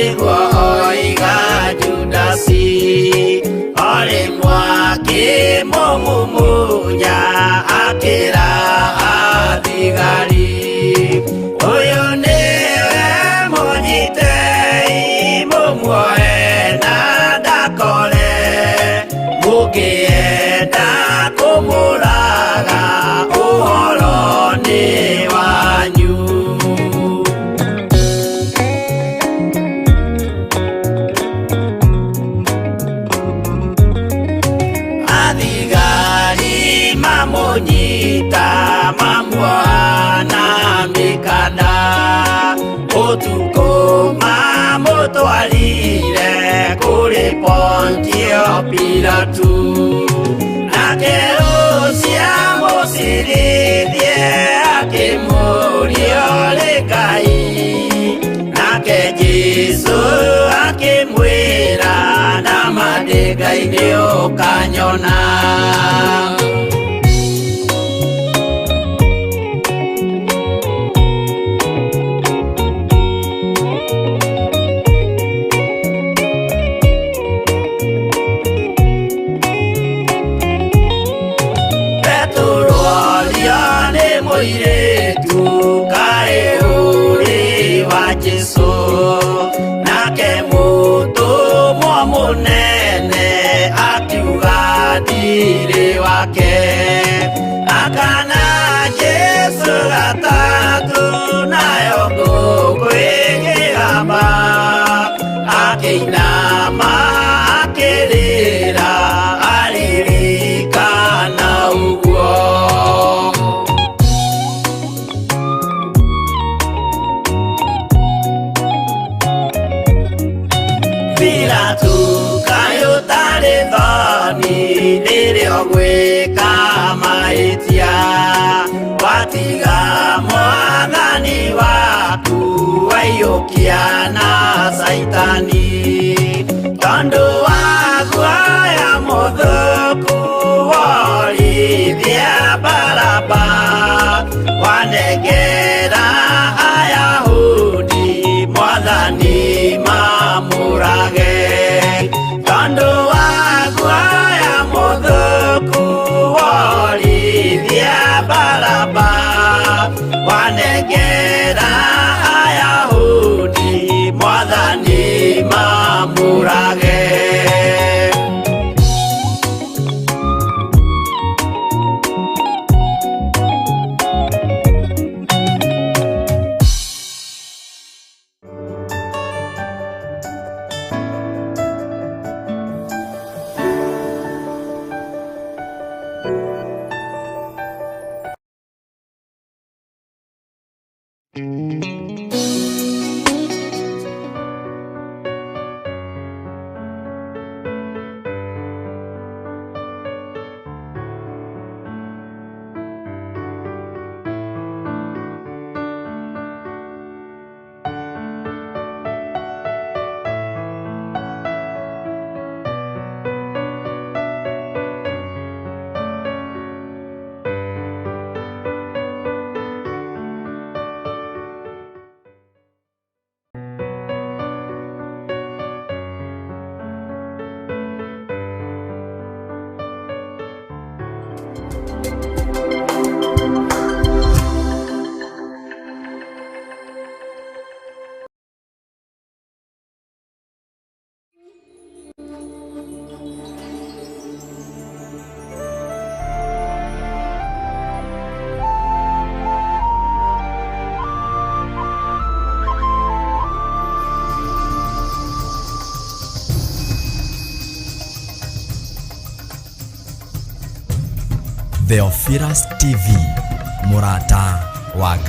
nĩguo oiga Judasi olĩ mwaki mũmumunya akĩra athigari ũyũ nĩwe mũnyitei mũmuoe na ndakore mũngĩenda kũmũraga ũhoro nĩ wanyu. Athigari mamunyita mamuoha na mĩkanda ũtukũ mamũtwarire kũrĩ Pontio Pilatu nake ũcio mũcirithie akĩmũria ũrĩ Ngai nake Jesũ akĩmwĩra nama ndĩ Ngai nĩũkanyona. Mũirĩtu kaĩ ũrĩ wa Jesũ nake mũtũmwo mũnene akiuga ndirĩ wake akana Jesũ gatatũ nayo ngũkũ ĩkĩgamba akĩinama akĩrĩra aririkana ũguo. Pilatu kaĩ ũtarĩ thoni rĩrĩa ũgwĩka mahĩtia watiga mwathani waku waiyũkia na Saitani tondũ wa guoya mũthũku worithia Baraba wanengera Ayahudi mwathani mamũrage tondũ wa guoya mũthũku worithia Baraba wanengera Ayahudi mwathani mamũrage. Theophilus TV, Murata wa